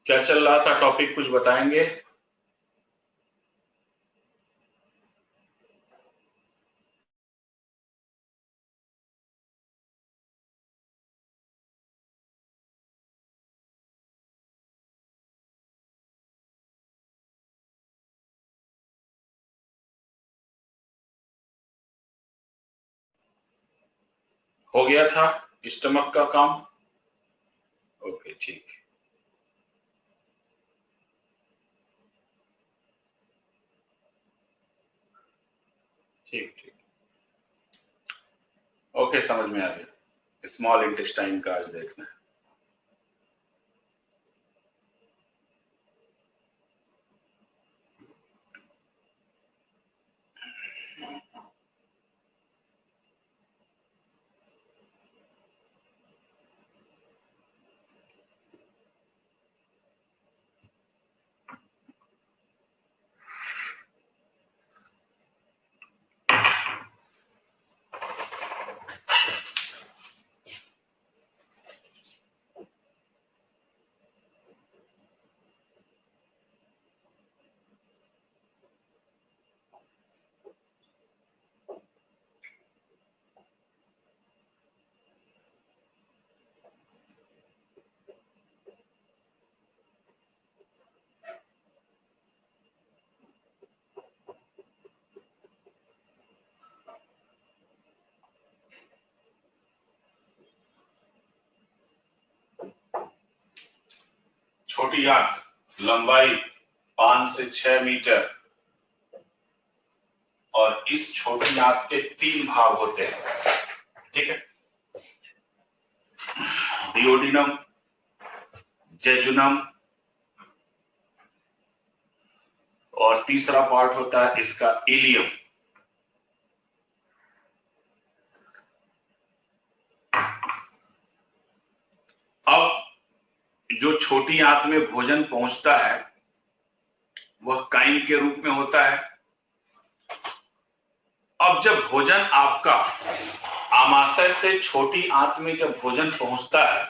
क्या चल रहा था? टॉपिक कुछ बताएंगे? हो गया था स्टमक का काम? ओके, ठीक है। ठीक ठीक। ओके, समझ में आ गया। स्मॉल इंटेस्टाइन का आज देखना है। छोटी आंत, लंबाई 5 से 6 मीटर, और इस छोटी आंत के 3 भाग होते हैं। ठीक है। डियोडिनम, जेजुनम, और तीसरा पार्ट होता है इसका इलियम। अब जो छोटी आंत में भोजन पहुंचता है वह काइम के रूप में होता है। अब जब भोजन आपका आमाशय से छोटी आंत में जब भोजन पहुंचता है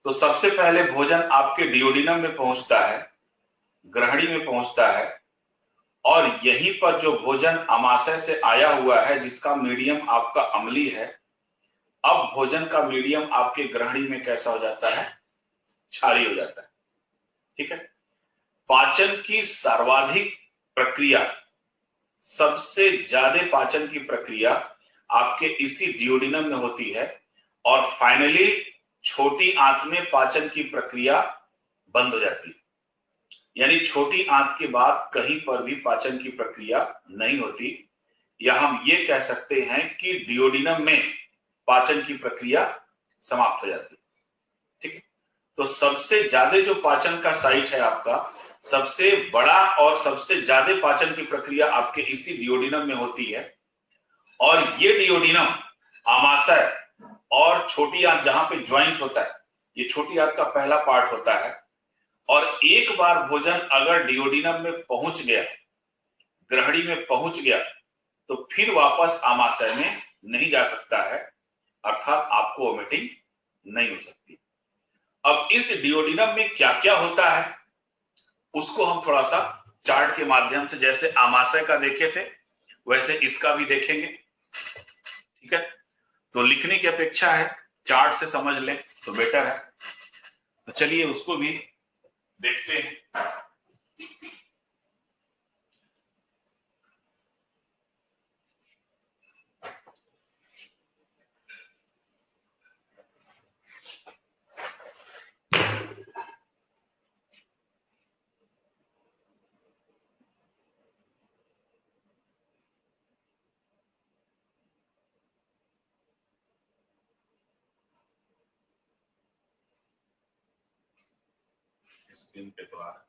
तो सबसे पहले भोजन आपके डियोडिनम में पहुंचता है, ग्रहणी में पहुंचता है, और यहीं पर जो भोजन आमाशय से आया हुआ है जिसका मीडियम आपका अम्लीय है, अब भोजन का मीडियम आपके ग्रहणी में कैसा हो जाता है? क्षारीय हो जाता है। ठीक है। पाचन की सर्वाधिक प्रक्रिया, सबसे ज्यादा पाचन की प्रक्रिया आपके इसी डियोडिनम में होती है, और फाइनली छोटी आंत में पाचन की प्रक्रिया बंद हो जाती है। यानी छोटी आंत के बाद कहीं पर भी पाचन की प्रक्रिया नहीं होती, या हम ये कह सकते हैं कि डियोडिनम में पाचन की प्रक्रिया समाप्त हो जाती है। ठीक है। तो सबसे ज्यादा जो पाचन का साइट है आपका, सबसे बड़ा और सबसे ज्यादा पाचन की प्रक्रिया आपके इसी डियोडिनम में होती है, और ये डियोडिनम आमाशय और छोटी आंत जहां पे ज्वाइंट होता है, ये छोटी आंत का पहला पार्ट होता है, और एक बार भोजन अगर डियोडिनम में पहुंच गया, ग्रहणी में पहुंच गया, तो फिर वापस आमाशय में नहीं जा सकता है, अर्थात आपको वोमिटिंग नहीं हो सकती। अब इस डियोडिनम में क्या क्या होता है उसको हम थोड़ा सा चार्ट के माध्यम से, जैसे आमाशय का देखे थे वैसे इसका भी देखेंगे। ठीक है। तो लिखने की अपेक्षा है चार्ट से समझ लें तो बेटर है। तो चलिए उसको भी देखते हैं। स्क्रीन पे तो आ रहा है।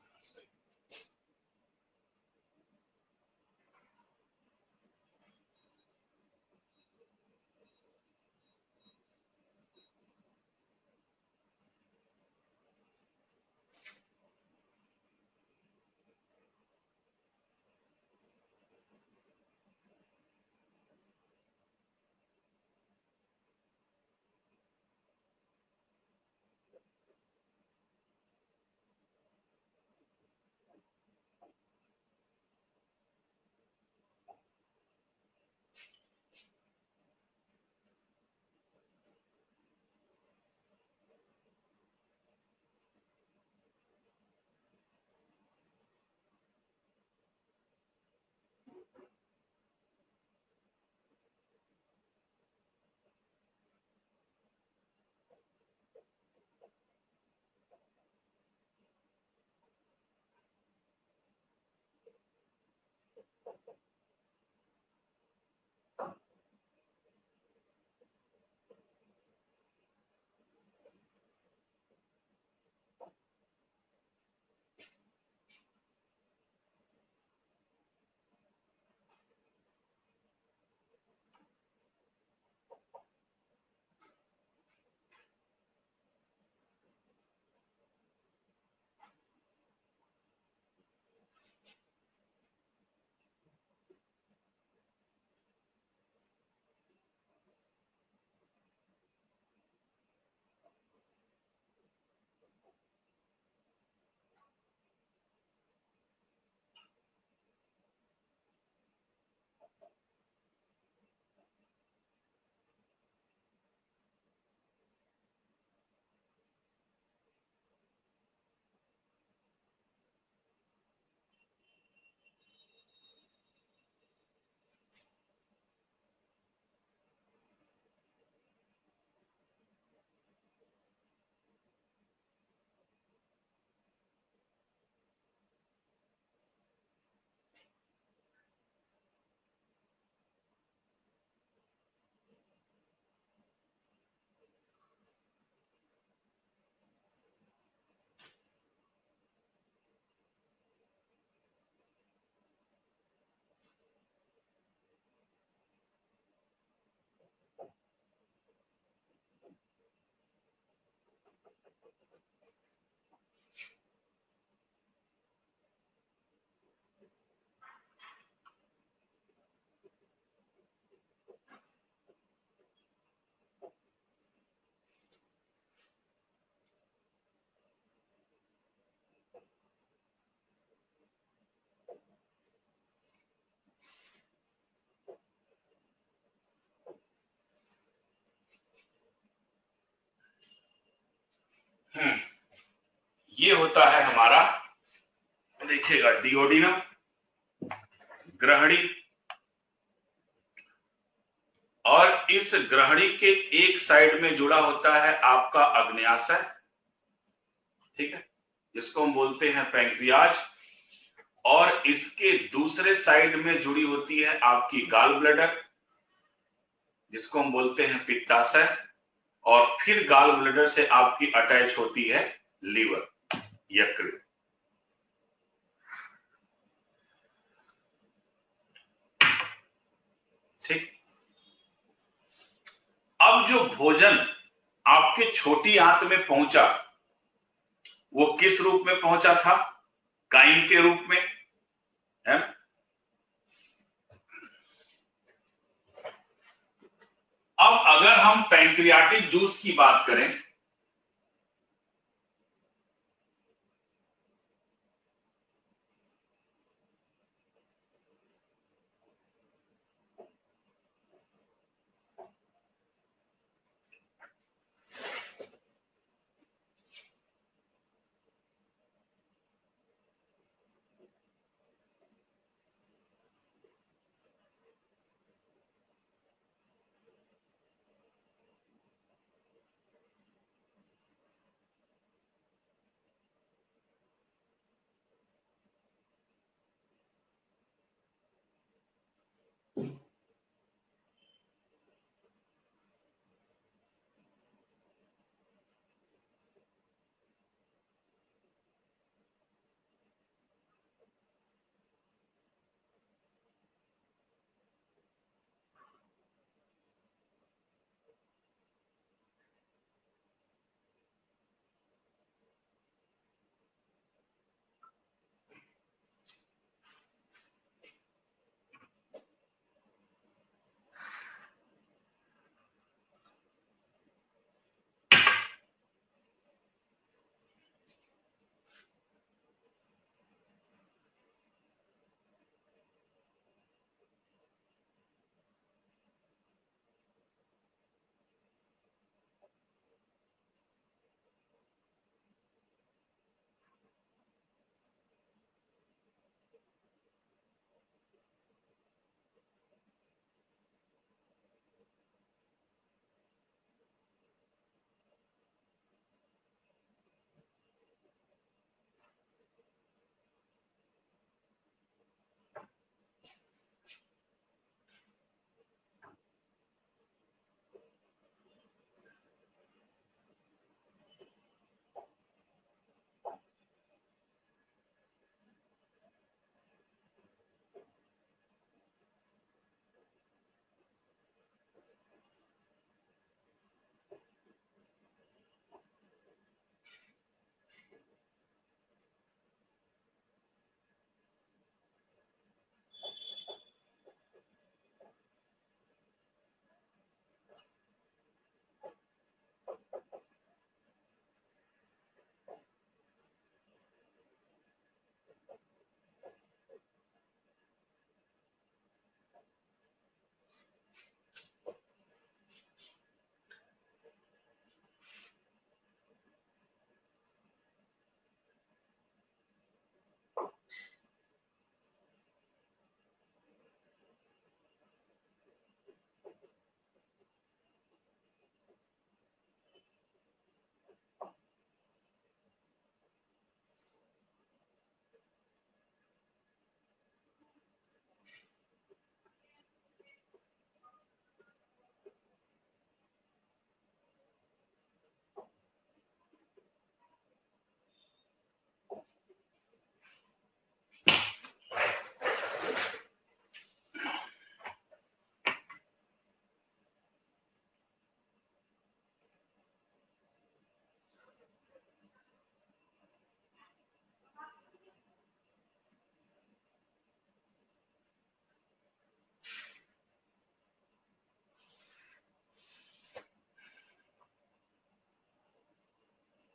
ये होता है हमारा, देखिएगा, डिओडिनम, ग्रहणी, और इस ग्रहणी के एक साइड में जुड़ा होता है आपका अग्न्याशय, ठीक है, जिसको हम बोलते हैं पैंक्रियाज, और इसके दूसरे साइड में जुड़ी होती है आपकी गॉल ब्लैडर, जिसको हम बोलते हैं पित्ताशय, और फिर गॉल ब्लैडर से आपकी अटैच होती है लीवर, यकृत। ठीक। अब जो भोजन आपके छोटी आंत में पहुंचा, वो किस रूप में पहुंचा था? काइम के रूप में, है? अब अगर हम पैंक्रियाटिक जूस की बात करें,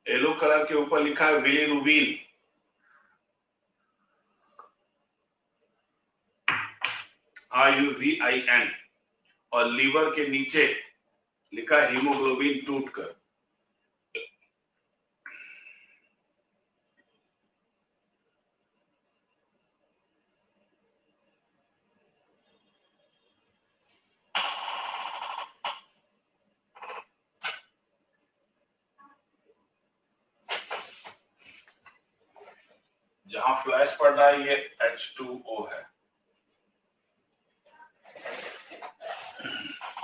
येलो कलर के ऊपर लिखा है बिलीरुबिन, IUVIN, और लीवर के नीचे लिखा है हीमोग्लोबिन टूटकर। जहां फ्लैश पड़ रहा है ये H2O है।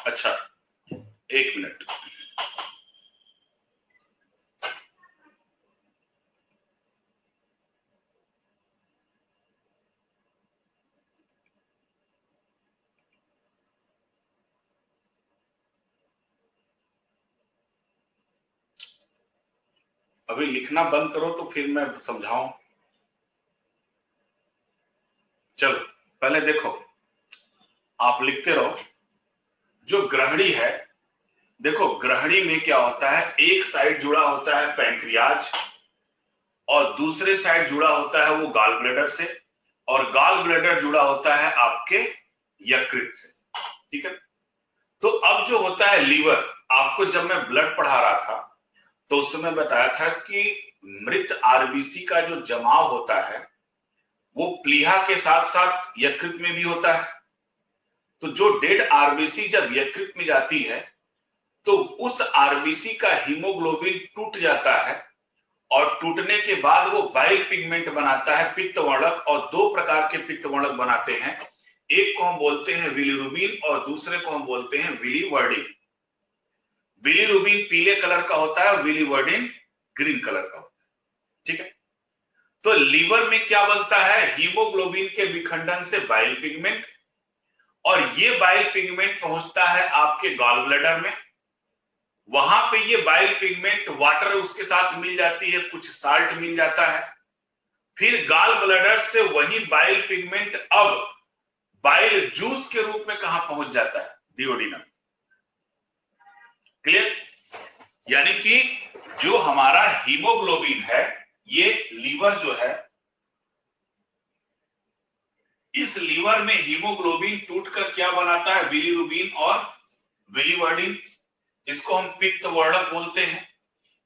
अच्छा, एक मिनट, अभी लिखना बंद करो तो फिर मैं समझाऊं। चलो पहले देखो, आप लिखते रहो। जो ग्रहणी है, देखो ग्रहणी में क्या होता है, एक साइड जुड़ा होता है पैंक्रियाज और दूसरे साइड जुड़ा होता है वो गॉल ब्लैडर से, और गॉल ब्लैडर जुड़ा होता है आपके यकृत से। ठीक है, तो अब जो होता है लीवर, आपको जब मैं ब्लड पढ़ा रहा था तो उस समय बताया था कि मृत आरबीसी का जो जमाव होता है वो प्लीहा के साथ साथ यकृत में भी होता है। तो जो डेड आरबीसी जब यकृत में जाती है तो उस आरबीसी का हीमोग्लोबिन टूट जाता है, और टूटने के बाद वो बाइल पिगमेंट बनाता है, पित्त वर्णक, और दो प्रकार के पित्त वर्णक बनाते हैं। एक को हम बोलते हैं बिलीरुबिन और दूसरे को हम बोलते हैं बिलीवर्डिन। बिलीरुबिन पीले कलर का होता है और बिलीवर्डिन ग्रीन कलर का होता है। ठीक है, तो लीवर में क्या बनता है, हीमोग्लोबिन के विखंडन से बाइल पिगमेंट, और ये बाइल पिगमेंट पहुंचता है आपके गॉल ब्लैडर में। वहां पे ये बाइल पिगमेंट वाटर उसके साथ मिल जाती है, कुछ साल्ट मिल जाता है, फिर गॉल ब्लैडर से वही बाइल पिगमेंट अब बाइल जूस के रूप में कहां पहुंच जाता है, डिओडिनम। क्लियर? यानी कि जो हमारा हीमोग्लोबिन है, ये लीवर जो है, इस लीवर में हीमोग्लोबिन टूटकर क्या बनाता है, बिलीरुबिन और बिलीवर्डिन। इसको हम पित्त वर्णक बोलते हैं।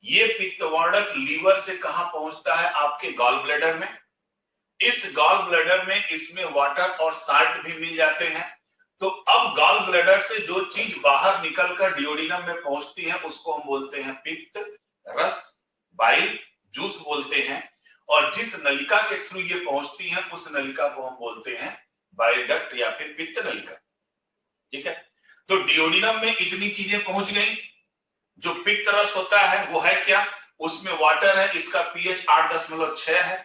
ये पित्त वर्णक लीवर से कहां पहुंचता है, आपके गॉल ब्लैडर में। इस गॉल ब्लैडर में इसमें वाटर और साल्ट भी मिल जाते हैं। तो अब गॉल ब्लैडर से जो चीज बाहर निकलकर डिओडिनम में पहुंचती है उसको हम बोलते हैं पित्त रस, बाइल जूस बोलते हैं, और जिस नलिका के थ्रू ये पहुंचती है उस नलिका को हम बोलते हैं बाइल डक्ट या फिर पित्त नलिका। ठीक है, तो डिओडिनम में इतनी चीजें पहुंच गई। जो पित्त रस होता है वो है क्या, उसमें वाटर है, इसका पीएच 8.6 है।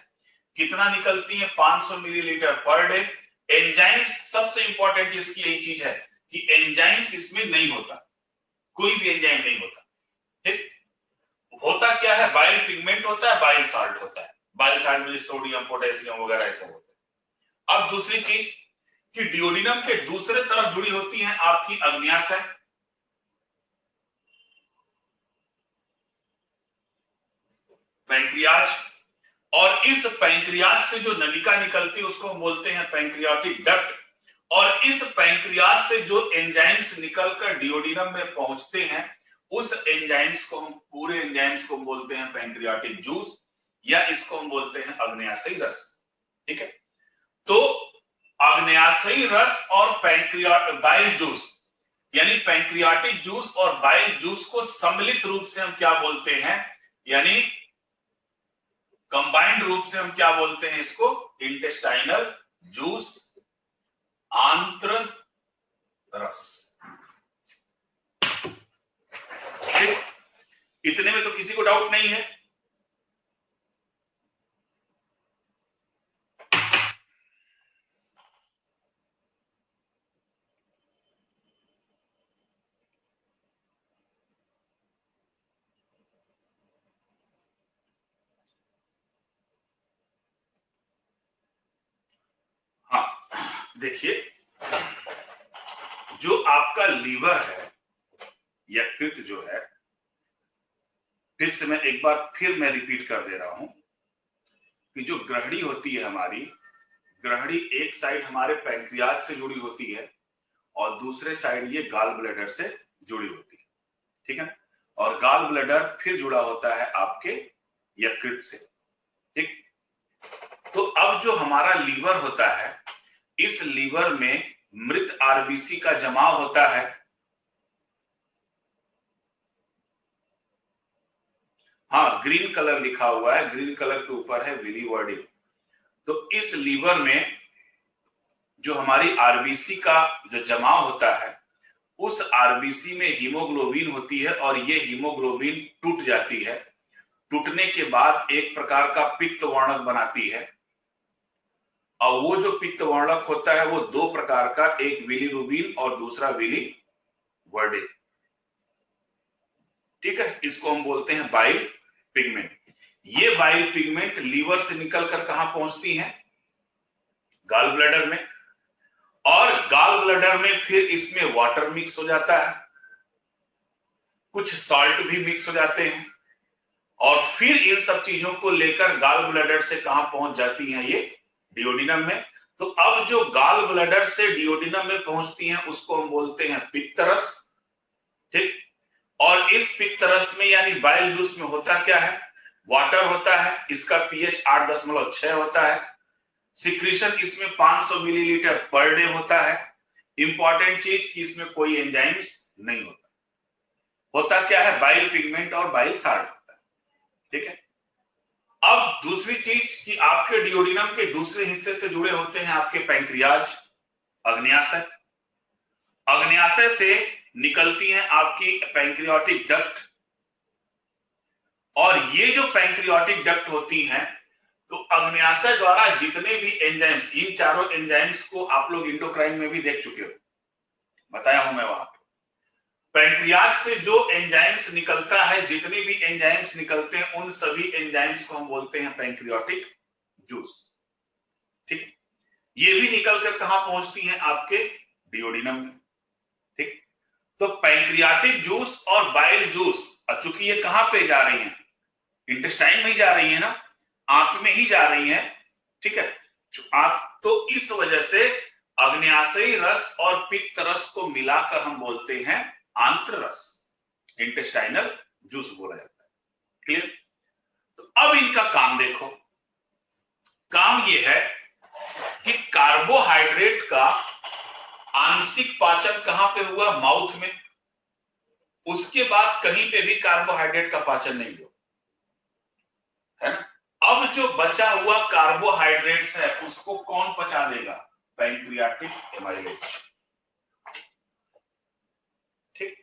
कितना निकलती है, 500 मिलीलीटर पर डे। एंजाइम्स, सबसे इंपॉर्टेंट इसकी यही चीज है कि एंजाइम्स इसमें नहीं होता, कोई भी एंजाइम नहीं होता। ठीक, होता क्या है, बाइल पिगमेंट होता है, बाइल साल्ट होता है। बाइल साल्ट में सोडियम पोटेशियम वगैरह ऐसा होता है। अब दूसरी चीज कि डिओडिनम के दूसरे तरफ जुड़ी होती है आपकी अग्न्याशय, पैंक्रियाज, और इस पैंक्रियाज से जो नलिका निकलती है उसको हम बोलते हैं पैंक्रियाटिक डक्ट, और इस पैंक्रियाज से जो एंजाइम्स निकलकर डिओडिनम में पहुंचते हैं उस एंजाइम्स को हम, पूरे एंजाइम्स को बोलते हैं पैंक्रियाटिक जूस, या इसको हम बोलते हैं अग्न्याशयी रस। ठीक है, तो अग्न्याशयी रस और बाइल जूस, यानी पैंक्रियाटिक जूस और बाइल जूस को सम्मिलित रूप से हम क्या बोलते हैं, यानी कंबाइंड रूप से हम क्या बोलते हैं इसको, इंटेस्टाइनल जूस, आंत्र रस। ठीक, इतने में तो किसी को डाउट नहीं है। हाँ देखिए, जो आपका लीवर है, यकृत जो है, फिर से मैं एक बार फिर मैं रिपीट कर दे रहा हूं कि जो ग्रहणी होती है हमारी, ग्रहणी एक साइड हमारे पैंक्रियाज से जुड़ी होती है और दूसरे साइड ये गॉल ब्लैडर से जुड़ी होती है, ठीक है। और गॉल ब्लैडर फिर जुड़ा होता है आपके यकृत से, ठीक। तो अब जो हमारा लीवर होता है, इस लीवर में मृत आरबीसी का जमाव होता है। हाँ, ग्रीन कलर लिखा हुआ है, ग्रीन कलर के ऊपर है विली वर्डिंग। तो इस लीवर में जो हमारी आरबीसी का जो जमाव होता है, उस आरबीसी में हीमोग्लोबिन होती है और ये हीमोग्लोबिन टूट जाती है। टूटने के बाद एक प्रकार का पित्त वर्णक बनाती है और वो जो पित्त वर्णक होता है वो दो प्रकार का, एक बिलीरुबिन और दूसरा विली वर्डिन, ठीक है। इसको हम बोलते हैं बाइल पिगमेंट। ये बाइल पिगमेंट लीवर से निकलकर कहां पहुंचती हैं? गॉल ब्लैडर में। और गॉल ब्लैडर में फिर इसमें वाटर मिक्स हो जाता है, कुछ सॉल्ट भी मिक्स हो जाते हैं और फिर इन सब चीजों को लेकर गॉल ब्लैडर से कहां पहुंच जाती हैं? ये डियोडिनम में। तो अब जो गॉल ब्लैडर से डियोडिनम में पहुंचती हैं उसको हम बोलते हैं पित्तरस, ठीक। और इस पित्तरस में यानी बाइल जूस में होता क्या है? वाटर होता है, इसका पीएच 8.6 होता है। सिक्रीशन इसमें 500 मिलीलीटर पर डे होता है। इंपॉर्टेंट चीज कि इसमें कोई एंजाइम्स नहीं होता। होता क्या है? बाइल पिगमेंट और बाइल साल्ट होता है, ठीक है। अब दूसरी चीज कि आपके डियोडिनम के दूसरे हिस्से से जुड़े होते हैं आपके पैंक्रियाज, अग्न्याशय। अग्न्याशय से निकलती हैं आपकी पैंक्रियाटिक डक्ट और ये जो पैंक्रियाटिक डक्ट होती हैं, तो अग्न्याशय द्वारा जितने भी एंजाइम्स, इन चारों एंजाइम्स को आप लोग इंडोक्राइन में भी देख चुके हो, बताया हूं मैं वहां पे। पैंक्रियाज से जो एंजाइम्स निकलता है, जितने भी एंजाइम्स निकलते हैं उन सभी एंजाइम्स को हम बोलते हैं पैंक्रियाटिक जूस, ठीक। ये भी निकलकर कहां पहुंचती हैं? आपके डियोडिनम में, ठीक। तो पैंक्रियाटिक जूस और बाइल जूस, चूंकि ये कहां पे जा रही हैं? इंटेस्टाइन में ही जा रही है ना, आंत में ही जा रही है, ठीक है। तो इस वजह से अग्न्याशयी रस और पित्त रस को मिलाकर हम बोलते हैं आंत्र रस, इंटेस्टाइनल जूस बोला जाता है, क्लियर। तो अब इनका काम देखो। काम यह है कि कार्बोहाइड्रेट का आंशिक पाचन कहां पे हुआ? माउथ में। उसके बाद कहीं पे भी कार्बोहाइड्रेट का पाचन नहीं हुआ, है ना। अब जो बचा हुआ कार्बोहाइड्रेट्स है उसको कौन पचा देगा? पैंक्रियाटिक एमाइलेज, ठीक।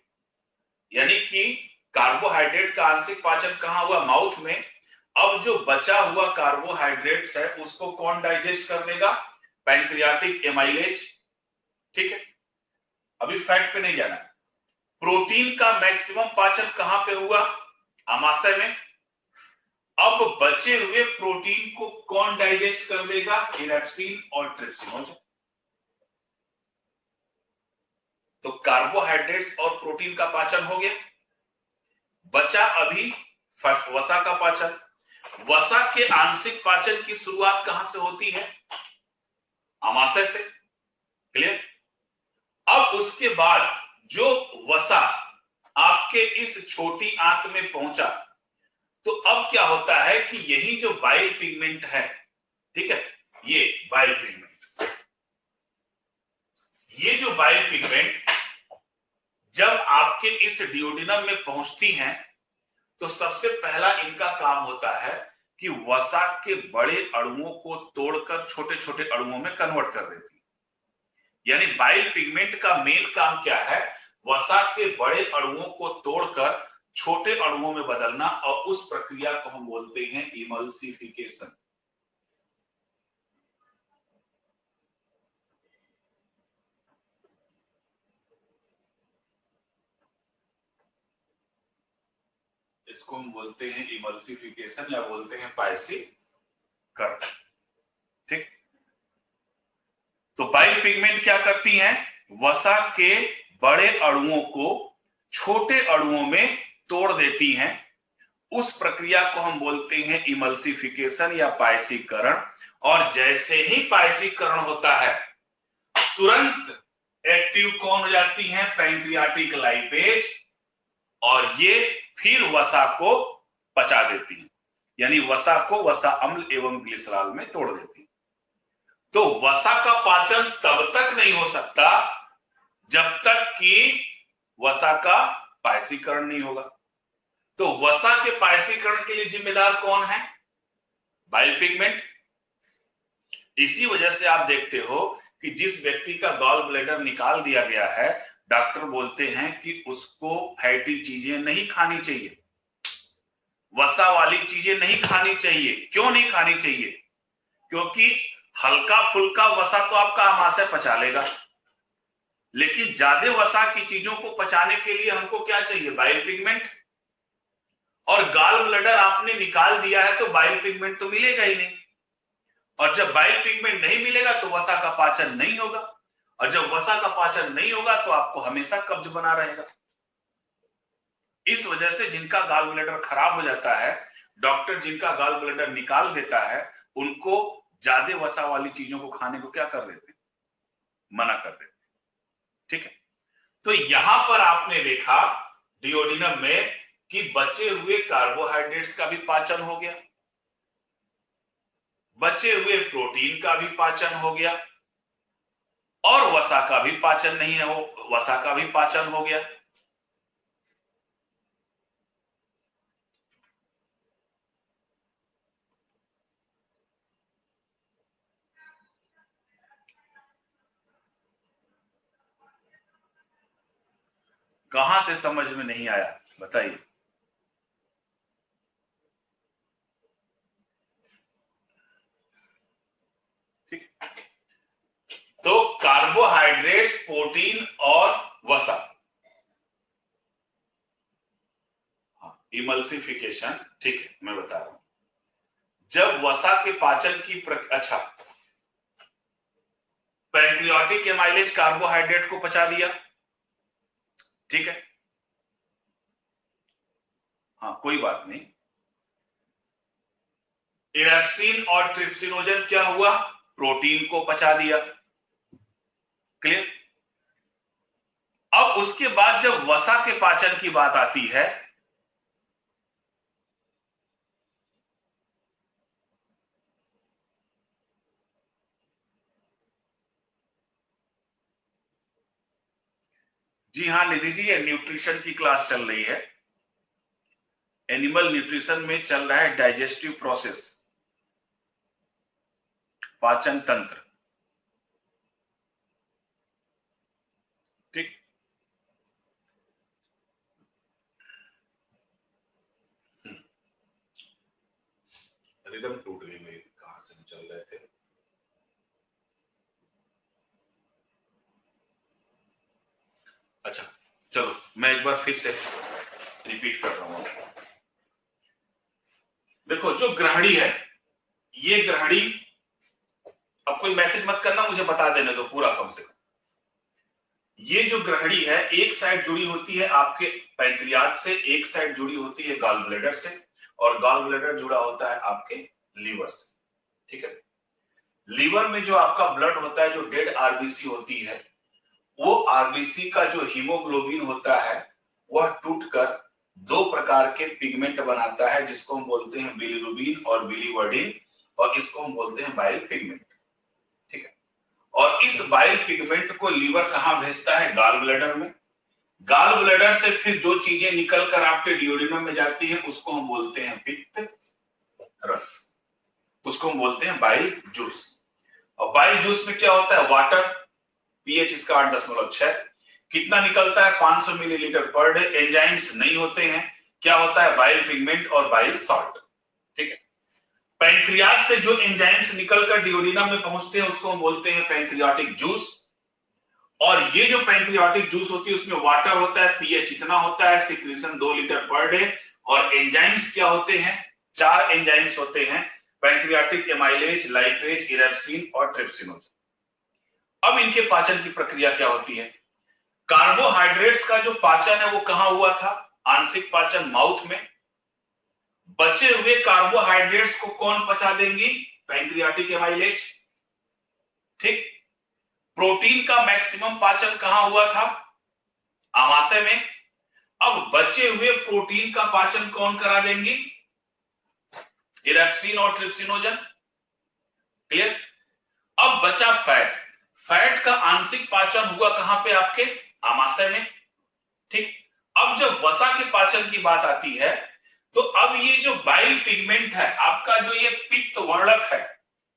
यानी कि कार्बोहाइड्रेट का आंशिक पाचन कहां हुआ? माउथ में। अब जो बचा हुआ कार्बोहाइड्रेट्स है उसको कौन डाइजेस्ट कर देगा? पैंक्रियाटिक एमाइलेज, ठीक है। अभी फैक्ट पे नहीं जाना। प्रोटीन का मैक्सिमम पाचन कहां पे हुआ? आमाशय में। अब बचे हुए प्रोटीन को कौन डाइजेस्ट कर देगा? इरेप्सिन और ट्रिप्सिनोजन। तो कार्बोहाइड्रेट्स और प्रोटीन का पाचन हो गया। बचा अभी वसा का पाचन। वसा के आंशिक पाचन की शुरुआत कहां से होती है? आमाशय से, क्लियर। अब उसके बाद जो वसा आपके इस छोटी आंत में पहुंचा, तो अब क्या होता है कि यही जो बाइल पिगमेंट है, ठीक है, ये बाइल पिगमेंट, ये जो बाइल पिगमेंट जब आपके इस डियोडिनम में पहुंचती हैं, तो सबसे पहला इनका काम होता है कि वसा के बड़े अणुओं को तोड़कर छोटे छोटे अणुओं में कन्वर्ट कर देती है। यानी बाइल पिगमेंट का मेन काम क्या है? वसा के बड़े अणुओं को तोड़कर छोटे अणुओं में बदलना, और उस प्रक्रिया को हम बोलते हैं इमल्सिफिकेशन। इसको हम बोलते हैं इमल्सिफिकेशन या बोलते हैं पायसीकरण, ठीक। तो बाइल पिगमेंट क्या करती हैं? वसा के बड़े अणुओं को छोटे अणुओं में तोड़ देती हैं उस प्रक्रिया को हम बोलते हैं इमल्सिफिकेशन या पायसीकरण। और जैसे ही पायसीकरण होता है तुरंत एक्टिव कौन हो जाती है, पैंक्रियाटिक लाइपेज, और ये फिर वसा को पचा देती है, यानी वसा को वसा अम्ल एवं ग्लिसरॉल में तोड़ देती है। तो वसा का पाचन तब तक नहीं हो सकता जब तक कि वसा का पायसीकरण नहीं होगा। तो वसा के पायसीकरण के लिए जिम्मेदार कौन है, बाइल पिगमेंट। इसी वजह से आप देखते हो कि जिस व्यक्ति का गॉल ब्लैडर निकाल दिया गया है, डॉक्टर बोलते हैं कि उसको फैटी चीजें नहीं खानी चाहिए, वसा वाली चीजें नहीं खानी चाहिए। क्यों नहीं खानी चाहिए? क्योंकि हल्का फुल्का वसा तो आपका आमाशय पचा लेगा, लेकिन ज्यादा वसा की चीजों को पचाने के लिए हमको क्या चाहिए, बाइल पिगमेंट। और गॉल ब्लैडर आपने निकाल दिया है तो बाइल पिगमेंट तो मिलेगा ही नहीं, और जब बाइल पिगमेंट नहीं मिलेगा तो वसा का पाचन नहीं होगा, और जब वसा का पाचन नहीं होगा तो आपको हमेशा कब्ज बना रहेगा। इस वजह से जिनका गॉल ब्लैडर खराब हो जाता है, डॉक्टर जिनका गॉल ब्लैडर निकाल देता है, उनको ज्यादा वसा वाली चीजों को खाने को क्या कर देते, मना कर देते। ठीक है, तो यहां पर आपने देखा डिओडिनम में कि बचे हुए कार्बोहाइड्रेट्स का भी पाचन हो गया, बचे हुए प्रोटीन का भी पाचन हो गया, और वसा का भी पाचन नहीं है, वसा का भी पाचन हो गया। कहां से समझ में नहीं आया बताइए? ठीक, तो कार्बोहाइड्रेट्स, प्रोटीन और वसा, इमल्सिफिकेशन, ठीक है, मैं बता रहा हूं। जब वसा के पाचन की अच्छा, पैंक्रियाटिक एमाइलेज कार्बोहाइड्रेट को पचा दिया, ठीक है, हाँ कोई बात नहीं। इरेप्सिन और ट्रिप्सिनोजन क्या हुआ, प्रोटीन को पचा दिया, क्लियर। अब उसके बाद जब वसा के पाचन की बात आती है, जी हाँ निधि जी, ये न्यूट्रिशन की क्लास चल रही है। एनिमल न्यूट्रिशन में चल रहा है डाइजेस्टिव प्रोसेस, पाचन तंत्र, ठीक। रिदम टूट गई मेरी, कहां से चल रहे थे। अच्छा चलो, मैं एक बार फिर से रिपीट कर रहा हूं। देखो जो ग्रहणी है, ये ग्रहणी, अब कोई मैसेज मत करना, मुझे बता देने दो पूरा कम से कम। ये जो ग्रहणी है, एक साइड जुड़ी होती है आपके पैंक्रियाज से, एक साइड जुड़ी होती है गॉल ब्लैडर से, और गॉल ब्लैडर जुड़ा होता है आपके लीवर से, ठीक है। लीवर में जो आपका ब्लड होता है, जो डेड आरबीसी होती है, वो आरबीसी का जो हीमोग्लोबिन होता है वह टूटकर दो प्रकार के पिगमेंट बनाता है, जिसको हम बोलते हैं बिलीरुबिन और बिलीवर्डिन, और इसको हम बोलते हैं बाइल पिगमेंट, ठीक है। और इस बाइल पिगमेंट को लीवर कहां भेजता है, गॉल ब्लैडर में। गॉल ब्लैडर से फिर जो चीजें निकलकर आपके डिओडिनम में जाती है उसको हम बोलते हैं पित्त रस, उसको हम बोलते हैं बाइल जूस। और बाइल जूस में क्या होता है, वाटर, पीएच इसका 8.6, कितना निकलता है, 500 मिलीलीटर पर डे। एंजाइम्स नहीं होते हैं, क्या होता है, बाइल पिगमेंट और बाइल सॉल्ट, ठीक है। पैंक्रियाज से जो एंजाइम्स निकलकर डिओडिनम में पहुंचते हैं उसको हम बोलते हैं पैंक्रियाटिक जूस। और ये जो पैंक्रियाटिक जूस होती है उसमें वाटर होता है, पीएच इतना होता है, सिक्रीशन 2 लीटर पर डे। और एंजाइम्स क्या होते हैं, 4 एंजाइम्स होते हैं, पैंक्रियाटिक एमाइलेज, लाइपेज, इरेप्सिन और ट्रिप्सिनोजन। अब इनके पाचन की प्रक्रिया क्या होती है, कार्बोहाइड्रेट्स का जो पाचन है वो कहां हुआ था, आंशिक पाचन माउथ में, बचे हुए कार्बोहाइड्रेट्स को कौन पचा देंगी? Pancreatic amylase. ठीक। प्रोटीन का मैक्सिमम पाचन कहां हुआ था? आमाशय में। अब बचे हुए प्रोटीन का पाचन कौन करा देंगी? इरेप्सिन और ट्रिप्सिनोजन। क्लियर? अब बचा फैट। फैट का आंशिक पाचन हुआ कहां पे? आपके आमाशय में। ठीक। अब जब वसा के पाचन की बात आती है तो अब ये जो बाइल पिगमेंट है आपका, जो ये पित्त वर्णक है,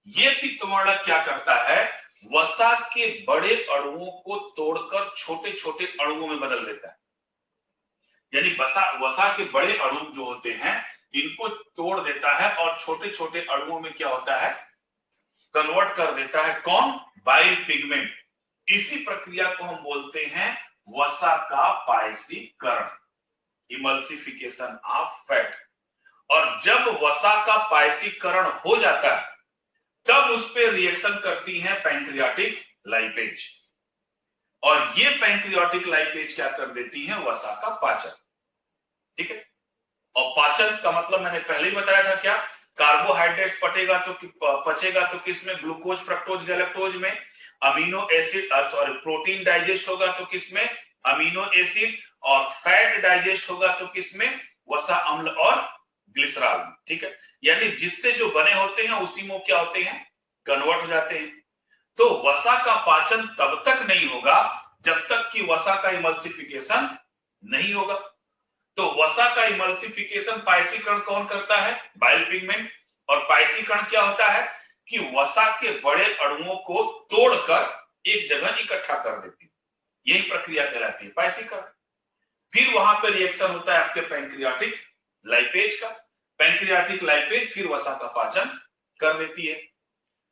ये पित्त वर्णक क्या करता है? वसा के बड़े अणुओं को तोड़कर छोटे छोटे अणुओं में बदल देता है। यानी वसा के बड़े अणु जो होते हैं इनको तोड़ देता है और छोटे छोटे अणुओं में क्या होता है? कन्वर्ट कर देता है। कौन? Bile pigment. इसी प्रक्रिया को हम बोलते हैं वसा का पायसीकरण, इमल्सिफिकेशन ऑफ फैट। और जब वसा का पायसीकरण हो जाता है तब उस पर रिएक्शन करती है पैंक्रियाटिक लाइपेज, और ये पैंक्रियाटिक लाइपेज क्या कर देती है? वसा का पाचन। ठीक है। और पाचन का मतलब मैंने पहले ही बताया था, क्या? कार्बोहाइड्रेट पचेगा तो किसमें? ग्लूकोज, फ्रक्टोज, गैलेक्टोज में। अमीनो एसिड प्रोटीन डाइजेस्ट होगा तो किसमें? Amino acid. और फैट डाइजेस्ट होगा तो किसमें? वसा अम्ल और ग्लिसरॉल में। ठीक है। यानी जिससे जो बने होते हैं उसी में क्या होते हैं? कन्वर्ट हो जाते हैं। तो वसा का पाचन तब तक नहीं होगा जब तक कि वसा का इमल्सिफिकेशन नहीं होगा। तो वसा का इमल्सिफिकेशन, पायसीकरण कौन करता है? Bile pigment. और पायसीकरण क्या होता है? कि वसा के बड़े अणुओं को तोड़कर एक जगह इकट्ठा कर देती है। यही प्रक्रिया कहलाती है पायसीकरण। फिर वहां पर रिएक्शन होता है आपके पैंक्रियाटिक लाइपेज का। पैंक्रियाटिक लाइपेज फिर वसा का पाचन कर लेती है।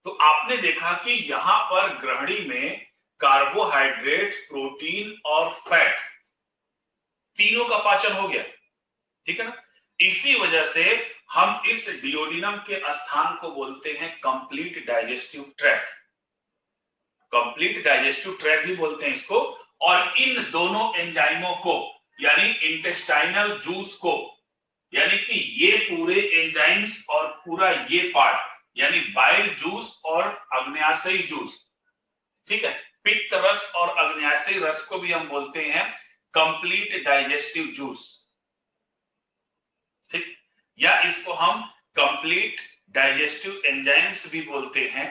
तो आपने देखा कि यहां पर ग्रहणी में कार्बोहाइड्रेट, प्रोटीन और फैट तीनों का पाचन हो गया। ठीक है ना? इसी वजह से हम इस डियोडिनम के स्थान को बोलते हैं complete digestive tract. Complete digestive tract भी बोलते हैं इसको। और इन दोनों एंजाइमों को, यानी इंटेस्टाइनल जूस को, यानी कि ये पूरे एंजाइम्स और पूरा ये पार्ट, यानी बाइल जूस और अग्न्याशयी जूस, ठीक है, पित्त रस और अग्न्याशयी रस को भी हम बोलते हैं कंप्लीट डाइजेस्टिव जूस। ठीक। या इसको हम कंप्लीट डाइजेस्टिव एंजाइम्स भी बोलते हैं।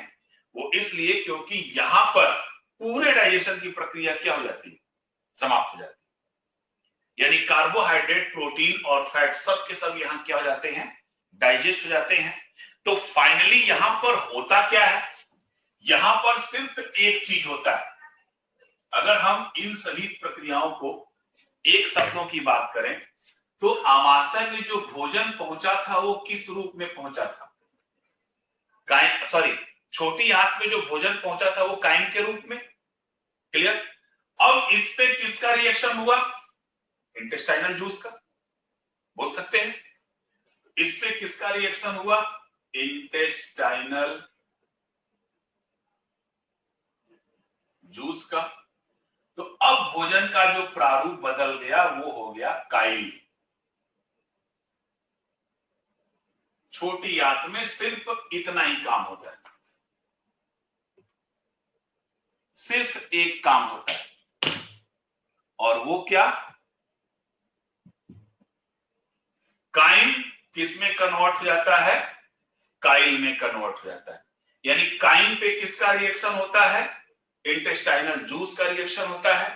वो इसलिए क्योंकि यहां पर पूरे डाइजेशन की प्रक्रिया क्या हो जाती है? समाप्त हो जाती है। यानी कार्बोहाइड्रेट, प्रोटीन और फैट सब के सब यहां क्या हो जाते हैं? डाइजेस्ट हो जाते हैं। तो फाइनली यहां पर होता क्या है? यहां पर सिर्फ एक चीज होता है। अगर हम इन सभी प्रक्रियाओं को एक शब्दों की बात करें तो आमाशय में जो भोजन पहुंचा था वो किस रूप में पहुंचा था? छोटी आंत में जो भोजन पहुंचा था वो काइम के रूप में। क्लियर? अब इस पे किसका रिएक्शन हुआ? इंटेस्टाइनल जूस का, बोल सकते हैं। इस पे किसका रिएक्शन हुआ? इंटेस्टाइनल जूस का। तो अब भोजन का जो प्रारूप बदल गया वो हो गया काइल। छोटी आंत में सिर्फ इतना ही काम होता है, सिर्फ एक काम होता है, और वो क्या? काइम किस में कन्वर्ट हो जाता है? काइल में कन्वर्ट हो जाता है। यानी काइम पे किसका रिएक्शन होता है? इंटेस्टाइनल जूस का रिएक्शन होता है।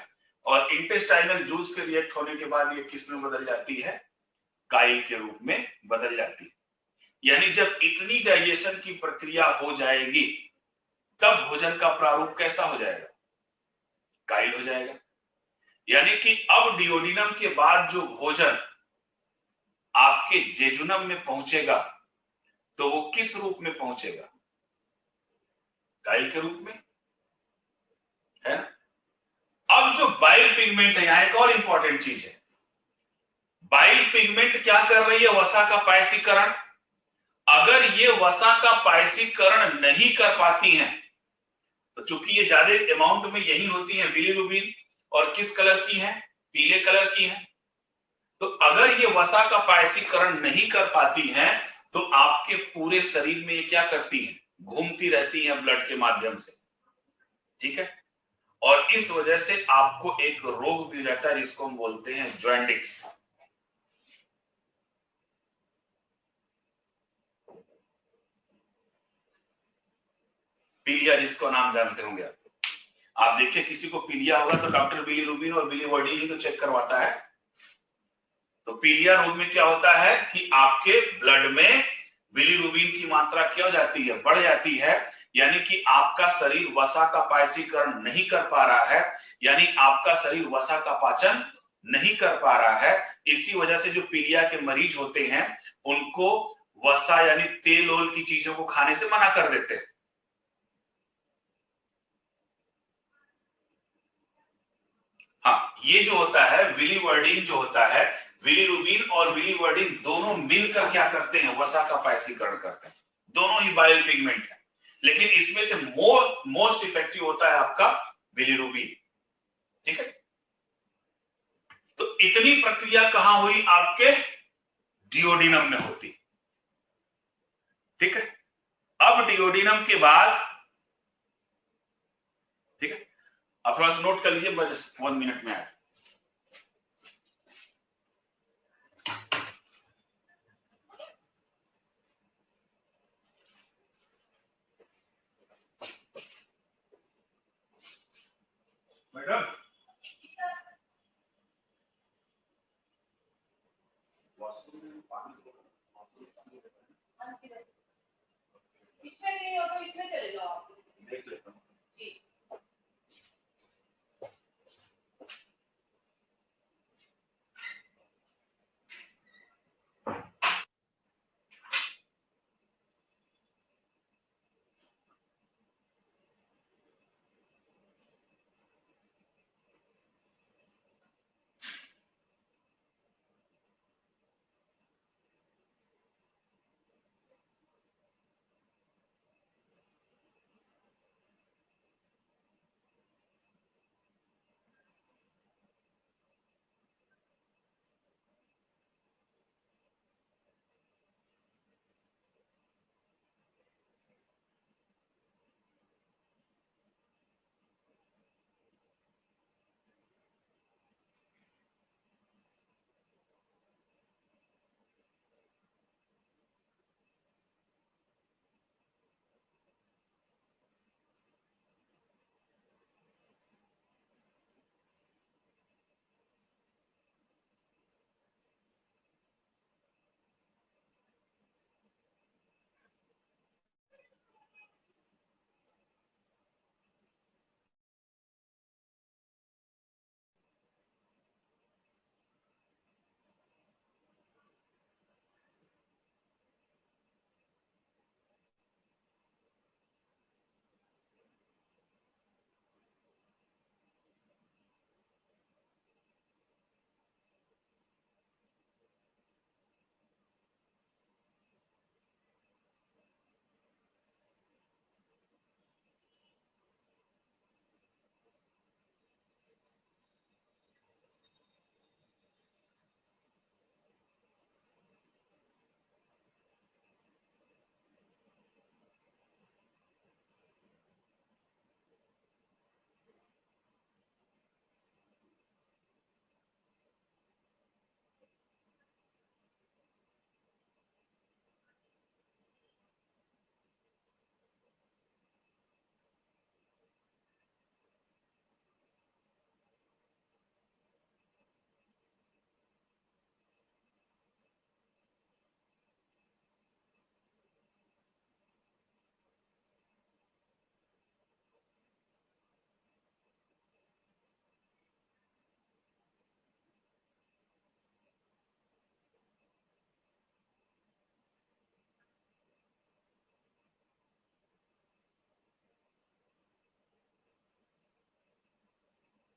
और इंटेस्टाइनल जूस के रिएक्ट होने के बाद ये किस में बदल जाती है? काइल के रूप में बदल जाती है। यानी जब इतनी डाइजेशन की प्रक्रिया हो जाएगी तब भोजन का प्रारूप कैसा हो जाएगा? काइल हो जाएगा। यानी कि अब डियोडिनम के बाद जो भोजन आपके जेजुनम में पहुंचेगा तो वो किस रूप में पहुंचेगा? काइल के रूप में, है ना? अब जो बाइल पिगमेंट है, यहां एक और इंपॉर्टेंट चीज है। बाइल पिगमेंट क्या कर रही है? वसा का पायसीकरण। अगर ये वसा का पायसीकरण नहीं कर पाती हैं तो चूंकि ये ज्यादा अमाउंट में यही होती है बिलीरुबिन, और किस कलर की है? पीले कलर की है। तो अगर ये वसा का पायसीकरण नहीं कर पाती हैं तो आपके पूरे शरीर में ये क्या करती हैं, घूमती रहती हैं ब्लड के माध्यम से, ठीक है। और इस वजह से आपको एक रोग भी रहता है जिसको हम बोलते हैं जॉइंटिक्स। पीलिया जिसको नाम जानते होंगे आप देखिए किसी को पीलिया होगा तो डॉक्टर बिलीरुबिन और बिलीवर्डिन ही तो चेक करवाता है। तो पीलिया रोग में क्या होता है कि आपके ब्लड में बिलीरुबिन की मात्रा क्या हो जाती है, बढ़ जाती है, यानी कि आपका शरीर वसा का पायसीकरण नहीं कर पा रहा है, यानी आपका शरीर वसा का पाचन नहीं कर पा रहा है। इसी वजह से जो पीलिया के मरीज होते हैं उनको वसा यानी तेल ओल की चीजों को खाने से मना कर देते हैं। हाँ, ये जो होता है बिलीवर्डिन जो होता है, बिलीरुबिन और बिलीवर्डिन दोनों मिलकर क्या करते हैं, वसा का पायसीकरण करते हैं। दोनों ही बाइल पिगमेंट है, लेकिन इसमें से मोस्ट इफेक्टिव होता है आपका बिलीरुबिन, ठीक है। तो इतनी प्रक्रिया कहां हुई, आपके डिओडिनम में होती, ठीक है। अब डिओडिनम के बाद, ठीक है, आप थोड़ा सा नोट कर लीजिए, बस 1 मिनट में आए। मैडम इसमें नहीं हो तो इसमें चले जाओ आप, देख लेता हूँ। जी।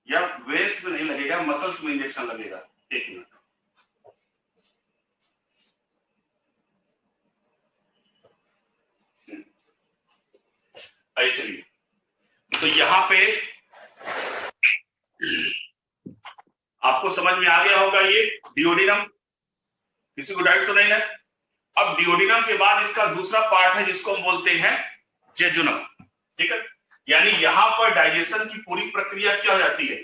या वेस में नहीं लगेगा, मसल्स में इंजेक्शन लगेगा। 1 मिनट। आइए चलिए, तो यहां पे आपको आपको समझ में आ गया होगा ये डिओडिनम, किसी को डाउट तो नहीं है? अब डिओडिनम के बाद इसका दूसरा पार्ट है जिसको हम बोलते हैं जेजुनम, ठीक है। यानी यहां पर डाइजेशन की पूरी प्रक्रिया क्या हो जाती है,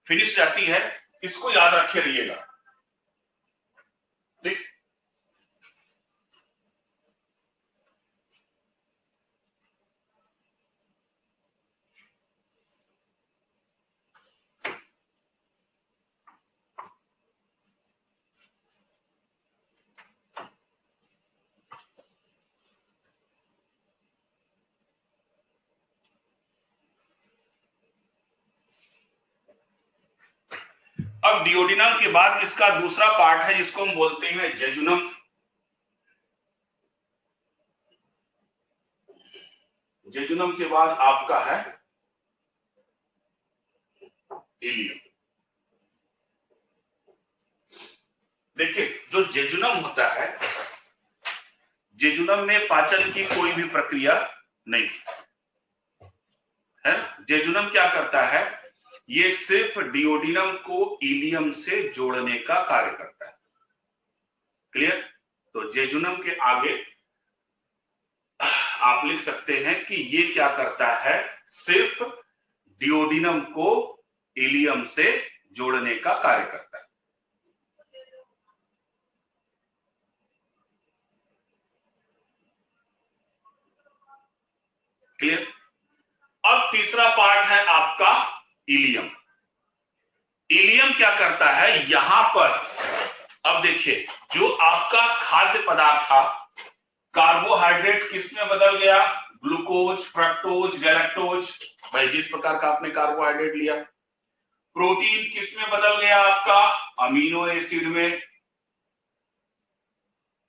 फिनिश जाती है। इसको याद रखे रहिएगा, ठीक। अब डिओडिनम के बाद इसका दूसरा पार्ट है जिसको हम बोलते हैं जेजुनम। जेजुनम के बाद आपका है इलियम। देखिए जो जेजुनम होता है, जेजुनम में पाचन की कोई भी प्रक्रिया नहीं है। जेजुनम क्या करता है, ये सिर्फ डिओडिनम को इलियम से जोड़ने का कार्य करता है। क्लियर? तो जेजुनम के आगे आप लिख सकते हैं कि ये क्या करता है, सिर्फ डिओडिनम को इलियम से जोड़ने का कार्य करता है। क्लियर? अब तीसरा पार्ट है आपका इलियम। इलियम क्या करता है, यहां पर अब देखिए जो आपका खाद्य पदार्थ था, कार्बोहाइड्रेट किस में बदल गया, ग्लूकोज, फ्रक्टोज, गैलेक्टोज, भाई जिस प्रकार का आपने कार्बोहाइड्रेट लिया। प्रोटीन किस में बदल गया आपका, अमीनो एसिड में।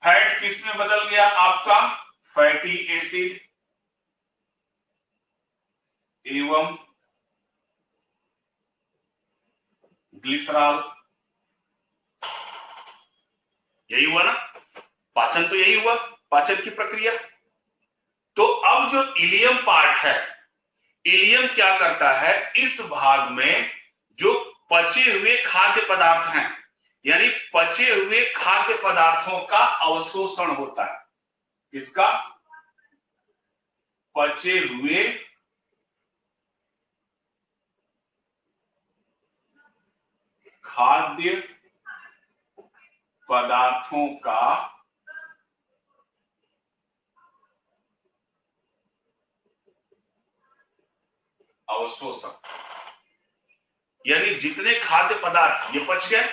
फैट किस में बदल गया आपका, फैटी एसिड एवं ग्लिसरॉल। यही हुआ ना, पाचन तो यही हुआ, पाचन की प्रक्रिया। तो अब जो इलियम पार्ट है, इलियम क्या करता है, इस भाग में जो पचे हुए खाद्य पदार्थ हैं, यानी पचे हुए खाद्य पदार्थों का अवशोषण होता है। किसका? पचे हुए खाद्य पदार्थों का अवशोषण, यानी जितने खाद्य पदार्थ ये पच गए,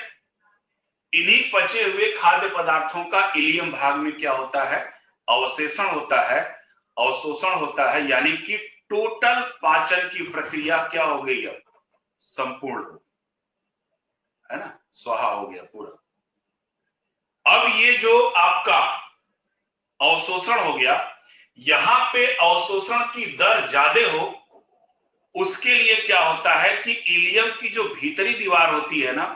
इन्हीं पचे हुए खाद्य पदार्थों का इलियम भाग में क्या होता है, अवशेषण होता है, अवशोषण होता है। यानी कि टोटल पाचन की प्रक्रिया क्या हो गई, अब संपूर्ण हो, है ना, स्वाहा हो गया पूरा। अब ये जो आपका अवशोषण हो गया, यहां पे अवशोषण की दर ज्यादा हो, उसके लिए क्या होता है कि इलियम की जो भीतरी दीवार होती है ना,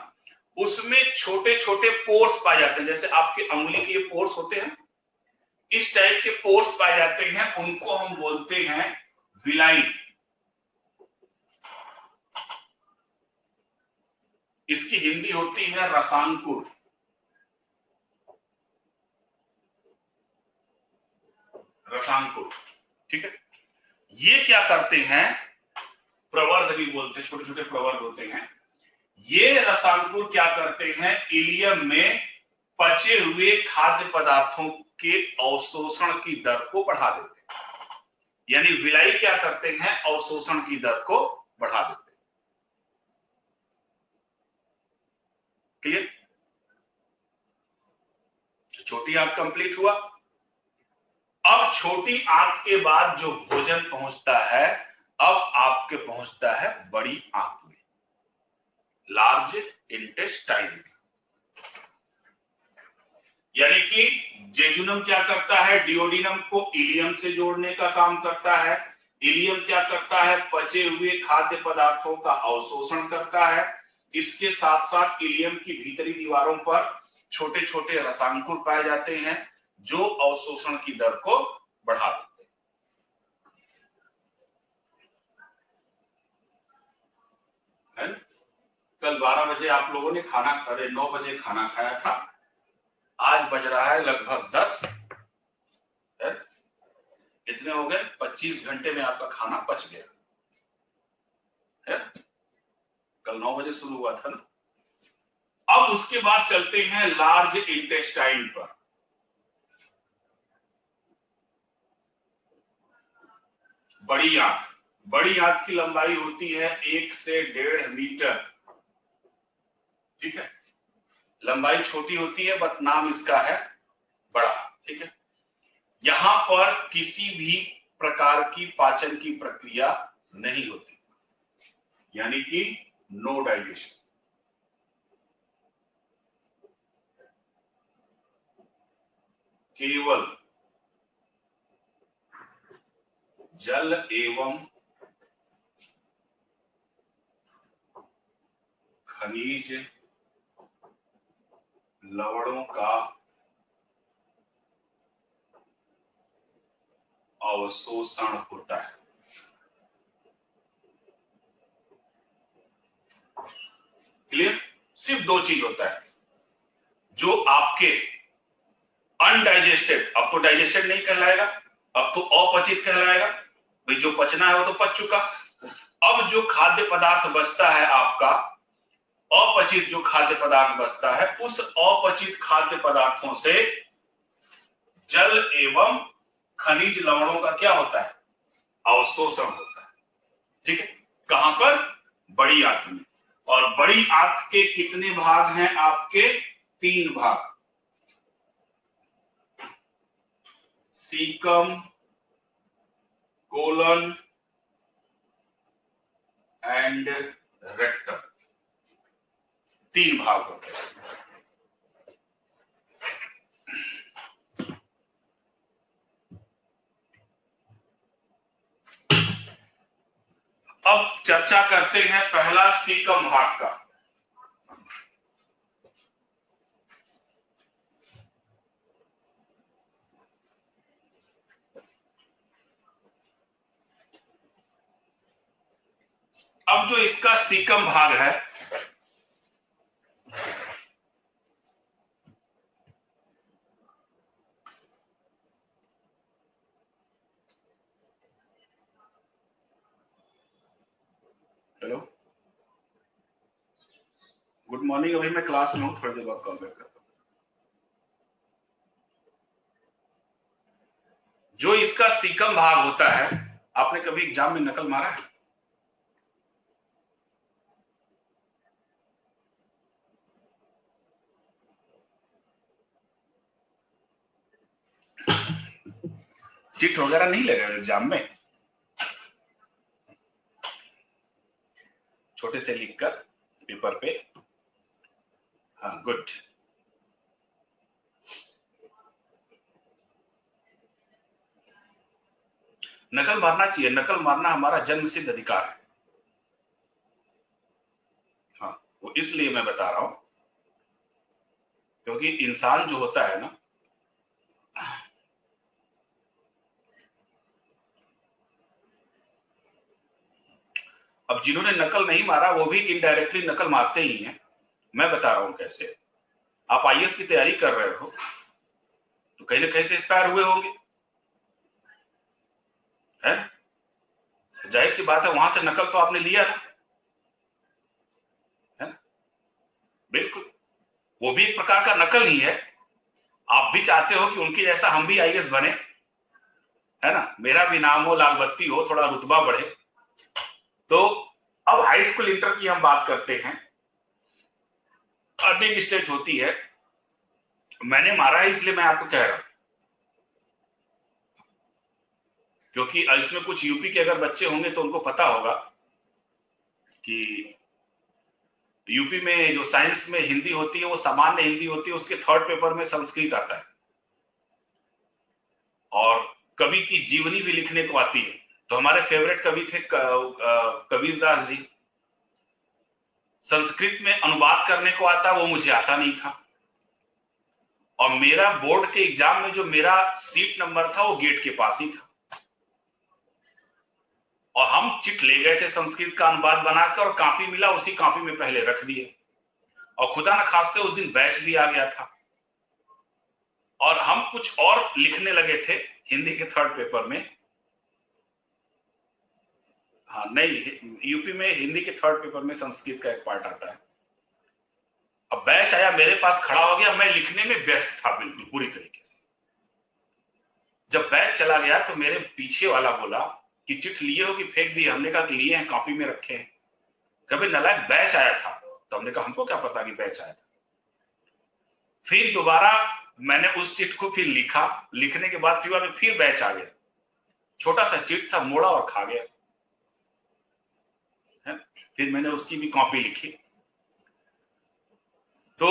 उसमें छोटे छोटे पोर्स पाए जाते हैं। जैसे आपके अंगुली के ये पोर्स होते हैं, इस टाइप के पोर्स पाए जाते हैं, उनको हम बोलते हैं विलाई। इसकी हिंदी होती है रसांकुर। रसांकुर, ठीक है। ये क्या करते हैं, प्रवर्ध भी बोलते हैं, छोटे छोटे प्रवर्ध होते हैं। ये रसांकुर क्या करते हैं, इलियम में पचे हुए खाद्य पदार्थों के अवशोषण की दर को बढ़ा देते हैं। यानी विलाई क्या करते हैं, अवशोषण की दर को बढ़ा देते हैं। क्लियर? छोटी आंत कंप्लीट हुआ। अब छोटी आंत के बाद जो भोजन पहुंचता है, अब आपके पहुंचता है बड़ी आंत में, लार्ज इंटेस्टाइन में। यानी कि जेजुनम क्या करता है, डिओडिनम को इलियम से जोड़ने का काम करता है। इलियम क्या करता है, पचे हुए खाद्य पदार्थों का अवशोषण करता है। इसके साथ साथ इलियम की भीतरी दीवारों पर छोटे छोटे रसांकुर पाए जाते हैं जो अवशोषण की दर को बढ़ा देते हैं। कल 12 बजे आप लोगों ने खाना, अरे 9 बजे खाना खाया था, आज बज रहा है लगभग 10, कितने हो गए? 25 घंटे में आपका खाना पच गया है? कल 9 बजे शुरू हुआ था ना। अब उसके बाद चलते हैं लार्ज इंटेस्टाइन पर। बड़ी आंत, बड़ी आंत की लंबाई होती है 1 से 1.5 मीटर, ठीक है। लंबाई छोटी होती है बट नाम इसका है बड़ा, ठीक है। यहां पर किसी भी प्रकार की पाचन की प्रक्रिया नहीं होती, यानी कि नो डाइजेशन। केवल जल एवं खनिज लवणों का अवशोषण होता है। क्लियर? सिर्फ दो चीज होता है, जो आपके अनडाइजेस्टेड, अब तो डाइजेस्टेड नहीं कहलाएगा, अब तो अपचित कहलाएगा। भाई जो पचना है वो तो पच चुका। अब जो खाद्य पदार्थ बचता है आपका, अपचित जो खाद्य पदार्थ बचता है, उस अपचित खाद्य पदार्थों से जल एवं खनिज लवणों का क्या होता है? अवशोषण होता है, ठीक है। कहां पर? बड़ी आंत में। और बड़ी आंत के कितने भाग हैं आपके? 3 भाग, सीकम, कोलन एंड रेक्टम, 3 भाग होते हैं। अब चर्चा करते हैं पहला सीकम भाग का। अब जो इसका सीकम भाग है, हेलो, गुड मॉर्निंग। अभी मैं क्लास में हूं, थोड़ी देर बाद कॉल बैक करता हूं। जो इसका सीकम भाग होता है, आपने कभी एग्जाम में नकल मारा है? चिट वगैरह नहीं लगा एग्जाम में? छोटे से लिखकर पेपर पे, हाँ गुड। नकल मारना चाहिए, नकल मारना हमारा जन्मसिद्ध अधिकार है। हाँ, वो इसलिए मैं बता रहा हूं क्योंकि इंसान जो होता है ना, अब जिन्होंने नकल नहीं मारा वो भी इनडायरेक्टली नकल मारते ही हैं। मैं बता रहा हूं कैसे। आप आईएएस की तैयारी कर रहे हो तो कहीं ना कहीं से इंस्पायर हुए होंगे, है? जाहिर सी बात है, वहां से नकल तो आपने लिया ना, है ना? बिल्कुल, वो भी एक प्रकार का नकल ही है। आप भी चाहते हो कि उनकी जैसा हम भी आईएएस बने, है ना? मेरा भी नाम हो, लाल बत्ती हो, थोड़ा रुतबा बढ़े। तो अब हाई स्कूल इंटर की हम बात करते हैं। अर्निंग स्टेज होती है, मैंने मारा है इसलिए मैं आपको कह रहा हूं, क्योंकि इसमें कुछ यूपी के अगर बच्चे होंगे तो उनको पता होगा कि यूपी में जो साइंस में हिंदी होती है वो सामान्य हिंदी होती है, उसके 3rd पेपर में संस्कृत आता है, और कवि की जीवनी भी लिखने को आती है। तो हमारे फेवरेट कवि थे कबीरदास जी। संस्कृत में अनुवाद करने को आता, वो मुझे आता नहीं था। और मेरा बोर्ड के एग्जाम में जो मेरा सीट नंबर था वो गेट के पास ही था। और हम चिट ले गए थे संस्कृत का अनुवाद बनाकर और कॉपी मिला, उसी कॉपी में पहले रख दिए और खुदा न खास्ते उस दिन बैच भी आ गया था और हम कुछ और लिखने लगे थे हिंदी के थर्ड पेपर में। हाँ नहीं, यूपी में हिंदी के थर्ड पेपर में संस्कृत का एक पार्ट आता है। अब बैच आया, मेरे पास खड़ा हो गया, मैं लिखने में व्यस्त था बिल्कुल पूरी तरीके से। जब बैच चला गया तो मेरे पीछे वाला बोला कि चिट लिए हो कि फेंक दिए? हमने कहा कि लिए हैं, कॉपी में रखे हैं। कभी नालायक, बैच आया था। तो हमने कहा हमको क्या पता कि बैच आया था। फिर दोबारा मैंने उस चिट को फिर लिखा, लिखने के बाद फिर बैच आ गया। छोटा सा चिट था, मोड़ा और खा गया। फिर मैंने उसकी भी कॉपी लिखी। तो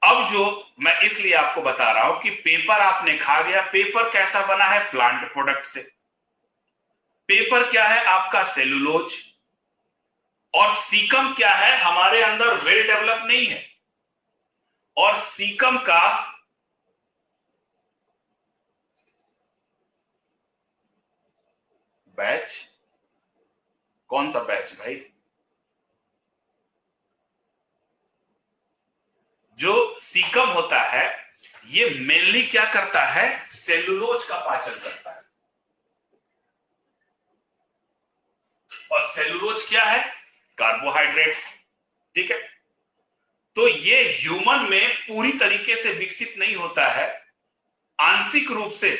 अब जो मैं इसलिए आपको बता रहा हूं कि पेपर आपने खा गया। पेपर कैसा बना है? प्लांट प्रोडक्ट से। पेपर क्या है? आपका सेलुलोज। और सीकम क्या है? हमारे अंदर वेल डेवलप नहीं है। और सीकम का बैच, कौन सा बैच भाई? जो सीकम होता है ये मेनली क्या करता है? सेलुलोज का पाचन करता है। और सेलुलोज क्या है? कार्बोहाइड्रेट्स। ठीक है, तो ये ह्यूमन में पूरी तरीके से विकसित नहीं होता है, आंशिक रूप से।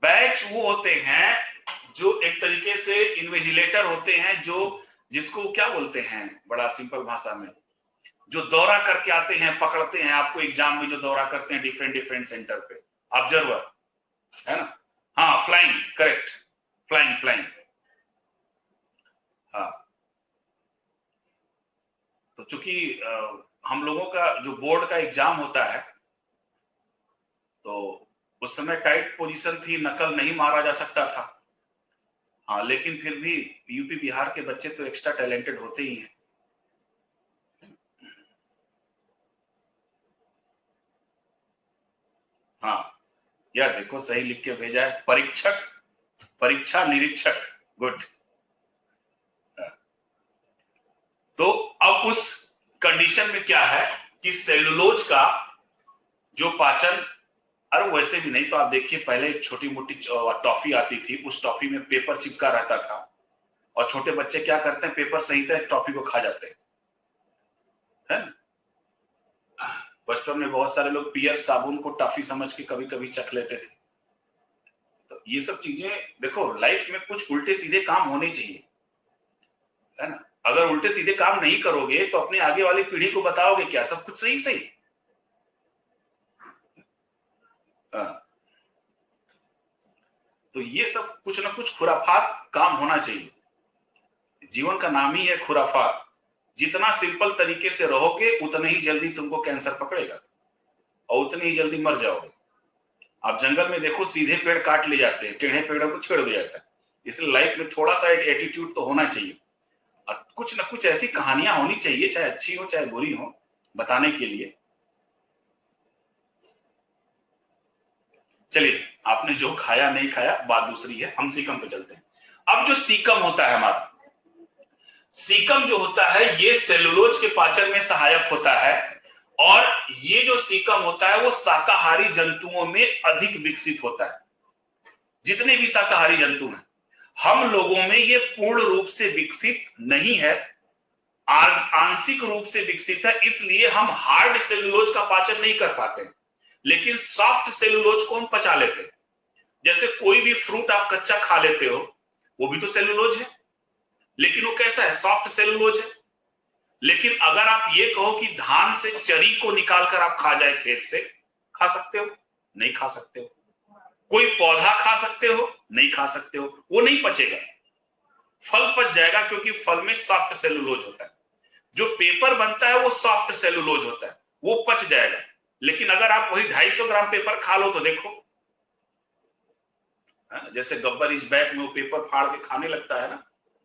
बैच वो होते हैं जो एक तरीके से इन्विजिलेटर होते हैं, जो जिसको क्या बोलते हैं बड़ा सिंपल भाषा में, जो दौरा करके आते हैं, पकड़ते हैं आपको एग्जाम में, जो दौरा करते हैं डिफरेंट डिफरेंट सेंटर पे, ऑब्जर्वर है ना। हाँ, फ्लाइंग, करेक्ट, फ्लाइंग। हाँ, तो चूंकि हम लोगों का जो बोर्ड का एग्जाम होता है तो उस समय टाइट पोजीशन थी, नकल नहीं मारा जा सकता था। हाँ, लेकिन फिर भी यूपी बिहार के बच्चे तो एक्स्ट्रा टैलेंटेड होते ही हैं। हाँ, यार देखो सही लिख के भेजा है, परीक्षक, परीक्षा निरीक्षक, गुड। तो अब उस कंडीशन में क्या है कि सेलुलोज का जो पाचन, अरे वैसे भी नहीं तो आप देखिए पहले छोटी मोटी टॉफी आती थी, उस टॉफी में पेपर चिपका रहता था और छोटे बच्चे क्या करते हैं, पेपर सहित टॉफी को खा जाते हैं। बचपन में बहुत सारे लोग पियर साबुन को टॉफी समझ के कभी कभी चख लेते थे। तो ये सब चीजें देखो, लाइफ में कुछ उल्टे सीधे काम होने चाहिए, है ना। अगर उल्टे सीधे काम नहीं करोगे तो अपने आगे वाली पीढ़ी को बताओगे क्या सब कुछ सही सही? तो ये सब कुछ ना कुछ खुराफात काम होना चाहिए। जीवन का नाम ही है खुराफात। जितना सिंपल तरीके से रहोगे उतना ही जल्दी तुमको कैंसर पकड़ेगा और उतनी ही जल्दी मर जाओगे। आप जंगल में देखो, सीधे पेड़ काट ले जाते हैं, टेढ़े पेड़ों को छेड़ दिया जाता है। इसलिए लाइफ में थोड़ा सा एटीट्यूड तो होना चाहिए और कुछ ना कुछ ऐसी कहानियां होनी चाहिए, चाहे अच्छी हो चाहे बुरी हो, बताने के लिए। चलिए, आपने जो खाया नहीं खाया बात दूसरी है, हम सीकम पे चलते हैं। अब जो सीकम होता है हमारा, सीकम जो होता है ये सेलुलोज के पाचन में सहायक होता है और ये जो सीकम होता है वो शाकाहारी जंतुओं में अधिक विकसित होता है। जितने भी शाकाहारी जंतु हैं, हम लोगों में ये पूर्ण रूप से विकसित नहीं है, आंशिक रूप से विकसित है। इसलिए हम हार्ड सेलुलोज का पाचन नहीं कर पाते, लेकिन सॉफ्ट सेलुलोज को हम पचा लेते हैं। जैसे कोई भी फ्रूट आप कच्चा खा लेते हो, वो भी तो सेलुलोज है, लेकिन वो कैसा है? सॉफ्ट सेलुलोज है। लेकिन अगर आप ये कहो कि धान से चरी को निकालकर आप खा जाए खेत से, खा सकते हो? नहीं खा सकते हो। कोई पौधा खा सकते हो? नहीं खा सकते हो, वो नहीं पचेगा। फल पच जाएगा क्योंकि फल में सॉफ्ट सेलुलोज होता है। जो पेपर बनता है वो सॉफ्ट सेलुलोज होता है, वो पच जाएगा। लेकिन अगर आप वही 250 ग्राम पेपर खा लो तो देखो, जैसे गब्बर इस बैग में वो पेपर फाड़ के खाने लगता है ना,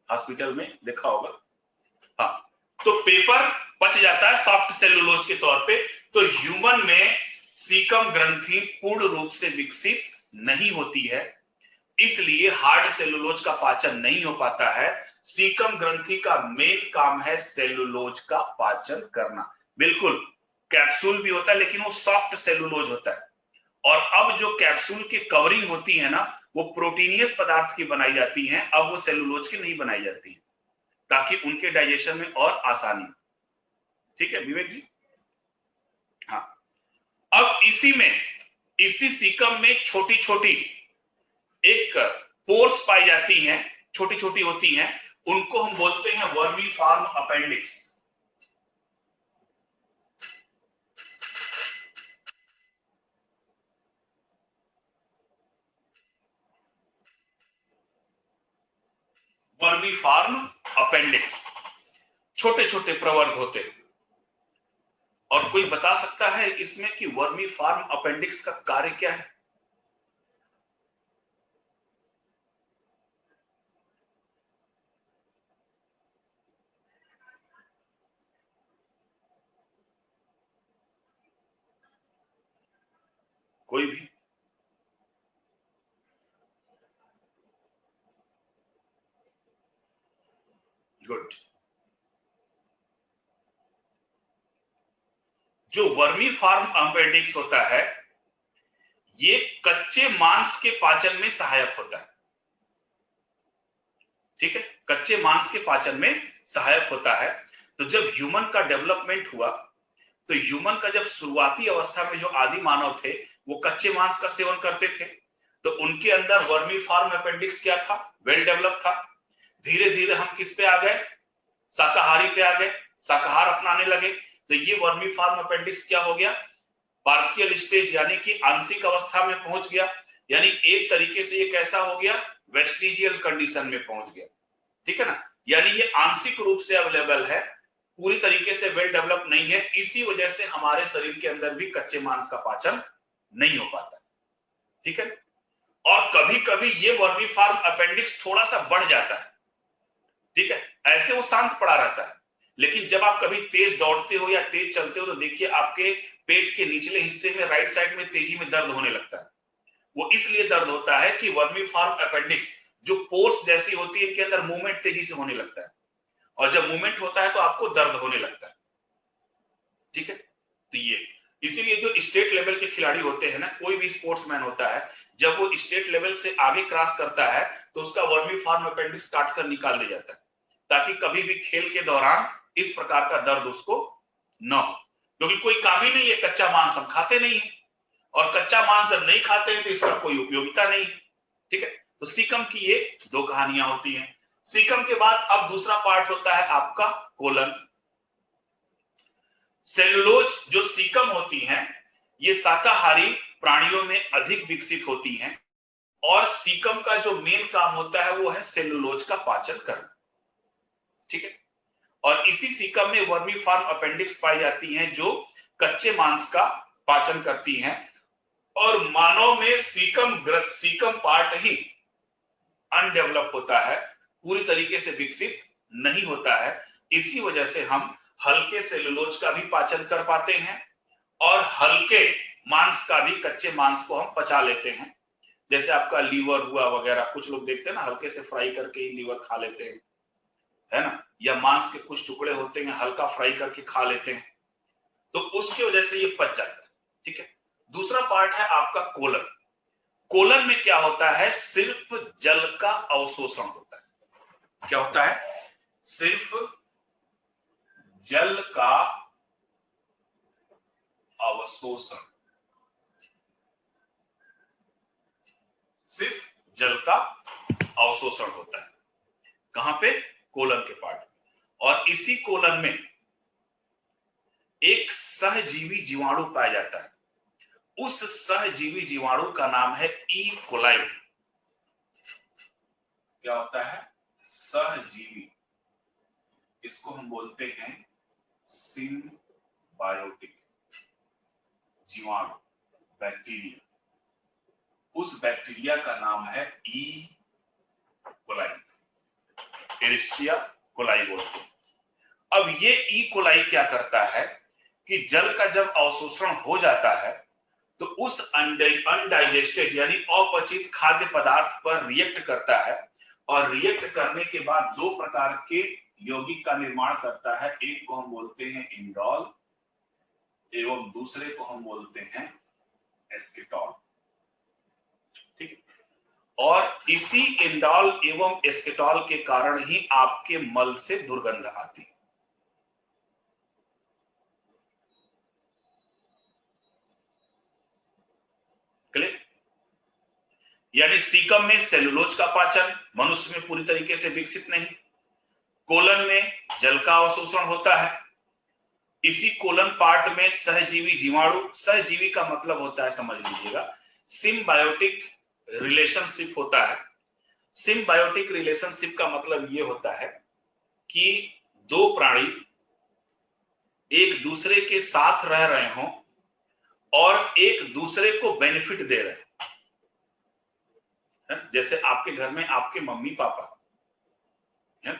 हॉस्पिटल में देखा होगा। हाँ, तो पेपर पच जाता है सॉफ्ट सेलुलोज के तौर पे। तो ह्यूमन में सीकम ग्रंथि पूर्ण रूप से विकसित नहीं होती है। इसलिए हार्ड सेलुलोज का पाचन नहीं हो पाता है। सीकम ग्रंथि का मेन काम है सेलुलोज का पाचन करना। बिल्कुल कैप्सूल भी होता है लेकिन वो सॉफ्ट सेलुलोज होता है, और अब जो कैप्सूल की कवरिंग होती है ना, वो प्रोटीनियस पदार्थ की बनाई जाती हैं, अब वो सेलुलोज की नहीं बनाई जाती है, ताकि उनके डाइजेशन में और आसानी। ठीक है विवेक जी? हाँ, अब इसी सीकम में छोटी छोटी एक पोर्स पाई जाती हैं, छोटी छोटी होती हैं, उनको हम बोलते हैं वर्मीफॉर्म अपेंडिक्स। वर्मीफॉर्म अपेंडिक्स छोटे छोटे प्रवर्ग होते हैं। और कोई बता सकता है इसमें कि वर्मीफॉर्म अपेंडिक्स का कार्य क्या है? कोई भी? गुड। जो वर्मीफॉर्म अपेंडिक्स होता है, ये कच्चे मांस के पाचन में सहायक होता है। ठीक है, कच्चे मांस के पाचन में सहायक होता है। तो जब ह्यूमन का डेवलपमेंट हुआ, तो ह्यूमन का जब शुरुआती अवस्था में जो आदि मानव थे वो कच्चे मांस का सेवन करते थे, तो उनके अंदर वर्मीफॉर्म अपेंडिक्स क्या था? वेल डेवलप था। धीरे धीरे हम किस पे आ गए? शाकाहारी पे आ गए, शाकाहार अपनाने लगे, तो ये वर्मीफॉर्म अपेंडिक्स क्या हो गया? पार्शियल स्टेज यानी कि आंशिक अवस्था में पहुंच गया। यानी एक तरीके से ये कैसा हो गया? वेस्टिजियल कंडीशन में पहुंच गया। ठीक है ना? यानी ये आंशिक रूप से अवेलेबल है, पूरी तरीके से वेल डेवलप नहीं है। इसी वजह से हमारे शरीर के अंदर भी कच्चे मांस का पाचन नहीं हो पाता। ठीक है? और कभी कभी ये वर्मीफॉर्म अपेंडिक्स थोड़ा सा बढ़ जाता है। ठीक है, ऐसे वो शांत पड़ा रहता है, लेकिन जब आप कभी तेज दौड़ते हो या तेज चलते हो तो देखिए आपके पेट के निचले हिस्से में राइट साइड में तेजी में दर्द होने लगता है। वो इसलिए दर्द होता है कि वर्मीफॉर्म अपेंडिक्स जो पोर्स जैसी होती है, इनके अंदर मूवमेंट तेजी से होने लगता है, और जब मूवमेंट होता है तो आपको दर्द होने लगता है। ठीक है, तो ये इसीलिए जो स्टेट लेवल के खिलाड़ी होते हैं ना, कोई भी स्पोर्ट्समैन होता है, जब वो स्टेट लेवल से आगे क्रॉस करता है तो उसका वर्मीफॉर्म अपेंडिक्स काट कर निकाल दिया जाता है, ताकि कभी भी खेल के दौरान इस प्रकार का दर्द उसको न हो। क्योंकि कोई काम ही नहीं है, कच्चा मांस हम खाते नहीं है, और कच्चा मांस जब नहीं खाते हैं तो इसका कोई उपयोगिता नहीं है। ठीक है, तो सीकम की ये दो कहानियां होती हैं। सीकम के बाद अब दूसरा पार्ट होता है आपका कोलन। सेलुलोज जो सीकम होती हैं, ये शाकाहारी प्राणियों में अधिक विकसित होती हैं, और सीकम का जो मेन काम होता है वो है सेलुलोज का पाचन करना। ठीक है, और इसी सीकम में वर्मीफॉर्म अपेंडिक्स पाई जाती हैं जो कच्चे मांस का पाचन करती हैं, और मानव में सीकम पार्ट ही अनडेवलप होता है, पूरी तरीके से विकसित नहीं होता है। इसी वजह से हम हल्के सेलुलोज का भी पाचन कर पाते हैं, और हल्के मांस का भी, कच्चे मांस को हम पचा लेते हैं। जैसे आपका लीवर हुआ वगैरह, कुछ लोग देखते हैं ना हल्के से फ्राई करके ही लीवर खा लेते हैं, है ना, या मांस के कुछ टुकड़े होते हैं हल्का फ्राई करके खा लेते हैं, तो उसकी वजह से ये पच जाता है। ठीक है, दूसरा पार्ट है आपका कोलन। कोलन में क्या होता है? सिर्फ जल का अवशोषण होता है। क्या होता है? सिर्फ जल का अवशोषण, सिर्फ जल का अवशोषण होता है। कहां पे? कोलन के पार्ट में। और इसी कोलन में एक सहजीवी जीवाणु पाया जाता है। उस सहजीवी जीवाणु का नाम है ई कोलाई। क्या होता है? सहजीवी, इसको हम बोलते हैं सिंबायोटिक जीवाणु, बैक्टीरिया। उस बैक्टीरिया का नाम है ई कोलाई, एरिस्टिया कोलाई बोलते हैं। अब ये ई कोलाई क्या करता है कि जल का जब अवशोषण हो जाता है तो उस अनडाइजेस्टेड यानी अपचित खाद्य पदार्थ पर रिएक्ट करता है और रिएक्ट करने के बाद दो प्रकार के यौगिक का निर्माण करता है। एक को हम बोलते हैं इंडोल एवं दूसरे को हम बोलते हैं एस्केटॉल। ठीक है। और इसी इंडोल एवं एस्केटॉल के कारण ही आपके मल से दुर्गंध आती है। क्लियर? यानी सीकम में सेलुलोज का पाचन मनुष्य में पूरी तरीके से विकसित नहीं, कोलन में जल का अवशोषण होता है, इसी कोलन पार्ट में सहजीवी जीवाणु, सहजीवी का मतलब होता है, समझ लीजिएगा, सिम्बायोटिक रिलेशनशिप होता है। सिम्बायोटिक रिलेशनशिप का मतलब यह होता है कि दो प्राणी एक दूसरे के साथ रह रहे हों और एक दूसरे को बेनिफिट दे रहे हैं। जैसे आपके घर में आपके मम्मी पापा है,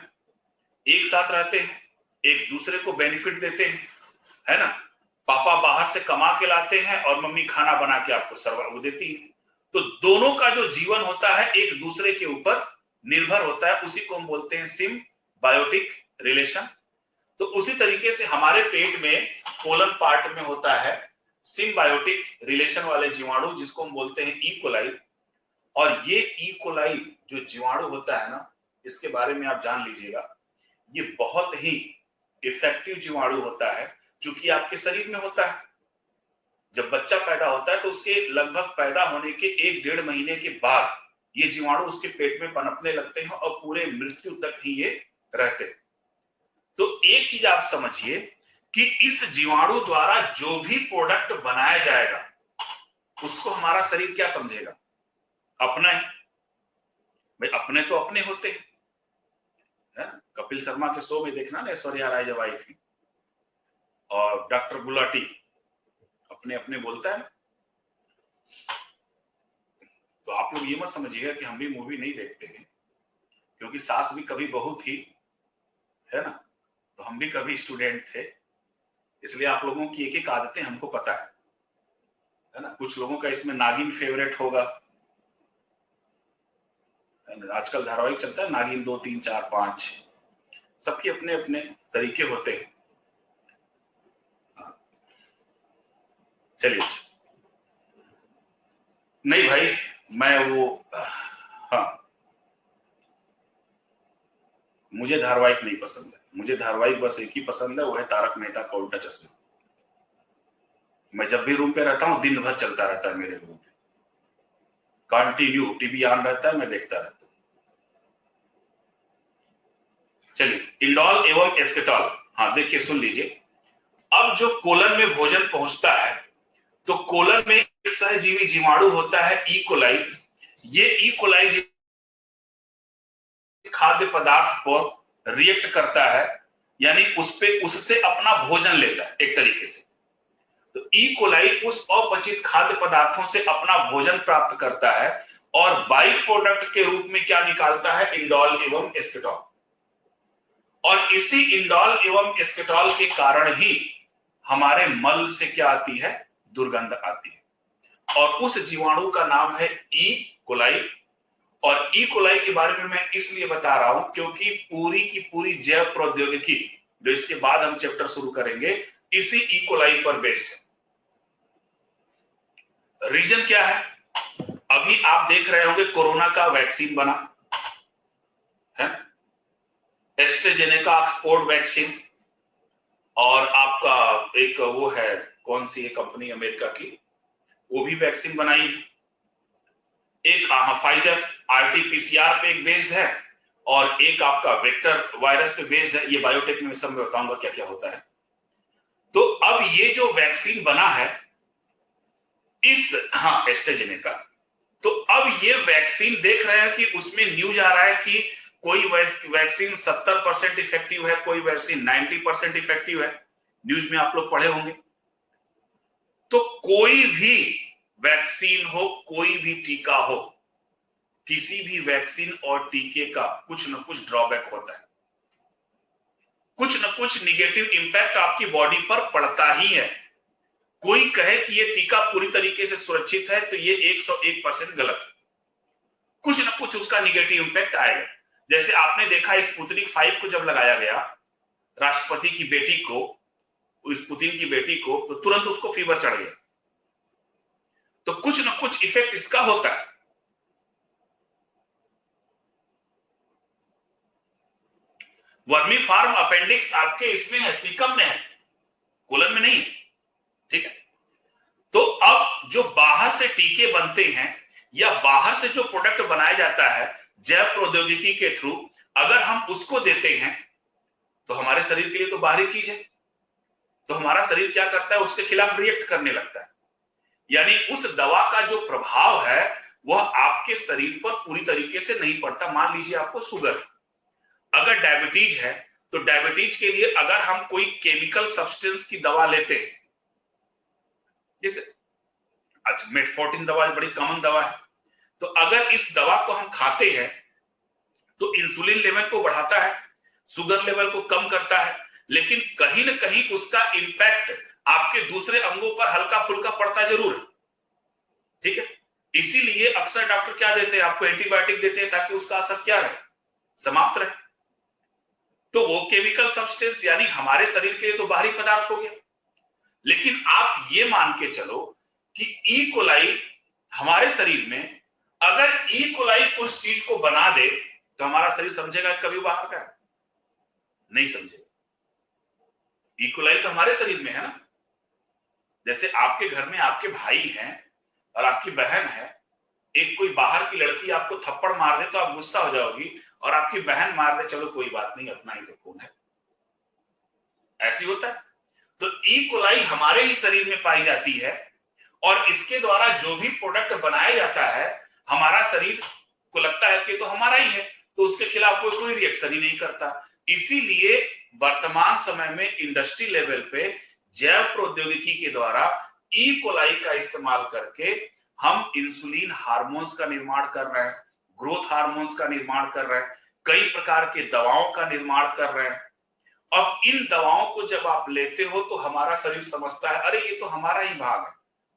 एक साथ रहते हैं, एक दूसरे को बेनिफिट देते हैं, है ना। पापा बाहर से कमा के लाते हैं और मम्मी खाना बना के आपको सर्व देती है। तो दोनों का जो जीवन होता है एक दूसरे के ऊपर निर्भर होता है, उसी को हम बोलते हैं सिम्बायोटिक रिलेशन। तो उसी तरीके से हमारे पेट में कोलन पार्ट में होता है सिम्बायोटिक रिलेशन वाले जीवाणु, जिसको हम बोलते हैं ई कोलाई। और ये ई कोलाई जो जीवाणु होता है ना, इसके बारे में आप जान लीजिएगा, ये बहुत ही इफेक्टिव जीवाणु होता है, जो कि आपके शरीर में होता है। जब बच्चा पैदा होता है तो उसके लगभग पैदा होने के 1-1.5 महीने के बाद ये जीवाणु उसके पेट में पनपने लगते हैं और पूरे मृत्यु तक ही ये रहते हैं। तो एक चीज आप समझिए कि इस जीवाणु द्वारा जो भी प्रोडक्ट बनाया जाएगा उसको हमारा शरीर क्या समझेगा? अपना है भाई, अपने तो अपने होते हैं, है ना। कपिल शर्मा के शो में देखना ना, ऐश्वर्या राय जब आई थी और डॉक्टर गुलाटी अपने अपने बोलता है। तो आप लोग ये मत समझिएगा कि हम भी मूवी नहीं देखते हैं, क्योंकि सास भी कभी बहू थी, है ना, तो हम भी कभी स्टूडेंट थे, इसलिए आप लोगों की एक एक आदतें हमको पता है ना। कुछ लोगों का इसमें नागिन फेवरेट होगा, आजकल धारावाहिक चलता है नागिन 2, 3, 4, 5, सबके अपने अपने तरीके होते हैं। चलिए, नहीं भाई मैं वो, हाँ, मुझे धारावाहिक नहीं पसंद है। मुझे धारावाहिक बस एक ही पसंद है, वो है तारक मेहता का उल्टा चश्मा। मैं जब भी रूम पे रहता हूँ दिन भर चलता रहता है मेरे रूम पे, कंटिन्यू टीवी ऑन रहता है, मैं देखता रहता हूँ। चलिए, इंडोल एवं एस्केटॉल, हाँ देखिए सुन लीजिए। अब जो कोलन में भोजन पहुंचता है तो कोलन में एक सहजीवी जीवाणु होता है ई कोलाई। ये ई कोलाई खाद्य पदार्थ पर रिएक्ट करता है, यानी उससे अपना भोजन लेता है एक तरीके से। तो ई कोलाई उस अपचित खाद्य पदार्थों से अपना भोजन प्राप्त करता है और बाई प्रोडक्ट के रूप में क्या निकालता है? इंडोल एवं एस्केटॉल। और इसी इंडोल एवं एस्केटॉल के कारण ही हमारे मल से क्या आती है? दुर्गंध आती है। और उस जीवाणु का नाम है ई कोलाई। और ई कोलाई के बारे में मैं इसलिए बता रहा हूं क्योंकि पूरी की पूरी जैव प्रौद्योगिकी जो इसके बाद हम चैप्टर शुरू करेंगे इसी ई कोलाई पर बेस्ड है। रीजन क्या है? अभी आप देख रहे होंगे कोरोना का वैक्सीन बना है, एस्ट्राजेनेका ऑक्सफोर्ड वैक्सीन, और आपका एक वो है कौन सी है कंपनी अमेरिका की, वो भी वैक्सीन बनाई है। एक फाइजर आरटीपीसीआर पे एक बेस्ड है और एक आपका वेक्टर वायरस पे बेस्ड है। ये बायोटेक में सब मैं बताऊंगा क्या क्या होता है। तो अब ये जो वैक्सीन बना है इस एस्ट्राजेनेका, तो अब ये वैक्सीन देख रहे हैं कि उसमें न्यूज आ रहा है कि कोई वैक्सीन 70% इफेक्टिव है, कोई वैक्सीन 90% इफेक्टिव है। न्यूज में आप लोग पढ़े होंगे। तो कोई भी वैक्सीन हो, कोई भी टीका हो, किसी भी वैक्सीन और टीके का कुछ न कुछ ड्रॉबैक होता है, कुछ न कुछ निगेटिव इंपैक्ट आपकी बॉडी पर पड़ता ही है। कोई कहे कि ये टीका पूरी तरीके से सुरक्षित है तो ये 101% गलत है। कुछ ना कुछ उसका निगेटिव इंपैक्ट आएगा। जैसे आपने देखा स्पुतनिक 5 को जब लगाया गया राष्ट्रपति की बेटी को, पुतिन की बेटी को, तो तुरंत उसको फीवर चढ़ गया। तो कुछ ना कुछ इफेक्ट इसका होता है। वर्मी फार्म अपेंडिक्स आपके इसमें है, सीकम में है, कोलन में नहीं है। ठीक है, तो अब जो बाहर से टीके बनते हैं या बाहर से जो प्रोडक्ट बनाया जाता है जैव प्रौद्योगिकी के थ्रू, अगर हम उसको देते हैं तो हमारे शरीर के लिए तो बाहरी चीज है, तो हमारा शरीर क्या करता है, उसके खिलाफ रिएक्ट करने लगता है। यानी उस दवा का जो प्रभाव है वह आपके शरीर पर पूरी तरीके से नहीं पड़ता। मान लीजिए आपको शुगर है, अगर डायबिटीज है तो डायबिटीज के लिए अगर हम कोई केमिकल सब्सटेंस की दवा लेते हैं, जैसे अच्छा मेटफोर्टिन दवा बड़ी कॉमन दवा है, तो अगर इस दवा को हम खाते हैं तो इंसुलिन लेवल को बढ़ाता है, शुगर लेवल को कम करता है, लेकिन कहीं ना कहीं उसका इंपैक्ट आपके दूसरे अंगों पर हल्का फुल्का पड़ता जरूर है। ठीक है, इसीलिए अक्सर डॉक्टर क्या देते हैं, आपको एंटीबायोटिक देते हैं ताकि उसका असर क्या रहे, समाप्त रहे। तो वो केमिकल सब्सटेंस यानी हमारे शरीर के लिए तो बाहरी पदार्थ हो गया, लेकिन आप ये मान के चलो कि ई कोलाई हमारे शरीर में, अगर ई कोलाई उस चीज को बना दे तो हमारा शरीर समझेगा कभी बाहर का है, नहीं समझेगा। ई कोलाई तो हमारे शरीर में है ना। जैसे आपके घर में आपके भाई हैं और आपकी बहन है, एक कोई बाहर की लड़की आपको थप्पड़ मार दे तो आप गुस्सा हो जाओगी, और आपकी बहन मार दे चलो कोई बात नहीं, अपना ही तो खून है, ऐसी होता है। तो ई कोलाई हमारे ही शरीर में पाई जाती है और इसके द्वारा जो भी प्रोडक्ट बनाया जाता है हमारा शरीर को लगता है कि तो हमारा ही है, तो उसके खिलाफ कोई रिएक्शन ही नहीं करता। इसीलिए वर्तमान समय में इंडस्ट्री लेवल पे जैव प्रौद्योगिकी के द्वारा ई कोलाई का इस्तेमाल करके हम इंसुलिन हार्मोन्स का निर्माण कर रहे हैं, ग्रोथ हार्मोन्स का निर्माण कर रहे हैं, कई प्रकार के दवाओं का निर्माण कर रहे हैं। अब इन दवाओं को जब आप लेते हो तो हमारा शरीर समझता है अरे ये तो हमारा ही भाग है,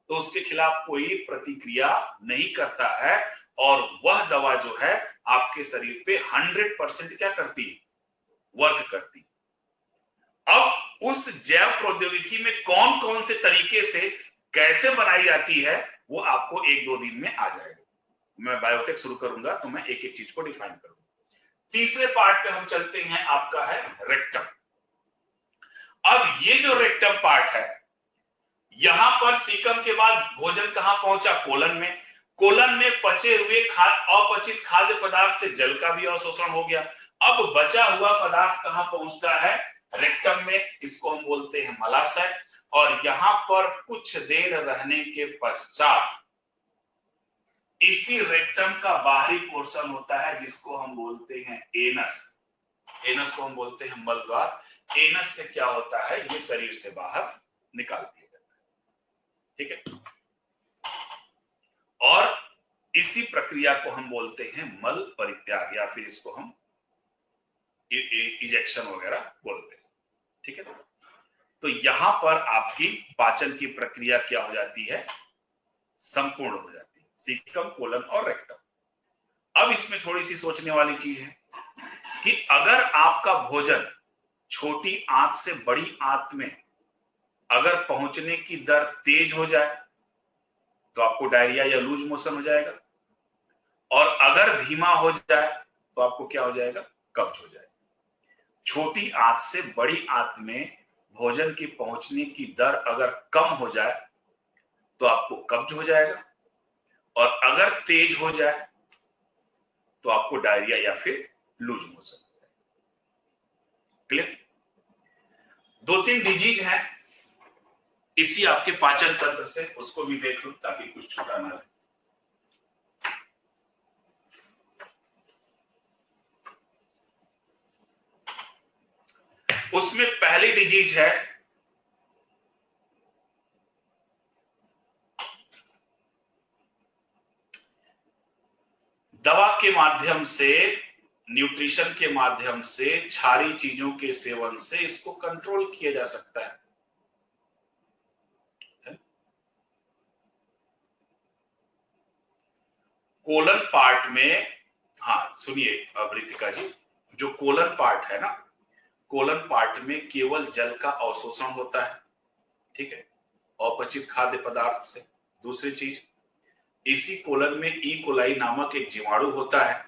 तो उसके खिलाफ कोई प्रतिक्रिया नहीं करता है, और वह दवा जो है आपके शरीर पे 100% क्या करती है, वर्क करती है। अब उस जैव प्रौद्योगिकी में कौन कौन से तरीके से कैसे बनाई जाती है वो आपको 1-2 दिन में आ जाएगा। मैं बायोटेक शुरू करूंगा तो मैं एक एक चीज को डिफाइन करूंगा। तीसरे पार्ट पे हम चलते हैं, आपका है रेक्टम। अब ये जो रेक्टम पार्ट है, यहां पर सीकम के बाद भोजन कहां पहुंचा, कोलन में। कोलन में पचे हुए अपचित खाद्य पदार्थ से जल का भी अवशोषण हो गया। अब बचा हुआ पदार्थ कहां पहुंचता है, रेक्टम में, इसको हम बोलते हैं मलाशय। और यहां पर कुछ देर रहने के पश्चात इसी रेक्टम का बाहरी पोर्शन होता है जिसको हम बोलते हैं एनस। एनस को हम बोलते हैं मलद्वार। एनस से क्या होता है, ये शरीर से बाहर निकाल दिया जाता है। ठीक है, और इसी प्रक्रिया को हम बोलते हैं मल परित्याग, या फिर इसको हम इजेक्शन वगैरह बोलते हैं। ठीक है, तो यहां पर आपकी पाचन की प्रक्रिया क्या हो जाती है, संपूर्ण हो जाती है, सीकम, कोलन और रेक्टम। अब इसमें थोड़ी सी सोचने वाली चीज है कि अगर आपका भोजन छोटी आंत से बड़ी आंत में अगर पहुंचने की दर तेज हो जाए तो आपको डायरिया या लूज मोशन हो जाएगा, और अगर धीमा हो जाए तो आपको क्या हो जाएगा, कब्ज हो जाएगा। छोटी आंत से बड़ी आंत में भोजन की पहुंचने की दर अगर कम हो जाए तो आपको कब्ज हो जाएगा, और अगर तेज हो जाए तो आपको डायरिया या फिर लूज मोशन। क्लियर? 2-3 डिजीज हैं इसी आपके पाचन तंत्र से, उसको भी देख लो ताकि कुछ छूटा ना रहे। उसमें पहली डिजीज है दवा के माध्यम से, न्यूट्रिशन के माध्यम से, क्षारी चीजों के सेवन से इसको कंट्रोल किया जा सकता है। कोलन पार्ट में, हाँ सुनिए अमृतिका जी, जो कोलन पार्ट है ना, कोलन पार्ट में केवल जल का अवशोषण होता है, ठीक है, अपचित खाद्य पदार्थ से। दूसरी चीज, इसी कोलन में ई कोलाई नामक एक जीवाणु होता है,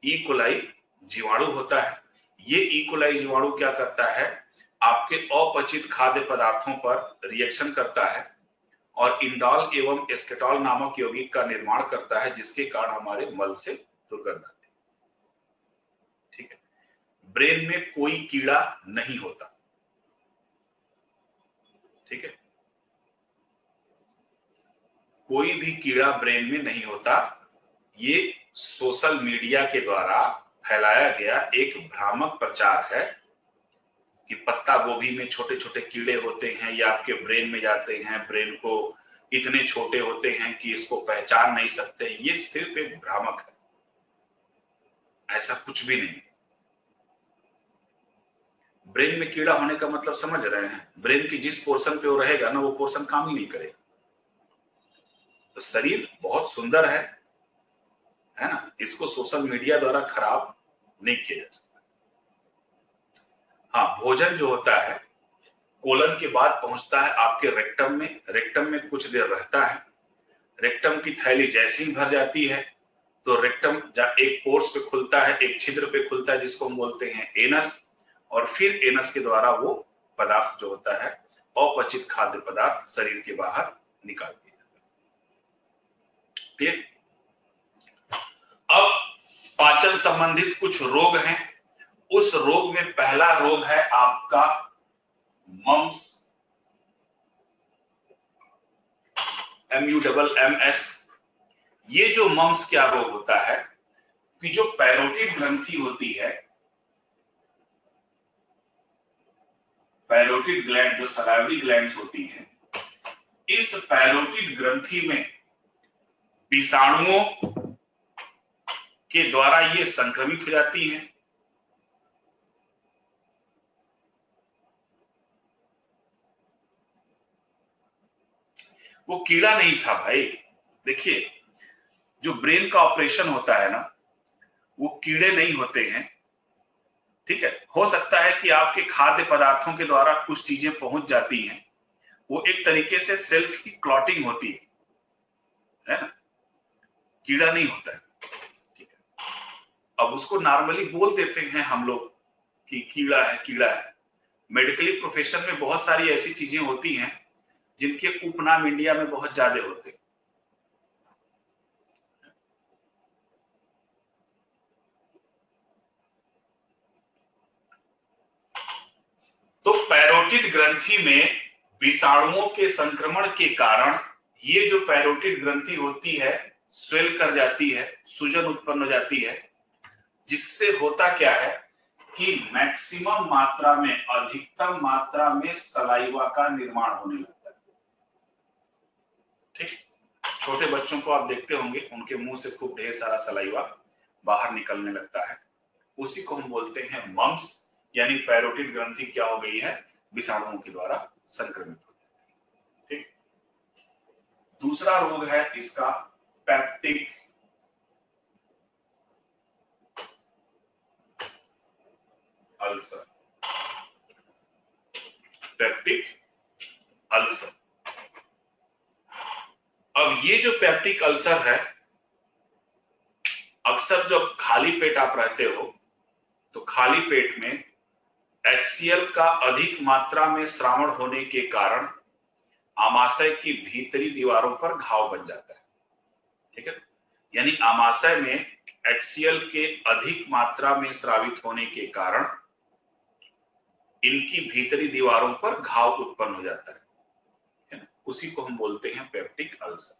ई कोलाई जीवाणु होता है। ये ई कोलाई जीवाणु क्या करता है, आपके अपचित खाद्य पदार्थों पर रिएक्शन करता है और इंडॉल एवं एस्केटॉल नामक यौगिक का निर्माण करता है, जिसके कारण हमारे मल से दुर्गंध आती है, ठीक है। ब्रेन में कोई कीड़ा नहीं होता, ठीक है, कोई भी कीड़ा ब्रेन में नहीं होता। ये सोशल मीडिया के द्वारा फैलाया गया एक भ्रामक प्रचार है कि पत्ता गोभी में छोटे छोटे कीड़े होते हैं, ये आपके ब्रेन में जाते हैं, ब्रेन को इतने छोटे होते हैं कि इसको पहचान नहीं सकते। ये सिर्फ एक भ्रामक है, ऐसा कुछ भी नहीं। ब्रेन में कीड़ा होने का मतलब समझ रहे हैं, ब्रेन की जिस पोर्शन पे वो रहेगा ना, वो पोर्शन काम ही नहीं करेगा। तो शरीर बहुत सुंदर है ना, इसको सोशल मीडिया द्वारा खराब नहीं किया जा सकता। हाँ, भोजन जो होता है कोलन के बाद पहुंचता है आपके रेक्टम में, रेक्टम में कुछ देर रहता है। रेक्टम की थैली जैसी ही भर जाती है तो रेक्टम एक पोर्स पे खुलता है, एक छिद्र पे खुलता है जिसको हम बोलते हैं एनस, और फिर एनस के द्वारा वो पदार्थ जो होता है अपचित खाद्य पदार्थ शरीर के बाहर निकाल दिया जाता है। ठीक। अब पाचन संबंधित कुछ रोग हैं। उस रोग में पहला रोग है आपका मम्स, MUMMS। ये जो मम्स क्या रोग होता है कि जो पैरोटिड ग्रंथि होती है, पैरोटिड ग्लैंड जो सलाइवरी ग्लैंड्स होती हैं, इस पैरोटिड ग्रंथि में विषाणुओं के द्वारा ये संक्रमित हो जाती हैं। वो कीड़ा नहीं था भाई, देखिए जो ब्रेन का ऑपरेशन होता है ना, वो कीड़े नहीं होते हैं, ठीक है। हो सकता है कि आपके खाद्य पदार्थों के द्वारा कुछ चीजें पहुंच जाती हैं, वो एक तरीके से सेल्स की क्लॉटिंग होती है ना, कीड़ा नहीं होता है, ठीक है। अब उसको नॉर्मली बोल देते हैं हम लोग कि कीड़ा है, कीड़ा है। मेडिकली प्रोफेशन में बहुत सारी ऐसी चीजें होती हैं जिनके उपनाम इंडिया में बहुत ज्यादा होते हैं। तो पैरोटिड ग्रंथि में विषाणुओं के संक्रमण के कारण ये जो पैरोटिड ग्रंथि होती है स्वेल कर जाती है, सूजन उत्पन्न हो जाती है, जिससे होता क्या है कि मैक्सिमम मात्रा में, अधिकतम मात्रा में सलाइवा का निर्माण होने लगता है, ठीक। छोटे बच्चों को आप देखते होंगे, उनके मुंह से खूब ढेर सारा सलाइवा बाहर निकलने लगता है, उसी को हम बोलते हैं मम्स, यानी पैरोटिड ग्रंथि क्या हो गई है, विषाणुओं के द्वारा संक्रमित हो जाती है, ठीक। दूसरा रोग है इसका पेप्टिक अल्सर, पेप्टिक अल्सर। अब ये जो पेप्टिक अल्सर है, अक्सर जब खाली पेट आप रहते हो तो खाली पेट में HCl का अधिक मात्रा में श्रावण होने के कारण आमाशय की भीतरी दीवारों पर घाव बन जाता है, ठीक है। यानी आमाशय में HCl के अधिक मात्रा में स्रावित होने के कारण इनकी भीतरी दीवारों पर घाव उत्पन्न हो जाता है ना, उसी को हम बोलते हैं पेप्टिक अल्सर।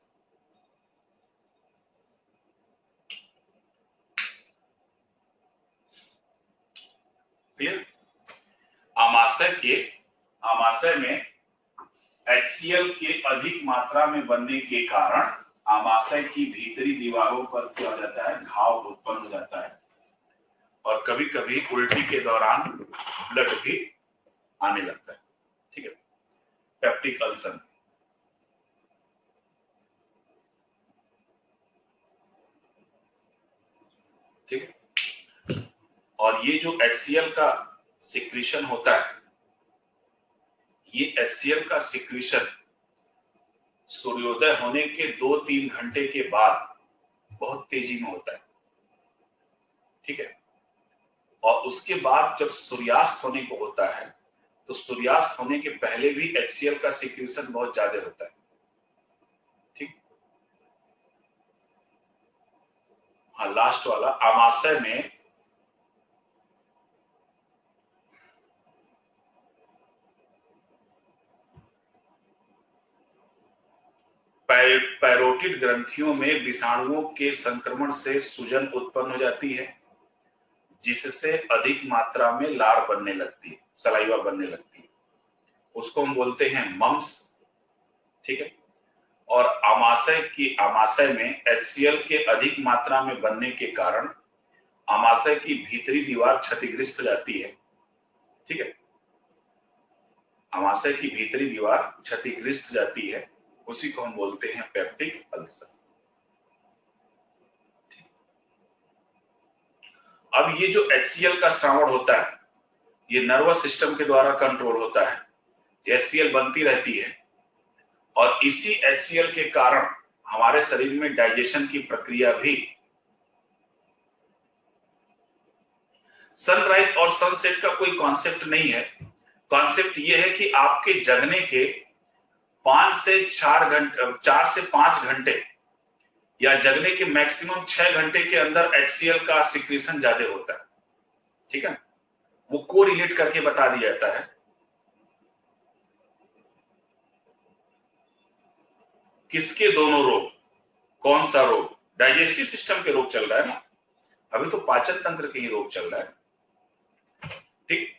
क्लियर। आमाशय में HCl के अधिक मात्रा में बनने के कारण आमाशय की भीतरी दीवारों पर क्या हो जाता है, घाव उत्पन्न हो जाता है, और कभी कभी उल्टी के दौरान ब्लड भी आने लगता है, ठीक है, पेप्टिक अल्सर। ठीक है। और ये जो HCl का सिक्रीशन होता है, ये HCl का सिक्रीशन सूर्योदय होने के 2-3 घंटे के बाद बहुत तेजी में होता है, ठीक है। और उसके बाद जब सूर्यास्त होने को होता है तो सूर्यास्त होने के पहले भी HCl का सिक्रीशन बहुत ज्यादा होता है, ठीक। हाँ, लास्ट वाला अमाशय में पैरोटिड ग्रंथियों में विषाणुओं के संक्रमण से सूजन उत्पन्न हो जाती है, जिससे अधिक मात्रा में लार बनने लगती है, सलाइवा बनने लगती है। उसको हम बोलते हैं मम्स, ठीक है। और आमाशय में HCl के अधिक मात्रा में बनने के कारण आमाशय की भीतरी दीवार क्षतिग्रस्त हो जाती है, ठीक है। आमाशय की भीतरी दीवार क्षतिग्रस्त हो जाती है, उसी को हम बोलते हैं पेप्टिक अल्सर। अब ये जो HCl का श्रावण होता है, ये नर्वस सिस्टम के द्वारा कंट्रोल होता है। HCl बनती रहती है और इसी HCl के कारण हमारे शरीर में डाइजेशन की प्रक्रिया भी, सनराइज और सनसेट का कोई कॉन्सेप्ट नहीं है। कॉन्सेप्ट ये है कि आपके जगने के 4 से 5 घंटे या जगने के मैक्सिमम 6 घंटे के अंदर HCl का सिक्रीशन ज्यादा होता है, ठीक है। वो कोरिलेट करके बता दिया जाता है। किसके दोनों रोग, कौन सा रोग? डाइजेस्टिव सिस्टम के रोग चल रहा है ना, अभी तो पाचन तंत्र के ही रोग चल रहा है, ठीक।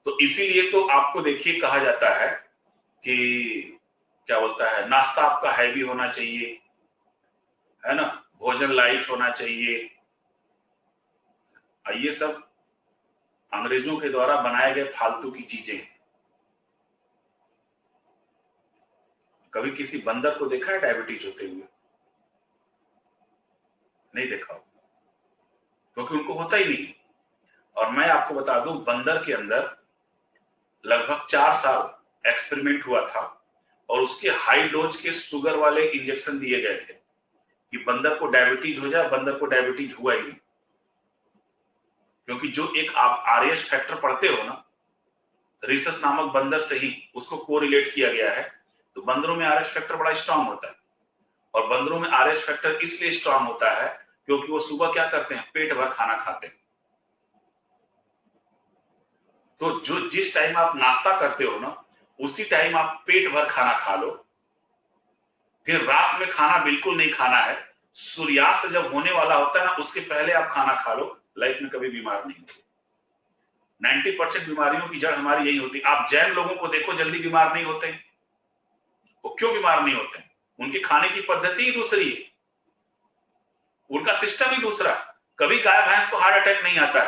तो इसीलिए तो आपको देखिए कहा जाता है कि क्या बोलता है, नाश्ता आपका हैवी होना चाहिए, है ना, भोजन लाइट होना चाहिए। ये सब अंग्रेजों के द्वारा बनाए गए फालतू की चीजें। कभी किसी बंदर को देखा है डायबिटीज होते हुए? नहीं देखा, क्योंकि उनको होता ही नहीं। और मैं आपको बता दूं, बंदर के अंदर लगभग 4 साल एक्सपेरिमेंट हुआ था और उसके हाई डोज के शुगर वाले इंजेक्शन दिए गए थे कि बंदर को डायबिटीज हो जाए। बंदर को डायबिटीज हुआ ही नहीं, क्योंकि जो एक आप RH फैक्टर पढ़ते हो ना, रीसस नामक बंदर से ही उसको कोरिलेट किया गया है। तो बंदरों में RH फैक्टर बड़ा स्ट्रांग होता है, और बंदरों में RH फैक्टर इसलिए स्ट्रांग होता है क्योंकि वो सुबह क्या करते हैं, पेट भर खाना खाते हैं। तो जिस टाइम आप नाश्ता करते हो ना, उसी टाइम आप पेट भर खाना खा लो। फिर रात में खाना बिल्कुल नहीं खाना है। सूर्यास्त जब होने वाला होता है ना, उसके पहले आप खाना खा लो। लाइफ में कभी बीमार नहीं होते। 90% बीमारियों की जड़ हमारी यही होती। आप जैन लोगों को देखो, जल्दी बीमार नहीं होते। वो क्यों बीमार नहीं होते? उनकी खाने की पद्धति ही दूसरी है, उनका सिस्टम ही दूसरा। कभी गाय भैंस को हार्ट अटैक नहीं आता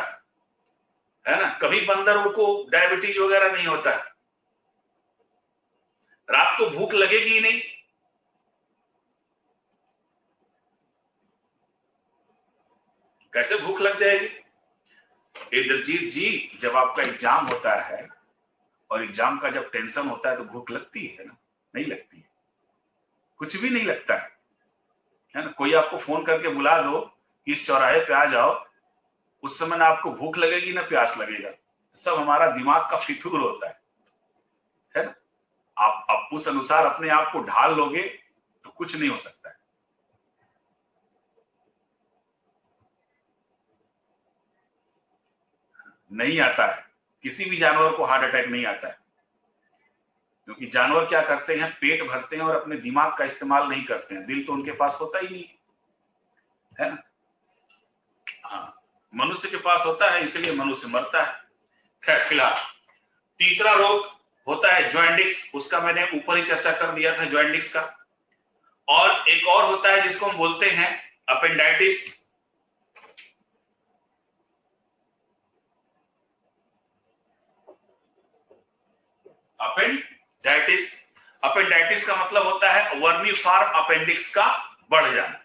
है ना, कभी बंदरों को डायबिटीज वगैरह नहीं होता है। रात को भूख लगेगी ही नहीं। कैसे भूख लग जाएगी? इंद्रजीत जी, जब आपका एग्जाम होता है और एग्जाम का जब टेंशन होता है तो भूख लगती है ना? नहीं लगती है, कुछ भी नहीं लगता है ना। कोई आपको फोन करके बुला दो कि इस चौराहे पे आ जाओ, उस समय ना आपको भूख लगेगी ना प्यास लगेगा। सब हमारा दिमाग का फितूर होता है ना। आप उस अनुसार अपने आप को ढाल लोगे तो कुछ नहीं हो सकता है। नहीं आता है, किसी भी जानवर को हार्ट अटैक नहीं आता है, क्योंकि जानवर क्या करते हैं, पेट भरते हैं और अपने दिमाग का इस्तेमाल नहीं करते हैं। दिल तो उनके पास होता ही नहीं है ना। हाँ, मनुष्य के पास होता है, इसलिए मनुष्य मरता है। खैर, फिलहाल तीसरा रोग होता है जॉइंडिक्स। उसका मैंने ऊपर ही चर्चा कर दिया था, जॉइंडिक्स का। और एक और होता है जिसको हम बोलते हैं अपेंडाइटिस। अपेंडाइटिस का मतलब होता है वर्मी फॉर्म अपेंडिक्स का बढ़ जाना,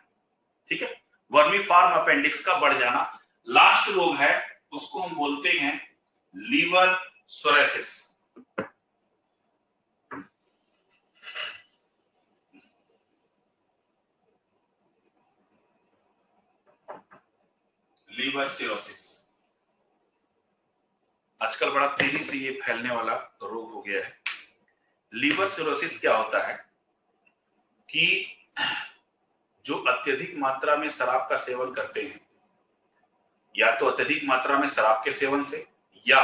ठीक है। वर्मीफॉर्म अपेंडिक्स का बढ़ जाना। लास्ट रोग है उसको हम बोलते हैं लीवर सोरेसिस। लीवर सिरोसिस आजकल बड़ा तेजी से ये फैलने वाला रोग हो गया है। लीवर सिरोसिस क्या होता है कि जो अत्यधिक मात्रा में शराब का सेवन करते हैं, या तो अत्यधिक मात्रा में शराब के सेवन से, या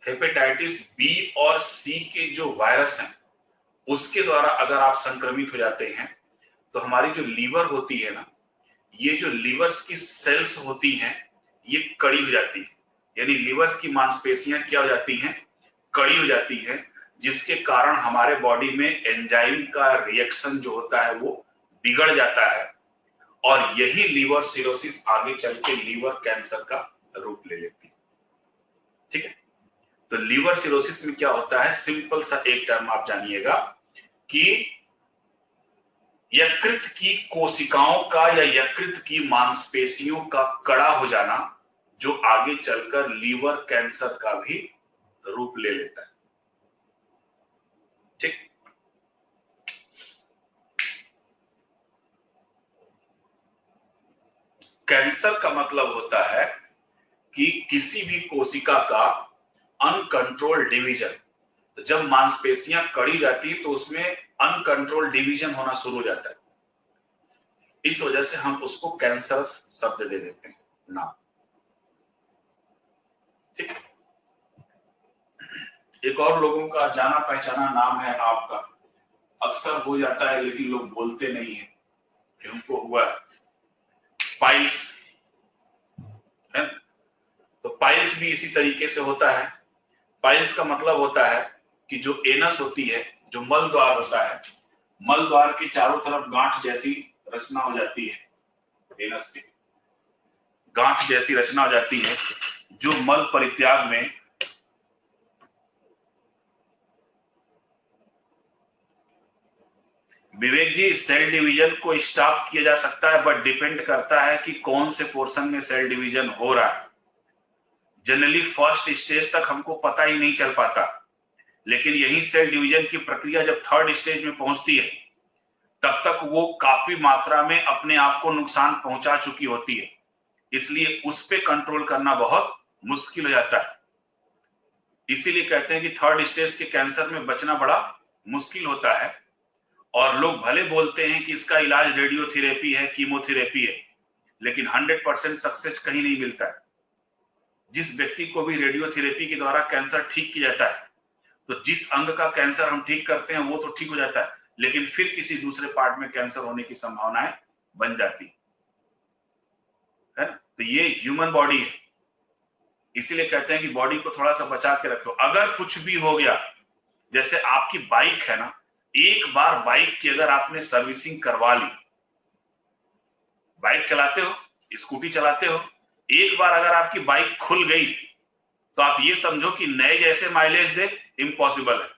हेपेटाइटिस बी और सी के जो वायरस हैं उसके द्वारा अगर आप संक्रमित हो जाते हैं, तो हमारी जो लीवर होती है ना, ये जो लीवर्स की सेल्स होती हैं ये कड़ी हो जाती है। यानी लीवर्स की मांसपेशियां क्या हो जाती हैं, कड़ी हो जाती है, जिसके कारण हमारे बॉडी में एंजाइम का रिएक्शन जो होता है वो बिगड़ जाता है, और यही लीवर सिरोसिस आगे चल के लीवर कैंसर का रूप ले लेती है। ठीक है, तो लीवर सिरोसिस में क्या होता है, सिंपल सा एक टर्म आप जानिएगा कि यकृत की कोशिकाओं का या यकृत की मांसपेशियों का कड़ा हो जाना, जो आगे चलकर लीवर कैंसर का भी रूप ले लेता है। ठीक, कैंसर का मतलब होता है कि किसी भी कोशिका का अनकंट्रोल्ड डिवीजन। तो जब मांसपेशियां कड़ी जाती है तो उसमें अनकंट्रोल्ड डिवीजन होना शुरू हो जाता है, इस वजह से हम उसको कैंसर शब्द दे देते हैं नाम। ठीक, एक और लोगों का जाना पहचाना नाम है आपका, अक्सर हो जाता है लेकिन लोग बोलते नहीं है कि उनको हुआ है, पाइल्स है। तो पाइल्स भी इसी तरीके से होता है। पाइल्स का मतलब होता है कि जो एनस होती है, जो मल द्वार होता है, मल द्वार के चारों तरफ गांठ जैसी रचना हो जाती है, एनस के गांठ जैसी रचना हो जाती है, जो मल परित्याग में विवेक जी सेल डिवीजन को स्टॉप किया जा सकता है, बट डिपेंड करता है कि कौन से पोर्शन में सेल डिवीजन हो रहा है। जनरली फर्स्ट स्टेज तक हमको पता ही नहीं चल पाता, लेकिन यही सेल डिवीजन की प्रक्रिया जब थर्ड स्टेज में पहुंचती है तब तक वो काफी मात्रा में अपने आप को नुकसान पहुंचा चुकी होती है, इसलिए उस पे कंट्रोल करना बहुत मुश्किल हो जाता है। इसीलिए कहते हैं कि थर्ड स्टेज के कैंसर में बचना बड़ा मुश्किल होता है, और लोग भले बोलते हैं कि इसका इलाज रेडियोथेरेपी है, कीमोथेरेपी है, लेकिन 100% सक्सेस कहीं नहीं मिलता है। जिस व्यक्ति को भी रेडियोथेरेपी के द्वारा कैंसर ठीक किया जाता है, तो जिस अंग का कैंसर हम ठीक करते हैं वो तो ठीक हो जाता है, लेकिन फिर किसी दूसरे पार्ट में कैंसर होने की संभावनाएं बन जाती है। तो ये ह्यूमन बॉडी है, इसीलिए कहते हैं कि बॉडी को थोड़ा सा बचा के रखो। अगर कुछ भी हो गया, जैसे आपकी बाइक है ना, एक बार बाइक की अगर आपने सर्विसिंग करवा ली, बाइक चलाते हो, स्कूटी चलाते हो, एक बार अगर आपकी बाइक खुल गई तो आप ये समझो कि नए जैसे माइलेज दे, इम्पॉसिबल है।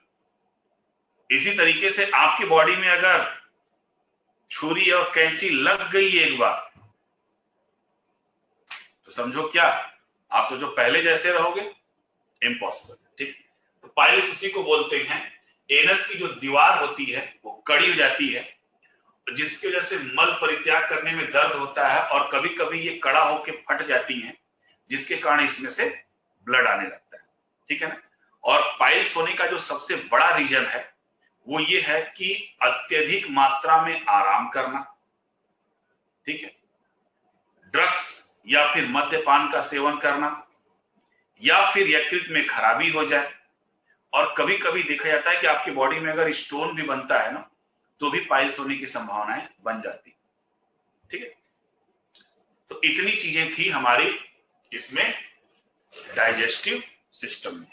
इसी तरीके से आपकी बॉडी में अगर छुरी और कैंची लग गई एक बार, तो समझो क्या, आप सोचो पहले जैसे रहोगे, इम्पॉसिबल। ठीक, तो पाइल्स उसी को बोलते हैं, एनस की जो दीवार होती है वो कड़ी हो जाती है, जिसकी वजह से मल परित्याग करने में दर्द होता है, और कभी कभी ये कड़ा होकर फट जाती हैं, जिसके कारण इसमें से ब्लड आने लगता है। ठीक है ना। और पाइल्स होने का जो सबसे बड़ा रीजन है वो ये है कि अत्यधिक मात्रा में आराम करना, ठीक है, ड्रग्स या फिर मद्यपान का सेवन करना, या फिर यकृत में खराबी हो जाए, और कभी कभी देखा जाता है कि आपकी बॉडी में अगर स्टोन भी बनता है ना, तो भी पाइल्स होने की संभावनाएं बन जाती। ठीक है, तो इतनी चीजें थी हमारी इसमें डाइजेस्टिव सिस्टम में।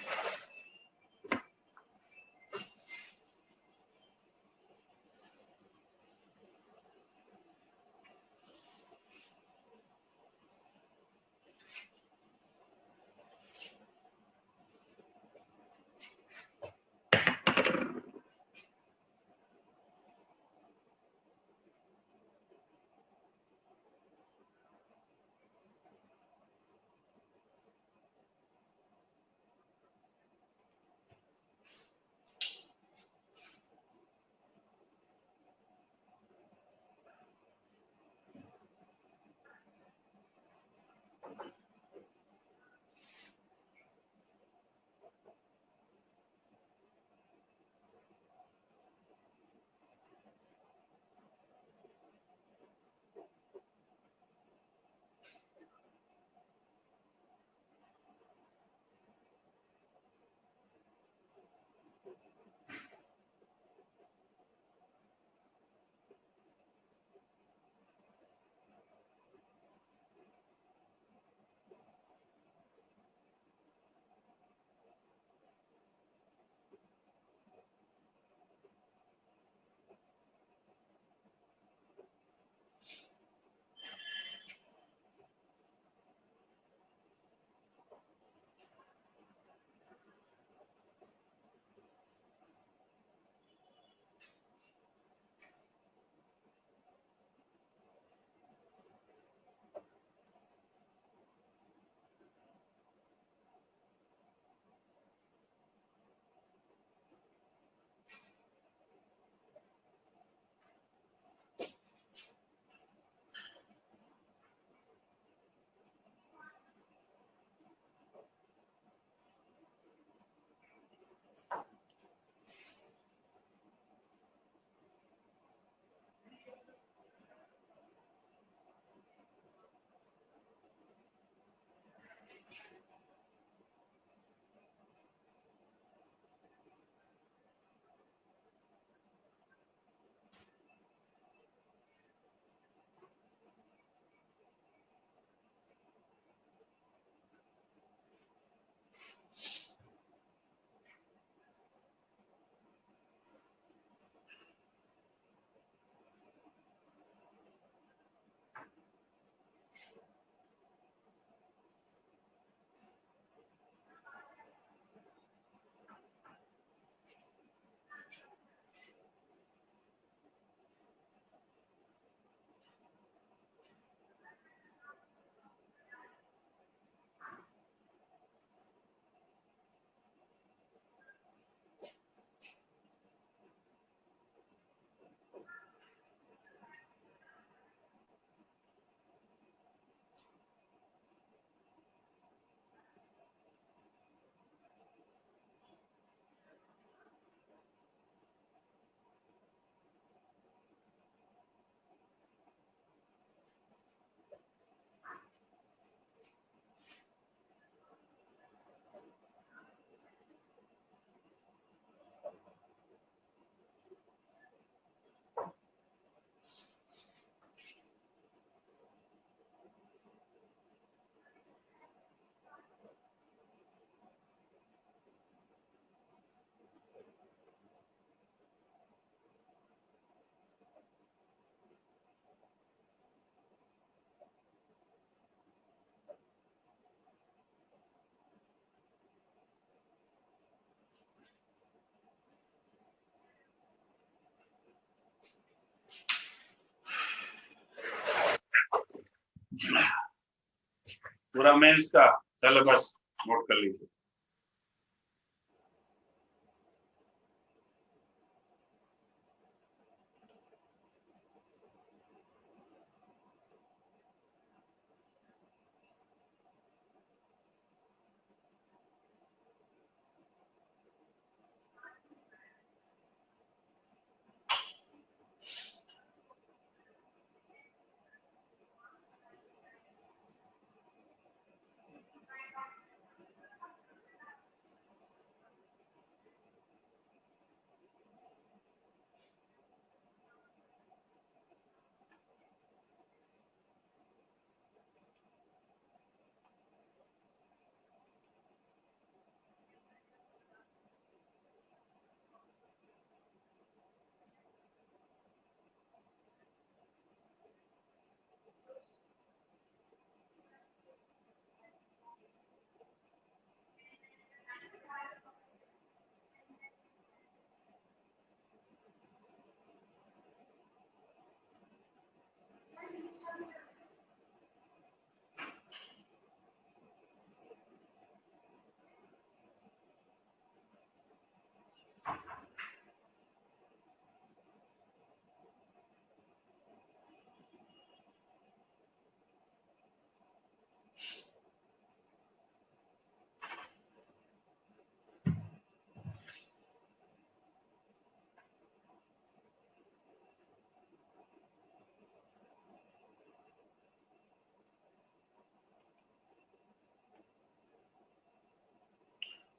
पूरा मेंस का सिलेबस नोट कर लीजिए।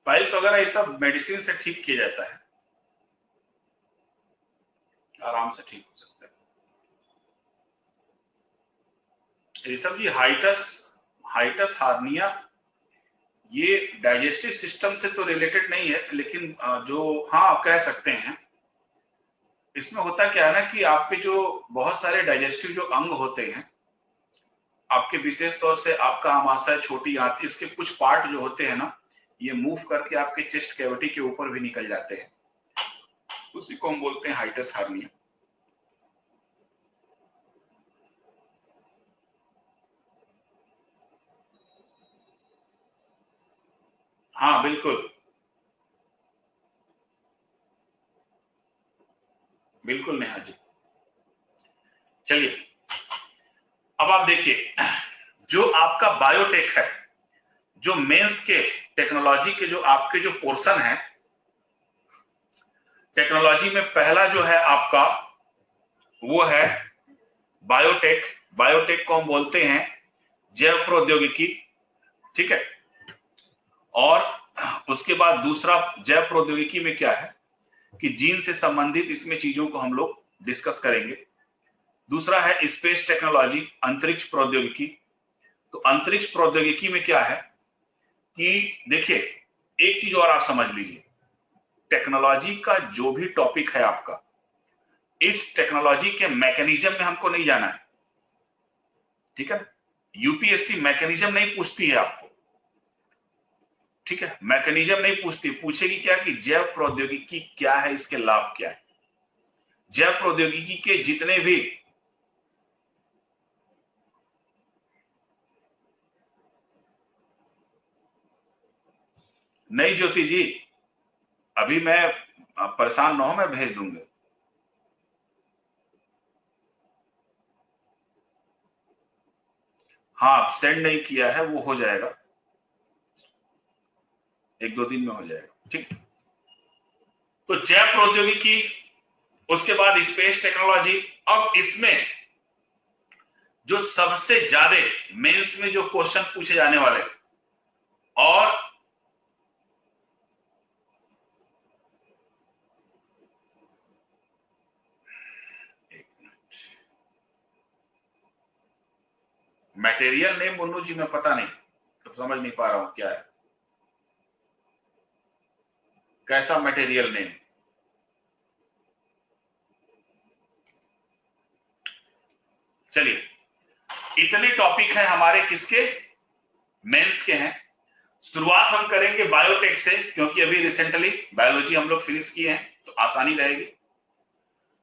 पाइल्स वगैरह ये सब मेडिसिन से ठीक किया जाता है, आराम से ठीक हो सकता है। ये सब जी हाइटस हार्निया ये डाइजेस्टिव सिस्टम से तो रिलेटेड नहीं है, लेकिन जो हाँ आप कह सकते हैं, इसमें होता क्या है ना कि आपके जो बहुत सारे डाइजेस्टिव जो अंग होते हैं आपके, विशेष तौर से आपका आमाशय, छोटी आंत, इसके कुछ पार्ट जो होते हैं ना, ये मूव करके आपके चेस्ट कैविटी के ऊपर भी निकल जाते हैं, उसी को हम बोलते हैं हाइटस हार्निया। हाँ बिल्कुल बिल्कुल नेहा जी। चलिए अब आप देखिए, जो आपका बायोटेक है, जो मेंस के टेक्नोलॉजी के जो आपके जो पोर्शन है, टेक्नोलॉजी में पहला जो है आपका वो है बायोटेक। बायोटेक को हम बोलते हैं जैव प्रौद्योगिकी, ठीक है। और उसके बाद दूसरा जैव प्रौद्योगिकी में क्या है कि जीन से संबंधित इसमें चीजों को हम लोग डिस्कस करेंगे। दूसरा है स्पेस टेक्नोलॉजी, अंतरिक्ष प्रौद्योगिकी। तो अंतरिक्ष प्रौद्योगिकी में क्या है कि देखिए, एक चीज और आप समझ लीजिए, टेक्नोलॉजी का जो भी टॉपिक है आपका, इस टेक्नोलॉजी के मैकेनिज्म में हमको नहीं जाना है, ठीक है। यूपीएससी मैकेनिज्म नहीं पूछती है आपको, ठीक है, मैकेनिज्म नहीं पूछती, पूछेगी क्या कि जैव प्रौद्योगिकी क्या है, इसके लाभ क्या है। जैव प्रौद्योगिकी के जितने भी नहीं ज्योति जी, अभी मैं परेशान न हो, मैं भेज दूंगा। हाँ सेंड नहीं किया है, वो हो जाएगा, 1-2 दिन में हो जाएगा, ठीक। तो जैव प्रौद्योगिकी, उसके बाद स्पेस टेक्नोलॉजी। अब इसमें जो सबसे ज्यादा मेंस में जो क्वेश्चन पूछे जाने वाले, और मटेरियल नेम मुन्नू जी मैं पता नहीं, तो समझ नहीं पा रहा हूं क्या है, कैसा मटेरियल नेम। चलिए, इतने टॉपिक हैं हमारे, किसके, मेंस के हैं। शुरुआत हम करेंगे बायोटेक से, क्योंकि अभी रिसेंटली बायोलॉजी हम लोग फिनिश किए हैं, तो आसानी रहेगी।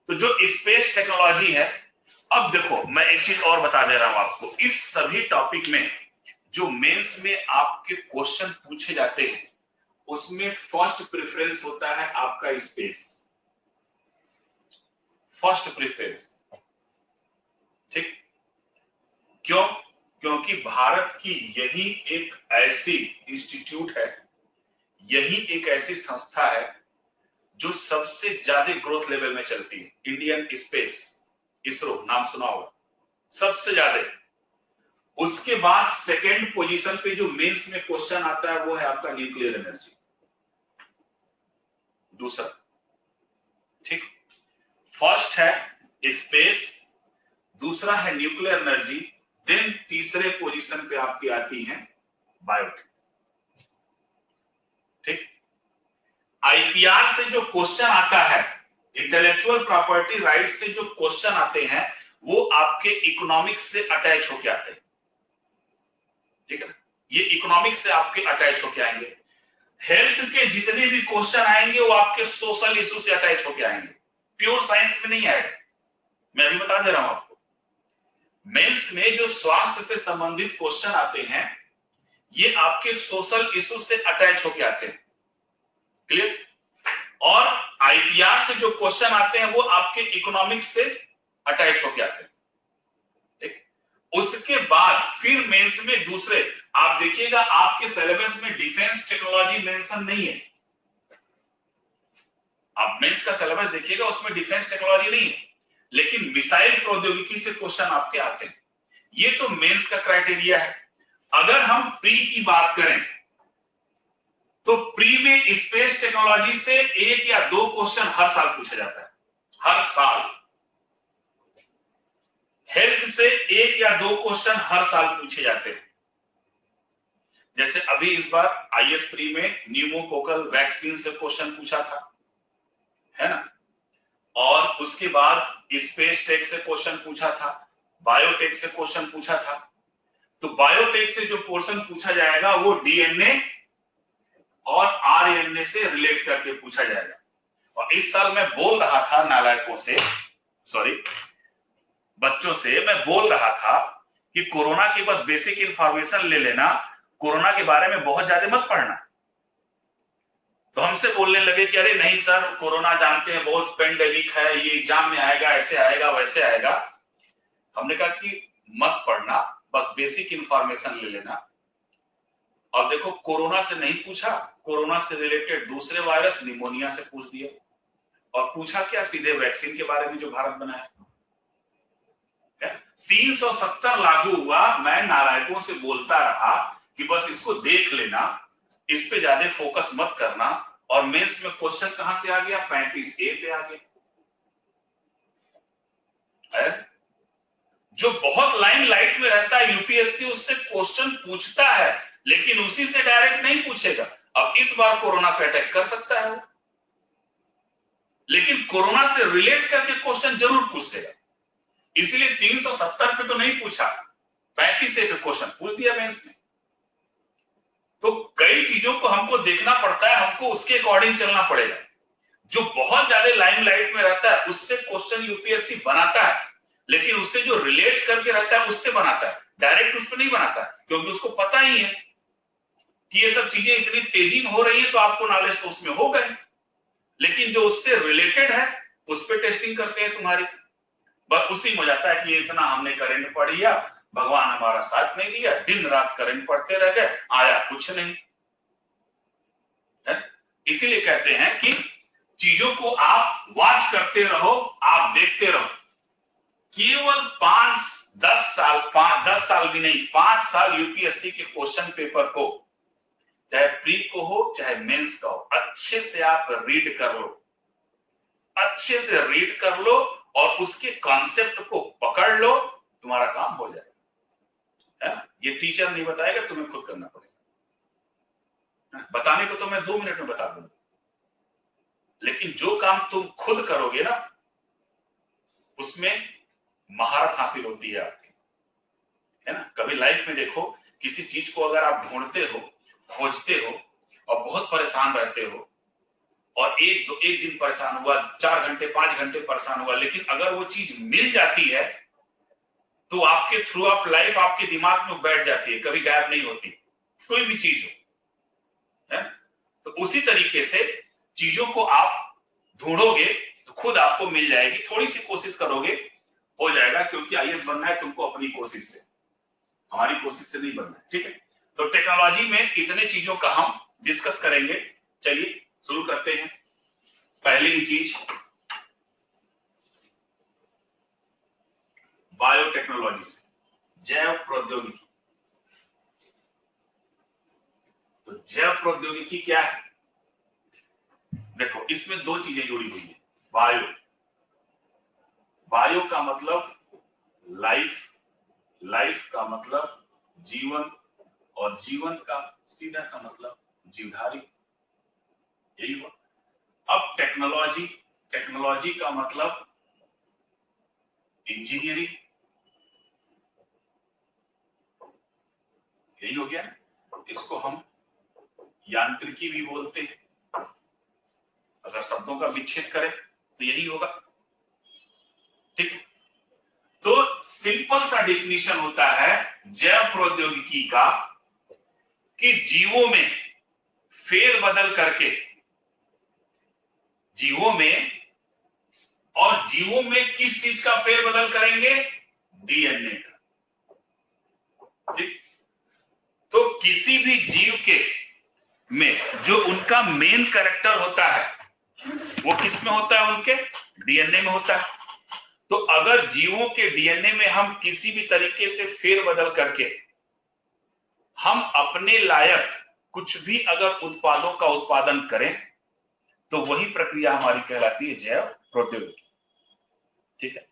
तो जो स्पेस टेक्नोलॉजी है, अब देखो मैं एक चीज और बता दे रहा हूं आपको, इस सभी टॉपिक में जो मेंस में आपके क्वेश्चन पूछे जाते हैं उसमें फर्स्ट प्रेफरेंस होता है आपका स्पेस, फर्स्ट प्रेफरेंस। ठीक, क्यों? क्योंकि भारत की यही एक ऐसी इंस्टीट्यूट है, यही एक ऐसी संस्था है जो सबसे ज्यादा ग्रोथ लेवल में चलती है। इंडियन स्पेस, इसरो नाम सुना होगा, सबसे ज्यादा। उसके बाद सेकेंड पोजीशन पे जो मेंस में क्वेश्चन आता है वो है आपका न्यूक्लियर एनर्जी, दूसरा। ठीक, फर्स्ट है स्पेस, दूसरा है न्यूक्लियर एनर्जी, देन तीसरे पोजीशन पे आपकी आती है बायोटेक। ठीक, आईपीआर से जो क्वेश्चन आता है, इंटेलेक्चुअल प्रॉपर्टी राइट से जो क्वेश्चन आते हैं वो आपके इकोनॉमिक्स से अटैच होके आते हैं। ठीक है ना, ये इकोनॉमिक्स से आपके अटैच होके आएंगे। हेल्थ के जितने भी क्वेश्चन आएंगे वो आपके सोशल इशू से अटैच होके आएंगे, प्योर साइंस में नहीं आएगा। मैं अभी बता दे रहा हूं आपको, मेंस में जो स्वास्थ्य से संबंधित क्वेश्चन आते हैं ये आपके सोशल इशू से अटैच होके आते हैं। क्लियर? और आईपीआर से जो क्वेश्चन आते हैं वो आपके इकोनॉमिक्स से अटैच होके आते हैं। ठीक, उसके बाद फिर मेंस में दूसरे, आप देखिएगा आपके सिलेबस में डिफेंस टेक्नोलॉजी मेंशन नहीं है। आप मेंस का सिलेबस देखिएगा उसमें डिफेंस टेक्नोलॉजी नहीं है, लेकिन मिसाइल प्रौद्योगिकी से क्वेश्चन आपके आते हैं। ये तो मेंस का क्राइटेरिया है। अगर हम प्री की बात करें तो प्री में स्पेस टेक्नोलॉजी से 1 या 2 क्वेश्चन हर साल पूछा जाता है, हर साल। हेल्थ से 1 या 2 क्वेश्चन हर साल पूछे जाते हैं। जैसे अभी इस बार आईएस प्री में न्यूमोकोकल वैक्सीन से क्वेश्चन पूछा था, है ना, और उसके बाद स्पेस टेक से क्वेश्चन पूछा था, बायोटेक से क्वेश्चन पूछा था। तो बायोटेक से जो पोर्शन पूछा जाएगा वो डीएनए और आरएनए से रिलेट करके पूछा जाएगा। और इस साल मैं बोल रहा था नालायकों से, सॉरी बच्चों से मैं बोल रहा था कि कोरोना की बस बेसिक इंफॉर्मेशन ले लेना, कोरोना के बारे में बहुत ज्यादा मत पढ़ना। तो हमसे बोलने लगे कि अरे नहीं सर, कोरोना जानते हैं बहुत पेंडेमिक है, ये एग्जाम में आएगा, ऐसे आएगा वैसे आएगा। हमने कहा कि मत पढ़ना, बस बेसिक इंफॉर्मेशन ले लेना। और देखो कोरोना से नहीं पूछा, कोरोना से रिलेटेड दूसरे वायरस निमोनिया से पूछ दिया, और पूछा क्या, सीधे वैक्सीन के बारे में जो भारत बनाया। 370 लागू हुआ, मैं नालायकों से बोलता रहा कि बस इसको देख लेना, इस पे ज्यादा फोकस मत करना। और मेंस में क्वेश्चन कहां से आ गया, 35A पे आ गया। जो बहुत लाइमलाइट में रहता है यूपीएससी उससे क्वेश्चन पूछता है, लेकिन उसी से डायरेक्ट नहीं पूछेगा। अब इस बार कोरोना पे अटैक कर सकता है वो, लेकिन कोरोना से रिलेट करके क्वेश्चन जरूर पूछेगा। इसलिए 370 पे तो नहीं पूछा, 35A पे क्वेश्चन पूछ दिया मेंस ने। तो कई चीजों को हमको देखना पड़ता है, हमको उसके अकॉर्डिंग चलना पड़ेगा। जो बहुत ज्यादा लाइमलाइट में रहता है उससे क्वेश्चन यूपीएससी बनाता है, लेकिन उससे जो रिलेट करके रहता है उससे बनाता है, डायरेक्ट उस पर नहीं बनाता, क्योंकि उसको पता ही है कि ये सब चीजें इतनी तेजी में हो रही है तो आपको नॉलेज तो उसमें हो गए। लेकिन जो उससे रिलेटेड है उस पर टेस्टिंग करते हैं तुम्हारी, बस उसी में हो जाता है कि इतना हमने करंट पढ़ लिया, भगवान हमारा साथ नहीं दिया, दिन रात करंट पढ़ते रह गए, आया कुछ नहीं है। इसीलिए कहते हैं कि चीजों को आप वॉच करते रहो, आप देखते रहो। केवल 10 साल भी नहीं, 5 साल यूपीएससी के क्वेश्चन पेपर को, चाहे प्री को हो चाहे मेंस का हो, अच्छे से आप रीड कर लो, अच्छे से रीड कर लो और उसके कॉन्सेप्ट को पकड़ लो, तुम्हारा काम हो जाएगा, है ना। ये टीचर नहीं बताएगा, तुम्हें खुद करना पड़ेगा। बताने को तो मैं 2 मिनट में बता दूंगा, लेकिन जो काम तुम खुद करोगे ना उसमें महारत हासिल होती है आपकी, है ना। कभी लाइफ में देखो, किसी चीज को अगर आप ढूंढते हो, खोजते हो और बहुत परेशान रहते हो, और एक दिन परेशान हुआ, 4 घंटे 5 घंटे परेशान हुआ, लेकिन अगर वो चीज मिल जाती है तो आपके थ्रू ऑफ लाइफ आपके दिमाग में बैठ जाती है, कभी गायब नहीं होती, कोई भी चीज हो, है? तो उसी तरीके से चीजों को आप ढूंढोगे तो खुद आपको मिल जाएगी, थोड़ी सी कोशिश करोगे हो जाएगा, क्योंकि आईएएस बनना है तुमको अपनी कोशिश से, हमारी कोशिश से नहीं बनना है, ठीक है? तो टेक्नोलॉजी में इतने चीजों का हम डिस्कस करेंगे। चलिए शुरू करते हैं। पहली ही चीज बायोटेक्नोलॉजी से, जैव प्रौद्योगिकी। तो जैव प्रौद्योगिकी क्या है? देखो इसमें दो चीजें जुड़ी हुई है। बायो, बायो का मतलब लाइफ, लाइफ का मतलब जीवन, और जीवन का सीधा सा मतलब जीवधारी, यही हुआ। अब टेक्नोलॉजी, टेक्नोलॉजी का मतलब इंजीनियरिंग, यही हो गया। इसको हम यांत्रिकी भी बोलते हैं, अगर शब्दों का विच्छेद करें तो यही होगा, ठीक है? तो सिंपल सा डिफिनीशन होता है जैव प्रौद्योगिकी का कि जीवों में फेरबदल करके, जीवों में, और जीवों में किस चीज का फेरबदल करेंगे? डीएनए का, ठीक? तो किसी भी जीव के में जो उनका मेन कैरेक्टर होता है वो किस में होता है? उनके डीएनए में होता है। तो अगर जीवों के डीएनए में हम किसी भी तरीके से फेरबदल करके हम अपने लायक कुछ भी अगर उत्पादों का उत्पादन करें तो वही प्रक्रिया हमारी कहलाती है जैव प्रौद्योगिकी, ठीक है?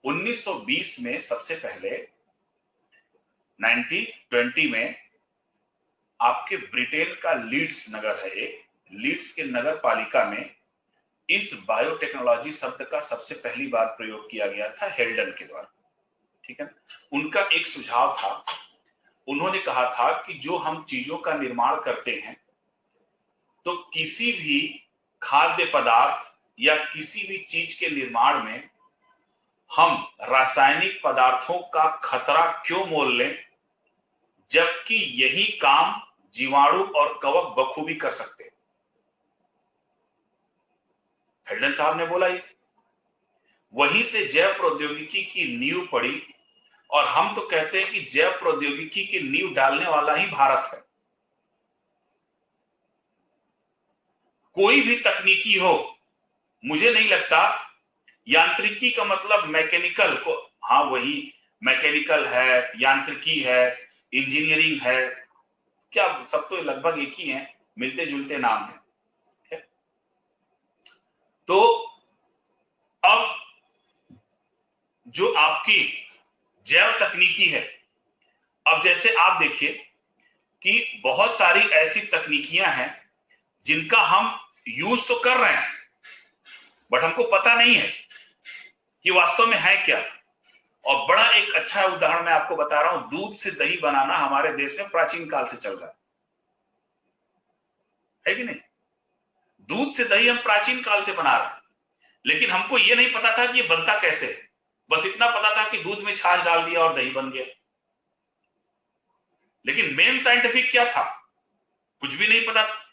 1920 में सबसे पहले 1920 में आपके ब्रिटेन का लीड्स नगर है, एक लीड्स के नगर पालिका में इस बायोटेक्नोलॉजी शब्द का सबसे पहली बार प्रयोग किया गया था हेल्डन के द्वारा, ठीक है? उनका एक सुझाव था, उन्होंने कहा था कि जो हम चीजों का निर्माण करते हैं तो किसी भी खाद्य पदार्थ या किसी भी चीज के निर्माण में हम रासायनिक पदार्थों का खतरा क्यों मोल लें, जबकि यही काम जीवाणु और कवक बखूबी कर सकते हैं। हेल्डन साहब ने बोला ये, वहीं से जैव प्रौद्योगिकी की नींव पड़ी, और हम तो कहते हैं कि जैव प्रौद्योगिकी की नींव डालने वाला ही भारत है। कोई भी तकनीकी हो, मुझे नहीं लगता यांत्रिकी का मतलब मैकेनिकल को, हाँ वही मैकेनिकल है, यांत्रिकी है, इंजीनियरिंग है, क्या सब तो लगभग एक ही हैं, मिलते जुलते नाम है। तो अब जो आपकी जैव तकनीकी है, अब जैसे आप देखिए कि बहुत सारी ऐसी तकनीकियां हैं जिनका हम यूज तो कर रहे हैं बट हमको पता नहीं है कि वास्तव में है क्या। और बड़ा एक अच्छा उदाहरण मैं आपको बता रहा हूं, दूध से दही बनाना हमारे देश में प्राचीन काल से चल रहा है कि नहीं? दूध से दही हम प्राचीन काल से बना रहे हैं, लेकिन हमको यह नहीं पता था कि ये बनता कैसे है। बस इतना पता था कि दूध में छाछ डाल दिया और दही बन गया। लेकिन मेन साइंटिफिक क्या था? कुछ भी नहीं पता था।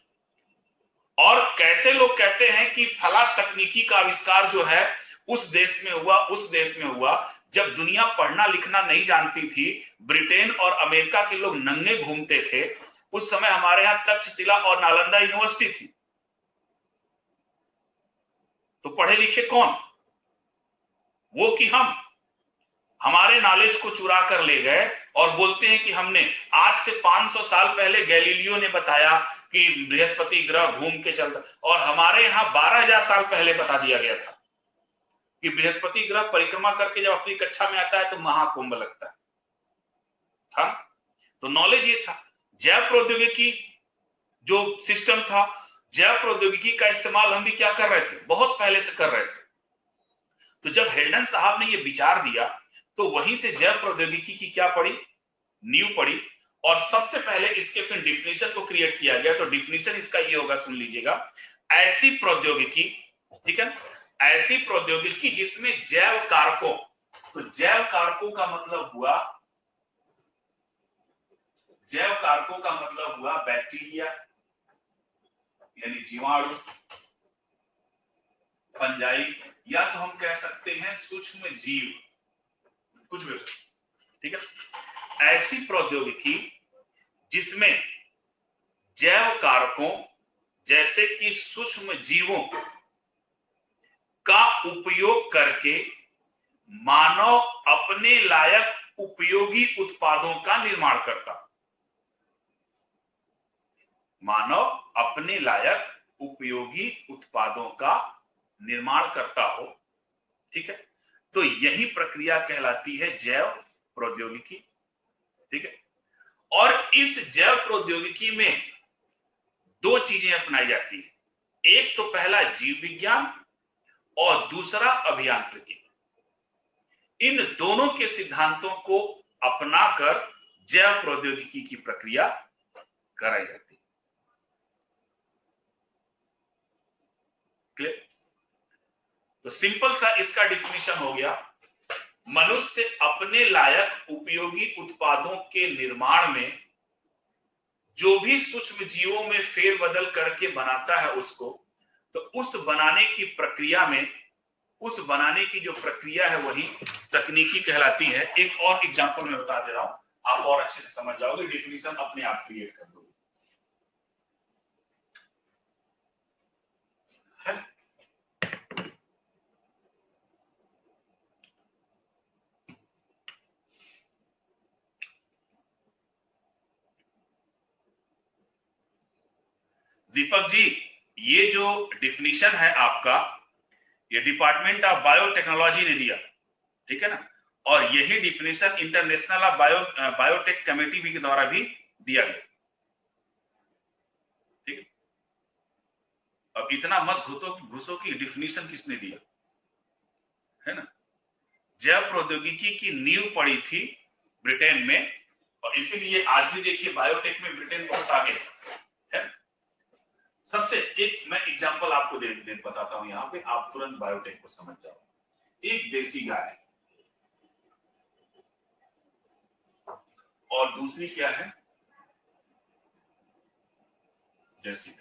और कैसे लोग कहते हैं कि फला तकनीकी का आविष्कार जो है उस देश में हुआ, उस देश में हुआ। जब दुनिया पढ़ना लिखना नहीं जानती थी, ब्रिटेन और अमेरिका के लोग नंगे घूमते थे, उस समय हमारे यहां तक्षशिला और नालंदा यूनिवर्सिटी थी। तो पढ़े लिखे कौन? वो कि हम हमारे नॉलेज को चुरा कर ले गए और बोलते हैं कि हमने आज से 500 साल पहले गैलीलियो ने बताया कि बृहस्पति ग्रह घूम के चलता, और हमारे यहां 12,000 साल पहले बता दिया गया था कि बृहस्पति ग्रह परिक्रमा करके जब अपनी कक्षा में आता है तो महाकुंभ लगता है। था तो नॉलेज ये था। जैव प्रौद्योगिकी जो सिस्टम था, जैव प्रौद्योगिकी का इस्तेमाल हम भी क्या कर रहे थे, बहुत पहले से कर रहे थे। तो जब हेल्डन साहब ने ये विचार दिया तो वहीं से जैव प्रौद्योगिकी की क्या पड़ी, नींव पड़ी। और सबसे पहले इसके फिर डिफिनेशन को क्रिएट किया गया। तो डिफिनेशन इसका ये होगा, सुन लीजिएगा, ऐसी प्रौद्योगिकी, ठीक है, ऐसी प्रौद्योगिकी जिसमें जैव कारकों तो जैव कारकों का मतलब हुआ, जैव कारकों का मतलब हुआ बैक्टीरिया यानी जीवाणु, फंजाई, या तो हम कह सकते हैं सूक्ष्म जीव, कुछ भी हो सकता है, ठीक है। ऐसी प्रौद्योगिकी जिसमें जैव कारकों जैसे कि सूक्ष्म जीवों का उपयोग करके मानव अपने लायक उपयोगी उत्पादों का निर्माण करता, मानव अपने लायक उपयोगी उत्पादों का निर्माण करता हो, ठीक है। तो यही प्रक्रिया कहलाती है जैव प्रौद्योगिकी, ठीक है। और इस जैव प्रौद्योगिकी में दो चीजें अपनाई जाती है, एक तो पहला जीव विज्ञान और दूसरा अभियांत्रिकी। इन दोनों के सिद्धांतों को अपनाकर जैव प्रौद्योगिकी की प्रक्रिया कराई जाती है। क्लियर? तो सिंपल सा इसका डिफिनेशन हो गया, मनुष्य अपने लायक उपयोगी उत्पादों के निर्माण में जो भी सूक्ष्म जीवों में फेरबदल करके बनाता है उसको, तो उस बनाने की प्रक्रिया में, उस बनाने की जो प्रक्रिया है वही तकनीकी कहलाती है। एक और एग्जांपल मैं बता दे रहा हूं, आप और अच्छे से समझ जाओगे, डिफिनेशन अपने आप क्रिएट कर दोगे। दीपक जी, ये जो डिफिनेशन है आपका, ये डिपार्टमेंट ऑफ बायोटेक्नोलॉजी ने दिया, ठीक है ना, और यही definition international of biotech committee भी के द्वारा भी दिया गया, ठीक है। अब इतना मत घुसो कि डिफिनेशन किसने दिया, है ना। जैव प्रौद्योगिकी की नींव पड़ी थी ब्रिटेन में, और इसीलिए आज भी देखिए बायोटेक में ब्रिटेन बहुत आगे है। सबसे एक मैं एग्जांपल आपको दे बताता हूं, यहां पे आप तुरंत बायोटेक को समझ जाओ। एक देसी गाय और दूसरी क्या है, जर्सी।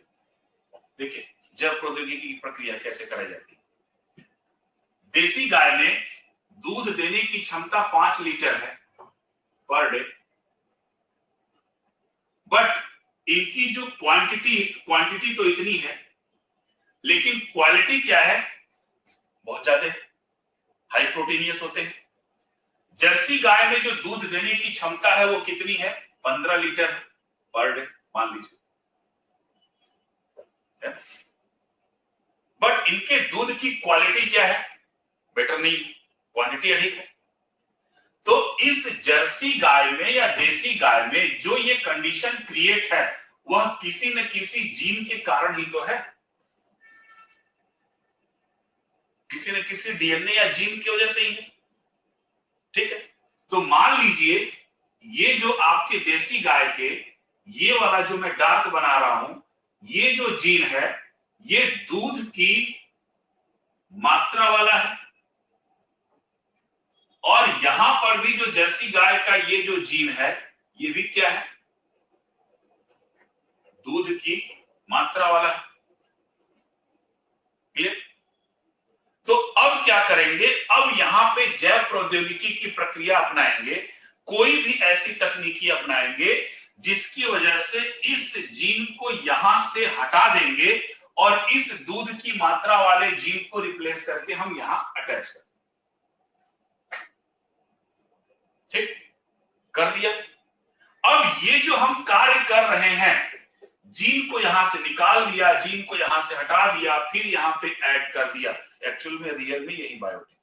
देखिए जैव प्रौद्योगिकी की प्रक्रिया कैसे कराई जाती है। देसी गाय में दूध देने की क्षमता 5 लीटर है पर डे, बट इनकी जो क्वांटिटी तो इतनी है, लेकिन क्वालिटी क्या है, बहुत ज्यादा हाई प्रोटीनियस होते हैं। जर्सी गाय में जो दूध देने की क्षमता है वो कितनी है, 15 लीटर पर डे मान लीजिए, बट इनके दूध की क्वालिटी क्या है, बेटर नहीं, क्वांटिटी अधिक है। तो इस जर्सी गाय में या देसी गाय में जो ये कंडीशन क्रिएट है वह किसी न किसी जीन के कारण ही तो है, किसी न किसी डीएनए या जीन की वजह से ही है, ठीक है। तो मान लीजिए ये जो आपके देसी गाय के, ये वाला जो मैं डार्क बना रहा हूं, ये जो जीन है ये दूध की मात्रा वाला है, और यहां पर भी जो जर्सी गाय का ये जो जीन है ये भी क्या है, दूध की मात्रा वाला है। क्लियर? तो अब क्या करेंगे, अब यहां पे जैव प्रौद्योगिकी की प्रक्रिया अपनाएंगे, कोई भी ऐसी तकनीकी अपनाएंगे जिसकी वजह से इस जीन को यहां से हटा देंगे और इस दूध की मात्रा वाले जीन को रिप्लेस करके हम यहां अटैच करें। ठीक, कर दिया। अब ये जो हम कार्य कर रहे हैं, जीन को यहां से निकाल दिया, जीन को यहां से हटा दिया, फिर यहां पे ऐड कर दिया, एक्चुअल में रियल में यही बायोटेक,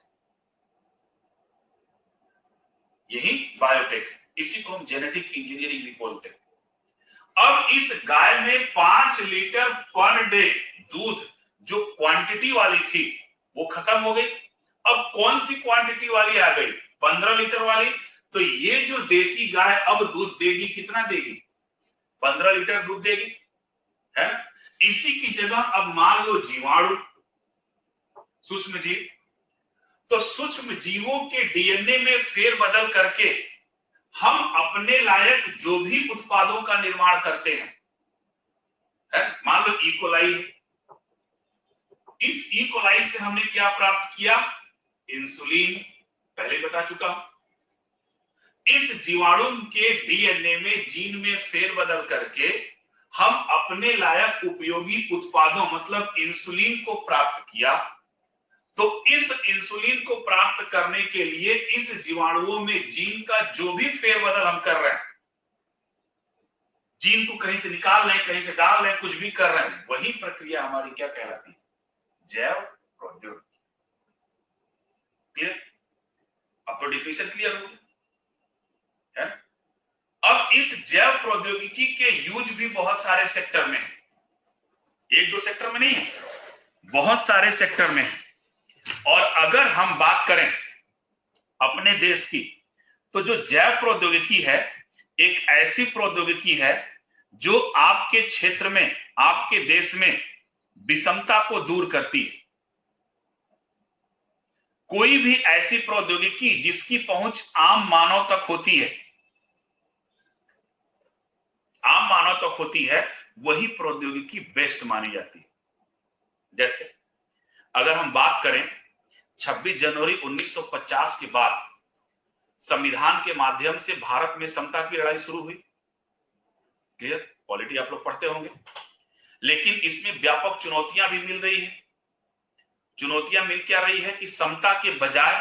यही बायोटेक है। इसी को हम जेनेटिक इंजीनियरिंग भी बोलते हैं। अब इस गाय में 5 लीटर पर डे दूध जो क्वांटिटी वाली थी वो खत्म हो गई, अब कौन सी क्वांटिटी वाली आ गई, 15 लीटर वाली। तो ये जो देसी गाय अब दूध देगी, कितना देगी, 15 लीटर दूध देगी, है। इसी की जगह अब मान लो जीवाणु, सूक्ष्म जीव, तो सूक्ष्म जीवों के डीएनए में फेरबदल करके हम अपने लायक जो भी उत्पादों का निर्माण करते हैं, मान लो इकोलाई है, इस इकोलाई से हमने क्या प्राप्त किया? इंसुलिन, पहले बता चुका हूं। इस जीवाणु के डीएनए में जीन में फेरबदल करके हम अपने लायक उपयोगी उत्पादों मतलब इंसुलिन को प्राप्त किया। तो इस इंसुलिन को प्राप्त करने के लिए इस जीवाणुओं में जीन का जो भी फेरबदल हम कर रहे हैं, जीन को कहीं से निकाल रहे हैं, कहीं से डाल रहे हैं, कुछ भी कर रहे हैं, वही प्रक्रिया हमारी क्या कहलाती है? जैव प्रौद्योगिकी। क्लियर? अब तो डिफिनेशन क्लियर हो गया है। अब इस जैव प्रौद्योगिकी के यूज भी बहुत सारे सेक्टर में है, एक दो सेक्टर में नहीं है, बहुत सारे सेक्टर में है। और अगर हम बात करें अपने देश की, तो जो जैव प्रौद्योगिकी है एक ऐसी प्रौद्योगिकी है जो आपके क्षेत्र में, आपके देश में विषमता को दूर करती है। कोई भी ऐसी प्रौद्योगिकी जिसकी पहुंच आम मानव तक होती है, आम मानव तक होती है, वही प्रौद्योगिकी बेस्ट मानी जाती है। जैसे अगर हम बात करें 26 जनवरी 1950 के बाद संविधान के माध्यम से भारत में समता की लड़ाई शुरू हुई। क्लियर? पॉलिटी आप लोग पढ़ते होंगे, लेकिन इसमें व्यापक चुनौतियां भी मिल रही है। चुनौतियां मिल क्या रही है कि समता के बजाय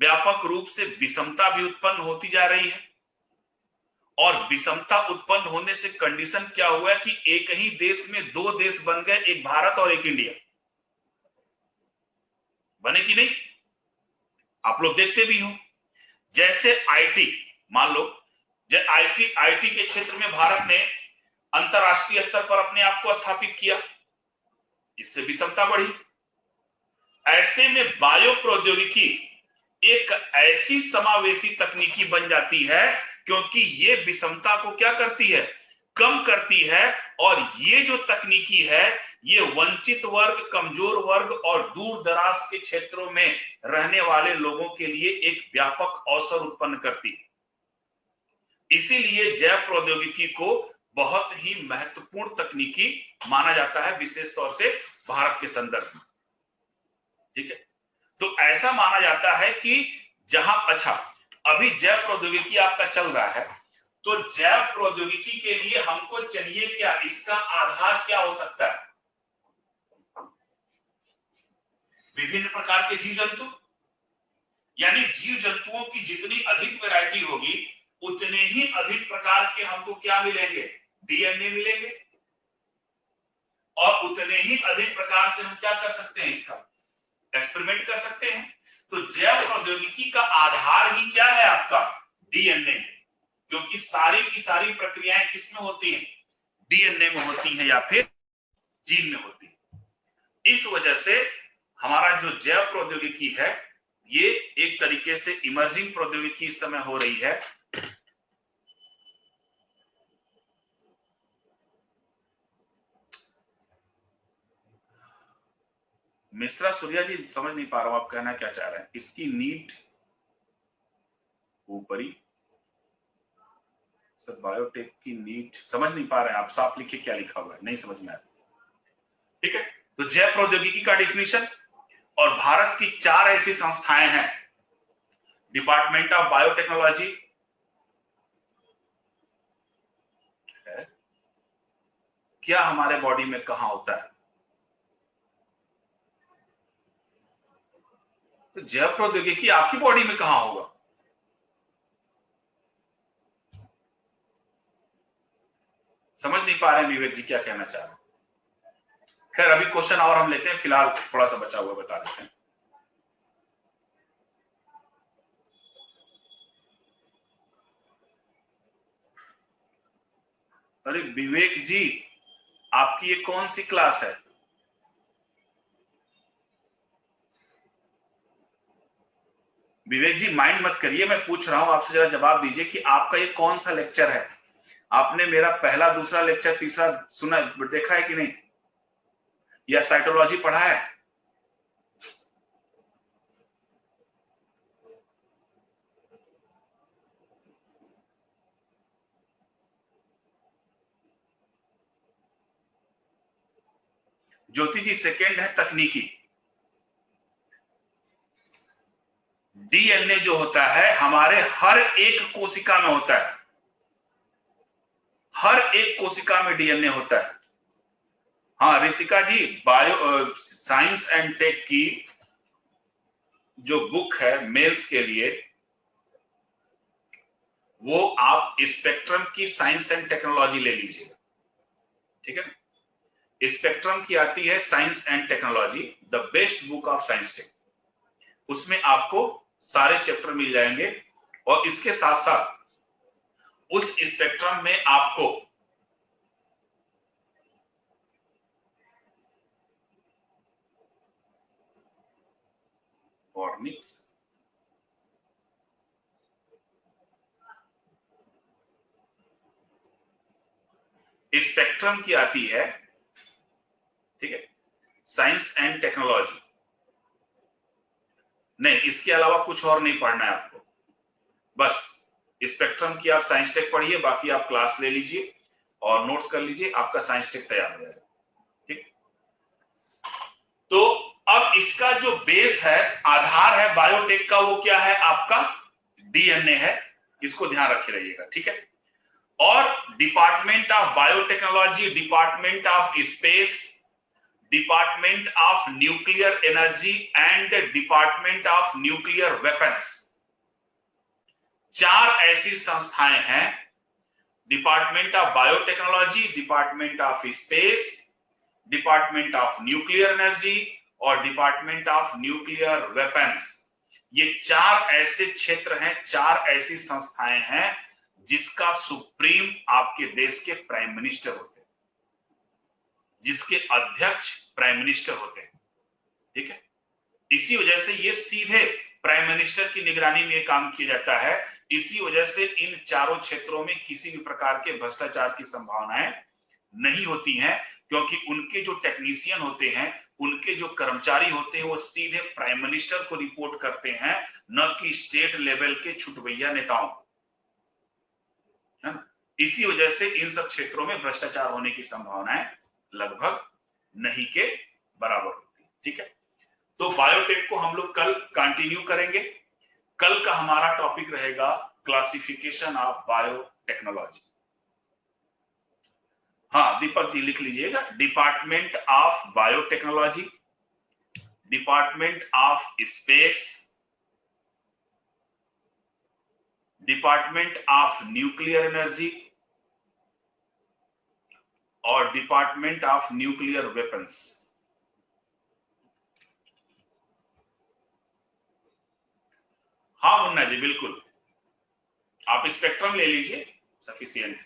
व्यापक रूप से विषमता भी उत्पन्न होती जा रही है। और विषमता उत्पन्न होने से कंडीशन क्या हुआ कि एक ही देश में दो देश बन गए, एक भारत और एक इंडिया। बने कि नहीं? आप लोग देखते भी हो, जैसे आईटी, मान लो आईटी के क्षेत्र में भारत ने अंतरराष्ट्रीय स्तर पर अपने आप को स्थापित किया, इससे विषमता बढ़ी। ऐसे में बायो प्रौद्योगिकी एक ऐसी समावेशी तकनीकी बन जाती है, क्योंकि ये विषमता को क्या करती है? कम करती है। और ये जो तकनीकी है ये वंचित वर्ग, कमजोर वर्ग और दूर दराज के क्षेत्रों में रहने वाले लोगों के लिए एक व्यापक अवसर उत्पन्न करती है। इसीलिए जैव प्रौद्योगिकी को बहुत ही महत्वपूर्ण तकनीकी माना जाता है, विशेष तौर से भारत के संदर्भ में। ठीक है, तो ऐसा माना जाता है कि जहां, अच्छा अभी जैव प्रौद्योगिकी आपका चल रहा है, तो जैव प्रौद्योगिकी के लिए हमको चाहिए क्या? इसका आधार क्या हो सकता है? विभिन्न प्रकार के जीव जंतु, यानी जीव जंतुओं की जितनी अधिक वैरायटी होगी उतने ही अधिक प्रकार के हमको क्या मिलेंगे? डीएनए मिलेंगे। और उतने ही अधिक प्रकार से हम क्या कर सकते हैं? इसका एक्सपेरिमेंट कर सकते हैं। तो जैव प्रौद्योगिकी का आधार ही क्या है आपका? डीएनए, क्योंकि सारी की सारी प्रक्रियाएं किसमें होती हैं? डीएनए में होती हैं या फिर जीन में होती है। इस वजह से हमारा जो जैव प्रौद्योगिकी है ये एक तरीके से इमर्जिंग प्रौद्योगिकी इस समय हो रही है। मिश्रा सूर्या जी, समझ नहीं पा रहा हूं आप कहना क्या चाह रहे हैं। इसकी नीट ऊपरी, सर बायोटेक की नीट, समझ नहीं पा रहे हैं आप, साफ लिखिए क्या लिखा हुआ है, नहीं समझ में आ रहा। ठीक है, तो जैव प्रौद्योगिकी का डिफिनेशन, और भारत की 4 ऐसी संस्थाएं हैं, डिपार्टमेंट ऑफ बायोटेक्नोलॉजी है, क्या हमारे बॉडी में कहां होता है? तो जैव प्रौद्योगिकी आपकी बॉडी में कहां होगा? समझ नहीं पा रहे हैं विवेक जी क्या कहना चाह रहे हैं। खैर अभी क्वेश्चन और हम लेते हैं, फिलहाल थोड़ा सा बचा हुआ बता देते हैं। अरे विवेक जी, आपकी ये कौन सी क्लास है? विवेक जी माइंड मत करिए, मैं पूछ रहा हूं आपसे, जरा जवाब दीजिए कि आपका ये कौन सा लेक्चर है? आपने मेरा पहला, दूसरा लेक्चर, तीसरा सुना, देखा है कि नहीं? या साइटोलॉजी पढ़ा है? ज्योति जी सेकेंड है तकनीकी। डीएनए जो होता है हमारे हर एक कोशिका में होता है, हर एक कोशिका में डीएनए होता है। हाँ रितिका जी, बायो साइंस एंड टेक की जो बुक है मेल्स के लिए, वो आप स्पेक्ट्रम की साइंस एंड टेक्नोलॉजी ले लीजिएगा, ठीक है। स्पेक्ट्रम की आती है science and technology, the best book of science tech. उसमें आपको सारे चैप्टर मिल जाएंगे और इसके साथ साथ उस स्पेक्ट्रम में आपको फॉर्निक्स, स्पेक्ट्रम की आती है, ठीक है, साइंस एंड टेक्नोलॉजी। नहीं, इसके अलावा कुछ और नहीं पढ़ना है आपको, बस स्पेक्ट्रम की आप साइंस टेक पढ़िए, बाकी आप क्लास ले लीजिए और नोट्स कर लीजिए, आपका साइंस टेक तैयार हो जाएगा, ठीक। तो अब इसका जो बेस है, आधार है बायोटेक का, वो क्या है आपका? डीएनए है, इसको ध्यान रखे रहिएगा, ठीक है। और department of biotechnology, department of space, department of nuclear energy and department of nuclear weapons, 4 ऐसी संस्थाएं हैं। Department of biotechnology, department of space, department of nuclear energy और डिपार्टमेंट ऑफ न्यूक्लियर वेपन्स। ये 4 ऐसे क्षेत्र हैं, 4 ऐसी संस्थाएं हैं जिसका सुप्रीम आपके देश के प्राइम मिनिस्टर होते हैं, जिसके अध्यक्ष प्राइम मिनिस्टर होते हैं, ठीक है। इसी वजह से ये सीधे प्राइम मिनिस्टर की निगरानी में काम किया जाता है। इसी वजह से इन चारों क्षेत्रों में किसी भी प्रकार के भ्रष्टाचार की संभावनाएं नहीं होती हैं, क्योंकि उनके जो टेक्नीशियन होते हैं, उनके जो कर्मचारी होते हैं, वो सीधे प्राइम मिनिस्टर को रिपोर्ट करते हैं, न कि स्टेट लेवल के छुटभैया नेताओं को, है ना। इसी वजह से इन सब क्षेत्रों में भ्रष्टाचार होने की संभावनाएं लगभग नहीं के बराबर होती है, ठीक है। तो बायोटेक को हम लोग कल कंटिन्यू करेंगे। कल का हमारा टॉपिक रहेगा क्लासिफिकेशन ऑफ बायोटेक्नोलॉजी। हाँ दीपक जी लिख लीजिएगा, department of biotechnology, department of space, department of nuclear energy और डिपार्टमेंट ऑफ न्यूक्लियर वेपन्स। हाँ मुन्ना जी बिल्कुल, आप स्पेक्ट्रम ले लीजिए, सफिशिएंट है।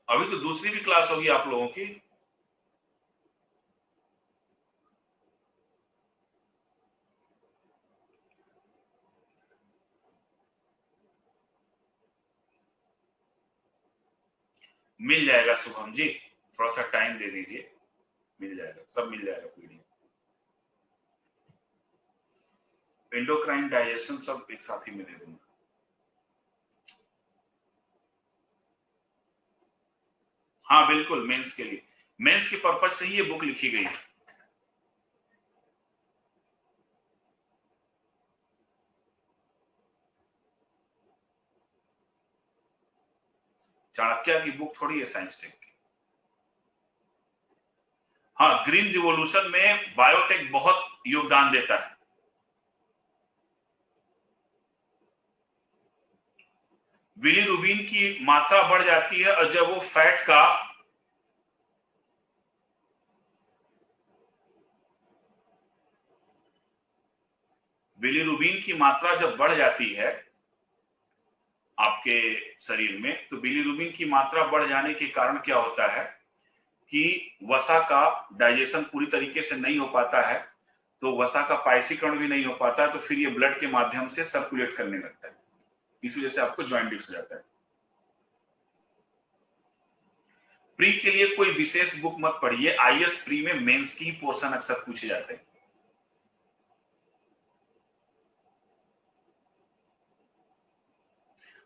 अभी तो दूसरी भी क्लास होगी आप लोगों की। मिल जाएगा शुभम जी, थोड़ा सा टाइम दे दीजिए, मिल जाएगा, सब मिल जाएगा पीडीएफ। एंडोक्राइन डाइजेशन सब एक साथ ही में दे दूंगा। हाँ बिल्कुल, मेंस के लिए, मेंस के पर्पज से ही ये बुक लिखी गई है। चाणक्य की बुक थोड़ी है साइंस टेक की। हाँ, ग्रीन रिवॉल्यूशन में बायोटेक बहुत योगदान देता है। बिलीरुबिन की मात्रा बढ़ जाती है और जब वो फैट का बिलीरुबिन की मात्रा जब बढ़ जाती है आपके शरीर में, तो बिलीरुबिन की मात्रा बढ़ जाने के कारण क्या होता है कि वसा का डाइजेशन पूरी तरीके से नहीं हो पाता है, तो वसा का पायसीकरण भी नहीं हो पाता, तो फिर ये ब्लड के माध्यम से सर्कुलेट करने लगता है, इस वजह से आपको जॉइंट डिस्क हो जाता है। प्री के लिए कोई विशेष बुक मत पढ़िए, आईएएस प्री में मेंस की पोर्शन अक्सर पूछे जाते हैं।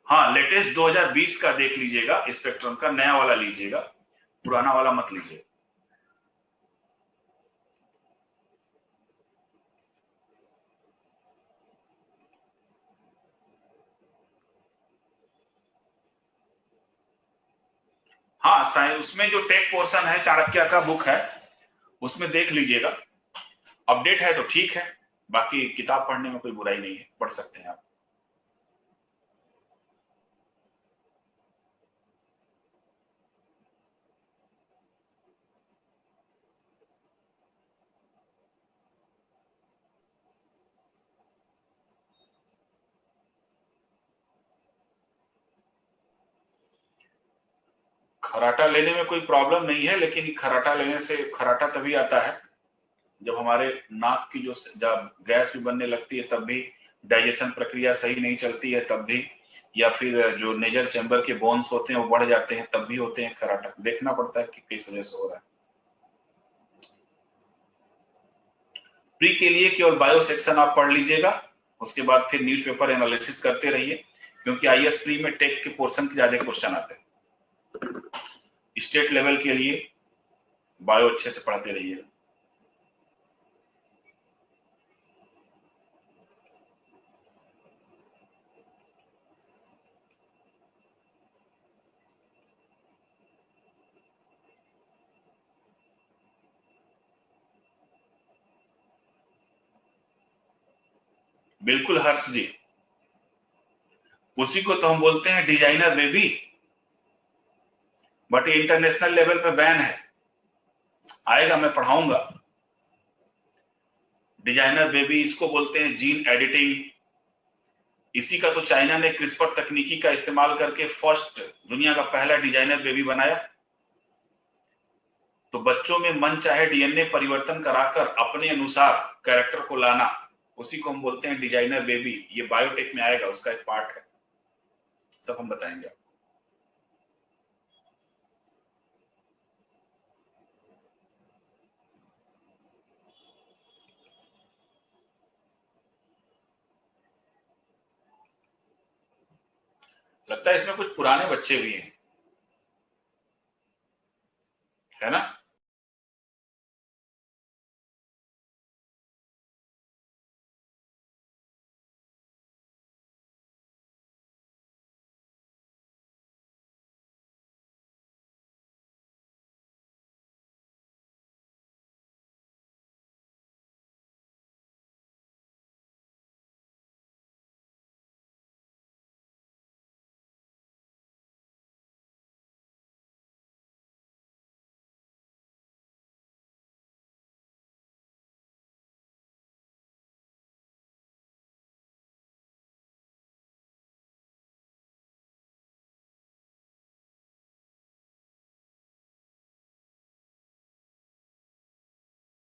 हाँ, लेटेस्ट 2020 का देख लीजिएगा, स्पेक्ट्रम का नया वाला लीजिएगा, पुराना वाला मत लीजिए। हाँ, उसमें जो टेक पोर्शन है, चाणक्य का बुक है, उसमें देख लीजिएगा। अपडेट है तो ठीक है, बाकी किताब पढ़ने में कोई बुराई नहीं है, पढ़ सकते हैं आप। खराटा लेने में कोई प्रॉब्लम नहीं है, लेकिन खराटा लेने से खराटा तभी आता है जब हमारे नाक की जब गैस भी बनने लगती है, तब भी डाइजेशन प्रक्रिया सही नहीं चलती है, तब भी, या फिर जो नेजल चैम्बर के बोन्स होते हैं वो बढ़ जाते हैं, तब भी होते हैं खराटा। देखना पड़ता है कि किस वजह से हो रहा है। प्री के लिए केवल बायो सेक्शन आप पढ़ लीजिएगा, उसके बाद फिर न्यूज़पेपर एनालिसिस करते रहिए, क्योंकि आईएएस प्री में टेक के पोर्शन के ज्यादा क्वेश्चन आते हैं। स्टेट लेवल के लिए बायो अच्छे से पढ़ते रहिए। बिल्कुल हर्ष जी, उसी को तो हम बोलते हैं designer baby, but international level पे बैन है। आएगा, मैं पढ़ाऊंगा। डिजाइनर बेबी इसको बोलते हैं जीन एडिटिंग। इसी का तो चाइना ने क्रिस्पर तकनीकी का इस्तेमाल करके फर्स्ट दुनिया का पहला डिजाइनर बेबी बनाया। तो बच्चों में मन चाहे डीएनए परिवर्तन कराकर अपने अनुसार कैरेक्टर को लाना, उसी को हम बोलते हैं डिजाइनर बेबी। ये बायोटेक में आएगा, उसका एक पार्ट है, सब हम बताएंगे। लगता है इसमें कुछ पुराने बच्चे भी हैं।